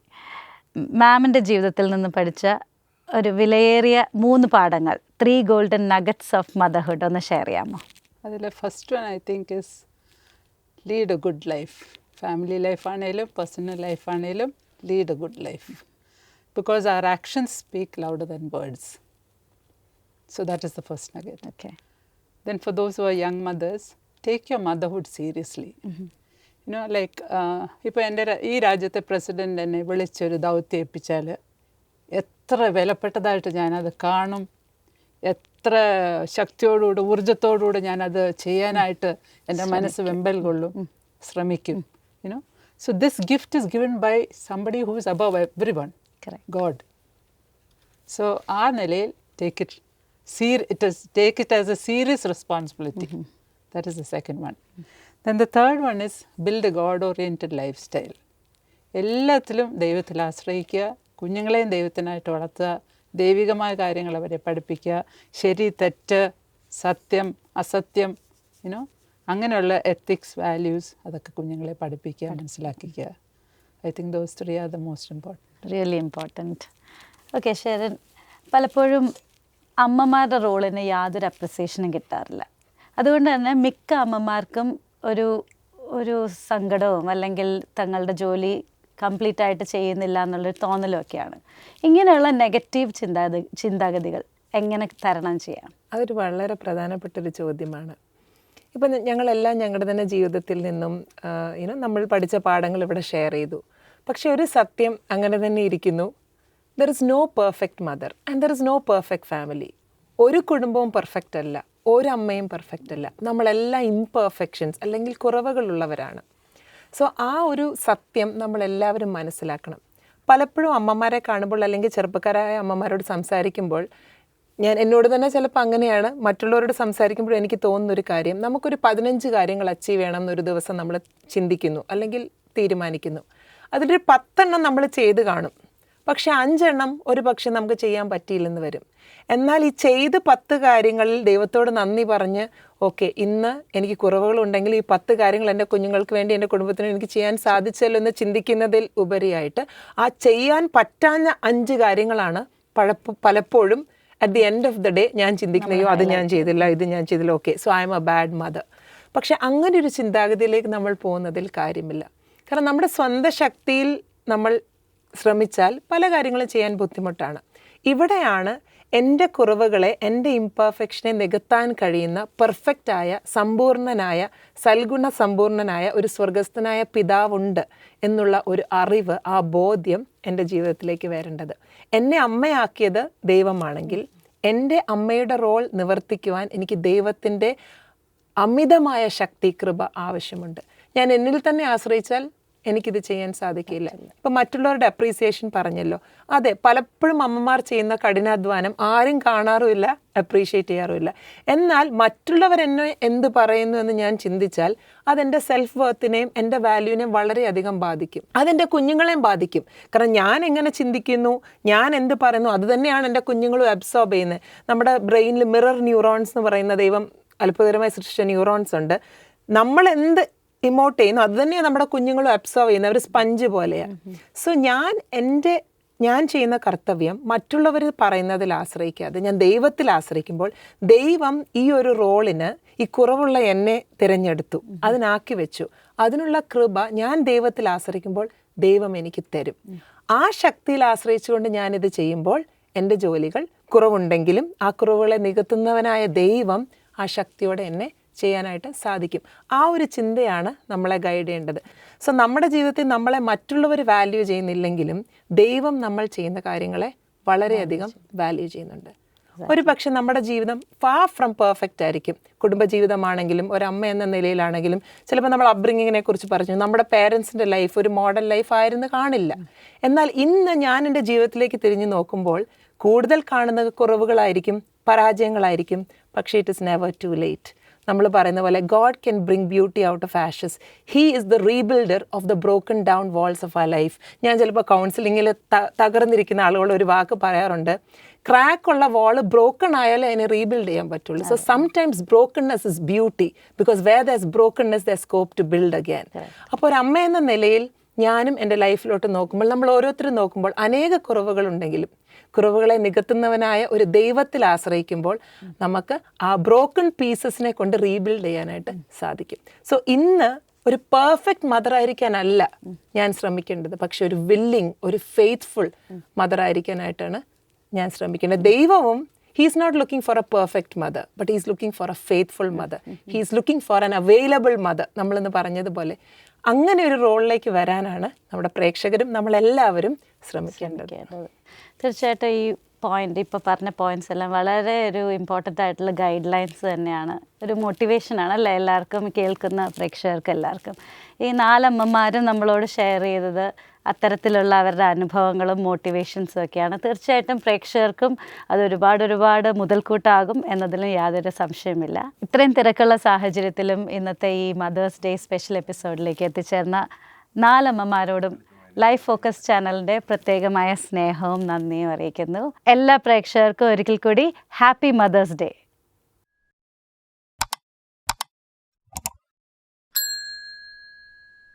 മാമിൻ്റെ ജീവിതത്തിൽ നിന്ന് പഠിച്ച ഒരു വിലയേറിയ 3 പാഠങ്ങൾ, 3 ഗോൾഡൻ നഗറ്റ്സ് ഓഫ് മദർഹുഡ് ഒന്ന് ഷെയർ ചെയ്യാമോ? അതിൽ first one I think is lead A good life. Family life ആണെങ്കിലും പേഴ്സണൽ ലൈഫ് ആണെങ്കിലും lead A good life. Because our actions speak louder than words. So that is the first nugget. Okay. Then for those who are young mothers, take your motherhood seriously. Like ഇപ്പോൾ എൻ്റെ ഈ രാജ്യത്തെ president എന്നെ വിളിച്ചൊരു ദൗത്യം ഏൽപ്പിച്ചാൽ എത്ര വിലപ്പെട്ടതായിട്ട് ഞാനത് കാണും, എത്ര ശക്തിയോടുകൂടി ഊർജ്ജത്തോടുകൂടി ഞാനത് ചെയ്യാനായിട്ട് എൻ്റെ മനസ്സ് വെമ്പൽ കൊള്ളും, ശ്രമിക്കും. So this gift is given by somebody who is above everyone. Correct. God. So our nilel take it as a serious responsibility. That is the second one. Then the third one is build a God-oriented lifestyle. എല്ലാത്തിലും ദൈവത്തിൽ ആശ്രയിക്കുക, കുഞ്ഞുങ്ങളെയും ദൈവത്തിനായിട്ട് വളർത്തുക, ദൈവികമായ കാര്യങ്ങൾ അവരെ പഠിപ്പിക്കുക, ശരി തെറ്റ് സത്യം അസത്യം അങ്ങനെയുള്ള എത്തിക്സ് വാല്യൂസ് അതൊക്കെ കുഞ്ഞുങ്ങളെ പഠിപ്പിക്കുക, മനസ്സിലാക്കിക്കുക. I think those 3 are the most important. Really important. Okay Sherin, പലപ്പോഴും അമ്മമാരുടെ റോളിന് യാതൊരു അപ്രിസിയേഷനും കിട്ടാറില്ല. അതുകൊണ്ട് തന്നെ മിക്ക അമ്മമാർക്കും ഒരു സങ്കടവും അല്ലെങ്കിൽ തങ്ങളുടെ ജോലി കംപ്ലീറ്റ് ആയിട്ട് ചെയ്യുന്നില്ല എന്നുള്ളൊരു തോന്നലുമൊക്കെയാണ്. ഇങ്ങനെയുള്ള നെഗറ്റീവ് ചിന്താഗതികൾ എങ്ങനെ തരണം ചെയ്യാം? അതൊരു വളരെ പ്രധാനപ്പെട്ടൊരു ചോദ്യമാണ്. ഇപ്പം ഞങ്ങളെല്ലാം ഞങ്ങളുടെ തന്നെ ജീവിതത്തിൽ നിന്നും നമ്മൾ പഠിച്ച പാഠങ്ങൾ ഇവിടെ ഷെയർ ചെയ്തു. പക്ഷെ ഒരു സത്യം അങ്ങനെ തന്നെ ഇരിക്കുന്നു. There is no perfect mother and there is no perfect family. ഒരു കുടുംബവും പെർഫെക്റ്റ് അല്ല. ഒരമ്മയും പെർഫെക്റ്റ് അല്ല. നമ്മളെല്ലാം ഇംപെർഫെക്ഷൻസ് അല്ലെങ്കിൽ കുറവുകളുള്ളവരാണ്. സോ ആ ഒരു സത്യം നമ്മളെല്ലാവരും മനസ്സിലാക്കണം. പലപ്പോഴും അമ്മമാരെ കാണുമ്പോൾ അല്ലെങ്കിൽ ചെറുപ്പക്കാരായ അമ്മമാരോട് സംസാരിക്കുമ്പോൾ എന്നോട് തന്നെ ചിലപ്പോൾ അങ്ങനെയാണ്, മറ്റുള്ളവരോട് സംസാരിക്കുമ്പോൾ എനിക്ക് തോന്നുന്നൊരു കാര്യം, നമുക്കൊരു 15 കാര്യങ്ങൾ അച്ചീവ് ചെയ്യണം എന്നൊരു ദിവസം നമ്മൾ ചിന്തിക്കുന്നു അല്ലെങ്കിൽ തീരുമാനിക്കുന്നു. അതിലൊരു 10 നമ്മൾ ചെയ്ത് കാണും, പക്ഷെ 5 ഒരു പക്ഷെ നമുക്ക് ചെയ്യാൻ പറ്റിയില്ലെന്ന് വരും. എന്നാൽ ഈ ചെയ്ത് 10 കാര്യങ്ങളിൽ ദൈവത്തോട് നന്ദി പറഞ്ഞ് ഓക്കെ, ഇന്ന് എനിക്ക് കുറവുകളുണ്ടെങ്കിൽ ഈ 10 കാര്യങ്ങൾ എൻ്റെ കുഞ്ഞുങ്ങൾക്ക് വേണ്ടി, എൻ്റെ കുടുംബത്തിന് എനിക്ക് ചെയ്യാൻ സാധിച്ചല്ലോ എന്ന് ചിന്തിക്കുന്നതിൽ ഉപരിയായിട്ട് ആ ചെയ്യാൻ പറ്റാഞ്ഞ 5 കാര്യങ്ങളാണ് പലപ്പോഴും at the end of the day ഞാൻ ചിന്തിക്കുന്നയോ അത് ഞാൻ ചെയ്തില്ല, ഇത് ഞാൻ ചെയ്തില്ല, okay so I M A bad mother. പക്ഷെ അങ്ങനെ ഒരു ചിന്താഗതിയിലേക്ക് നമ്മൾ പോകുന്നതിൽ കാര്യമില്ല. കാരണം നമ്മുടെ സ്വന്തം ശക്തിയിൽ നമ്മൾ ശ്രമിച്ചാൽ പല കാര്യങ്ങളും ചെയ്യാൻ ബുദ്ധിമുട്ടാണ്. ഇവിടെയാണ് എൻ്റെ കുറവുകളെ, എൻ്റെ ഇംപെർഫെക്ഷനെ നികത്താൻ കഴിയുന്ന പെർഫെക്റ്റായ, സമ്പൂർണനായ, സൽഗുണ സമ്പൂർണനായ ഒരു സ്വർഗസ്ഥനായ പിതാവുണ്ട് എന്നുള്ള ഒരു അറിവ്, ആ ബോധ്യം എൻ്റെ ജീവിതത്തിലേക്ക് വരേണ്ടത്. എന്നെ അമ്മയാക്കിയത് ദൈവമാണെങ്കിൽ എൻ്റെ അമ്മയുടെ റോൾ നിവർത്തിക്കുവാൻ എനിക്ക് ദൈവത്തിൻ്റെ അമിതമായ ശക്തി, കൃപ ആവശ്യമുണ്ട്. ഞാൻ എന്നിൽ തന്നെ ആശ്രയിച്ചാൽ എനിക്കിത് ചെയ്യാൻ സാധിക്കില്ല. ഇപ്പം മറ്റുള്ളവരുടെ അപ്രീസിയേഷൻ പറഞ്ഞല്ലോ, അതെ, പലപ്പോഴും അമ്മമാർ ചെയ്യുന്ന കഠിനാധ്വാനം ആരും കാണാറുമില്ല, അപ്രീഷിയേറ്റ് ചെയ്യാറുമില്ല. എന്നാൽ മറ്റുള്ളവർ എന്നെ എന്ത് പറയുന്നു എന്ന് ഞാൻ ചിന്തിച്ചാൽ അതെൻ്റെ സെൽഫ് വർത്തിനെയും എൻ്റെ വാല്യൂവിനെയും വളരെയധികം ബാധിക്കും. അതെൻ്റെ കുഞ്ഞുങ്ങളെയും ബാധിക്കും. കാരണം ഞാൻ എങ്ങനെ ചിന്തിക്കുന്നു, ഞാൻ എന്ത് പറയുന്നു, അത് തന്നെയാണ് എൻ്റെ കുഞ്ഞുങ്ങളും അബ്സോർബ് ചെയ്യുന്നത്. നമ്മുടെ ബ്രെയിനിൽ മിറർ ന്യൂറോൺസ് എന്ന് പറയുന്ന ദൈവം അത്ഭുതകരമായി സൃഷ്ടിച്ച ന്യൂറോൺസ് ഉണ്ട്. നമ്മൾ എന്ത് ഇമോട്ട് ചെയ്യുന്നു അത് തന്നെയാണ് നമ്മുടെ കുഞ്ഞുങ്ങളും അബ്സോർവ് ചെയ്യുന്നത്. അവർ സ്പഞ്ച് പോലെയാണ്. സോ ഞാൻ ചെയ്യുന്ന കർത്തവ്യം മറ്റുള്ളവർ പറയുന്നതിൽ ആശ്രയിക്കാതെ ഞാൻ ദൈവത്തിൽ ആശ്രയിക്കുമ്പോൾ, ദൈവം ഈ ഒരു റോളിന് ഈ കുറവുള്ള എന്നെ തിരഞ്ഞെടുത്തു, അതിനാക്കി വെച്ചു. അതിനുള്ള കൃപ ഞാൻ ദൈവത്തിൽ ആശ്രയിക്കുമ്പോൾ ദൈവം എനിക്ക് തരും. ആ ശക്തിയിൽ ആശ്രയിച്ചുകൊണ്ട് ഞാനിത് ചെയ്യുമ്പോൾ എൻ്റെ ജോലികൾ കുറവുണ്ടെങ്കിലും ആ കുറവുകളെ നികത്തുന്നവനായ ദൈവം ആ ശക്തിയോടെ എന്നെ ചെയ്യാനായിട്ട് സാധിക്കും. ആ ഒരു ചിന്തയാണ് നമ്മളെ ഗൈഡ് ചെയ്യേണ്ടത്. സോ നമ്മുടെ ജീവിതത്തിൽ നമ്മളെ മറ്റുള്ളവർ വാല്യൂ ചെയ്യുന്നില്ലെങ്കിലും ദൈവം നമ്മൾ ചെയ്യുന്ന കാര്യങ്ങളെ വളരെയധികം വാല്യൂ ചെയ്യുന്നുണ്ട്. ഒരു പക്ഷെ നമ്മുടെ ജീവിതം ഫാർ ഫ്രം പെർഫെക്റ്റ് ആയിരിക്കും. കുടുംബജീവിതമാണെങ്കിലും ഒരമ്മ എന്ന നിലയിലാണെങ്കിലും ചിലപ്പോൾ നമ്മൾ അപ്ബ്രിങ്ങിങ്ങിനെ കുറിച്ച് പറഞ്ഞു, നമ്മുടെ പേരൻസിൻ്റെ ലൈഫ് ഒരു മോഡൽ ലൈഫ് ആയിരുന്നു കാണില്ല. എന്നാൽ ഇന്ന് ഞാൻ എൻ്റെ ജീവിതത്തിലേക്ക് തിരിഞ്ഞു നോക്കുമ്പോൾ കൂടുതൽ കാണുന്ന കുറവുകളായിരിക്കും, പരാജയങ്ങളായിരിക്കും. പക്ഷേ it is never too late. നമ്മൾ പറയുന്ന പോലെ God can bring beauty out of ashes. He is the rebuilder of the broken down walls of a life. ഞാൻ ചിലപ്പോൾ കൗൺസിലിങ്ങിൽ തകർന്നിരിക്കുന്ന ആളുകളോട് ഒരു വാക്ക് പറയാറുണ്ട്, ക്രാക്കുള്ള വാൾ ബ്രോക്കൺ ആയാലേ അതിനെ റീബിൽഡ് ചെയ്യാൻ പറ്റുള്ളൂ. So sometimes brokenness is beauty, because where there is brokenness there scope to build again. അപ്പോൾ ഒരു അമ്മ എന്ന നിലയിൽ ഞാനും എൻ്റെ ലൈഫിലോട്ട് നോക്കുമ്പോൾ, നമ്മൾ ഓരോരുത്തരും നോക്കുമ്പോൾ അനേക കുറവുകളുണ്ടെങ്കിലും കുറവുകളെ നികത്തുന്നവനായ ഒരു ദൈവത്തിൽ ആശ്രയിക്കുമ്പോൾ നമുക്ക് ആ ബ്രോക്കൺ പീസസിനെ കൊണ്ട് റീബിൽഡ് ചെയ്യാനായിട്ട് സാധിക്കും. സോ ഇന്ന് ഒരു പെർഫെക്റ്റ് മദർ ആയിരിക്കാനല്ല ഞാൻ ശ്രമിക്കേണ്ടത്, പക്ഷെ ഒരു വില്ലിങ്, ഒരു ഫെയ്ത്ത്ഫുൾ മദർ ആയിരിക്കാനായിട്ടാണ് ഞാൻ ശ്രമിക്കേണ്ടത്. ദൈവവും he is not looking for a perfect mother, but he is looking for a faithful mother. He is looking for an available mother. നമ്മളിന്ന് പറഞ്ഞതുപോലെ അങ്ങനെ ഒരു റോളിലേക്ക് വരാനാണ് നമ്മുടെ പ്രേക്ഷകരും നമ്മളെല്ലാവരും ശ്രമിക്കേണ്ടത്. തീർച്ചയായിട്ടും ഈ പോയിന്റ്, ഇപ്പോൾ പറഞ്ഞ പോയിന്റ്സ് എല്ലാം വളരെ ഒരു ഇമ്പോർട്ടൻ്റ് ആയിട്ടുള്ള ഗൈഡ് ലൈൻസ് തന്നെയാണ്, ഒരു മോട്ടിവേഷനാണ് അല്ലേ എല്ലാവർക്കും, കേൾക്കുന്ന പ്രേക്ഷകർക്ക് എല്ലാവർക്കും. ഈ 4 അമ്മമാരും നമ്മളോട് ഷെയർ ചെയ്തത് അത്തരത്തിലുള്ള അവരുടെ അനുഭവങ്ങളും മോട്ടിവേഷൻസും ഒക്കെയാണ്. തീർച്ചയായിട്ടും പ്രേക്ഷകർക്കും അത് ഒരുപാട് മുതൽക്കൂട്ടാകും എന്നതിലും യാതൊരു സംശയമില്ല. ഇത്രയും തിരക്കുള്ള സാഹചര്യത്തിലും ഇന്നത്തെ ഈ മദേഴ്സ് ഡേ സ്പെഷ്യൽ എപ്പിസോഡിലേക്ക് എത്തിച്ചേർന്ന 4 അമ്മമാരോടും ലൈഫ് ഫോക്കസ് ചാനലിൻ്റെ പ്രത്യേകമായ സ്നേഹവും നന്ദിയും അറിയിക്കുന്നു. എല്ലാ പ്രേക്ഷകർക്കും ഒരിക്കൽ കൂടി ഹാപ്പി മദേഴ്സ് ഡേ.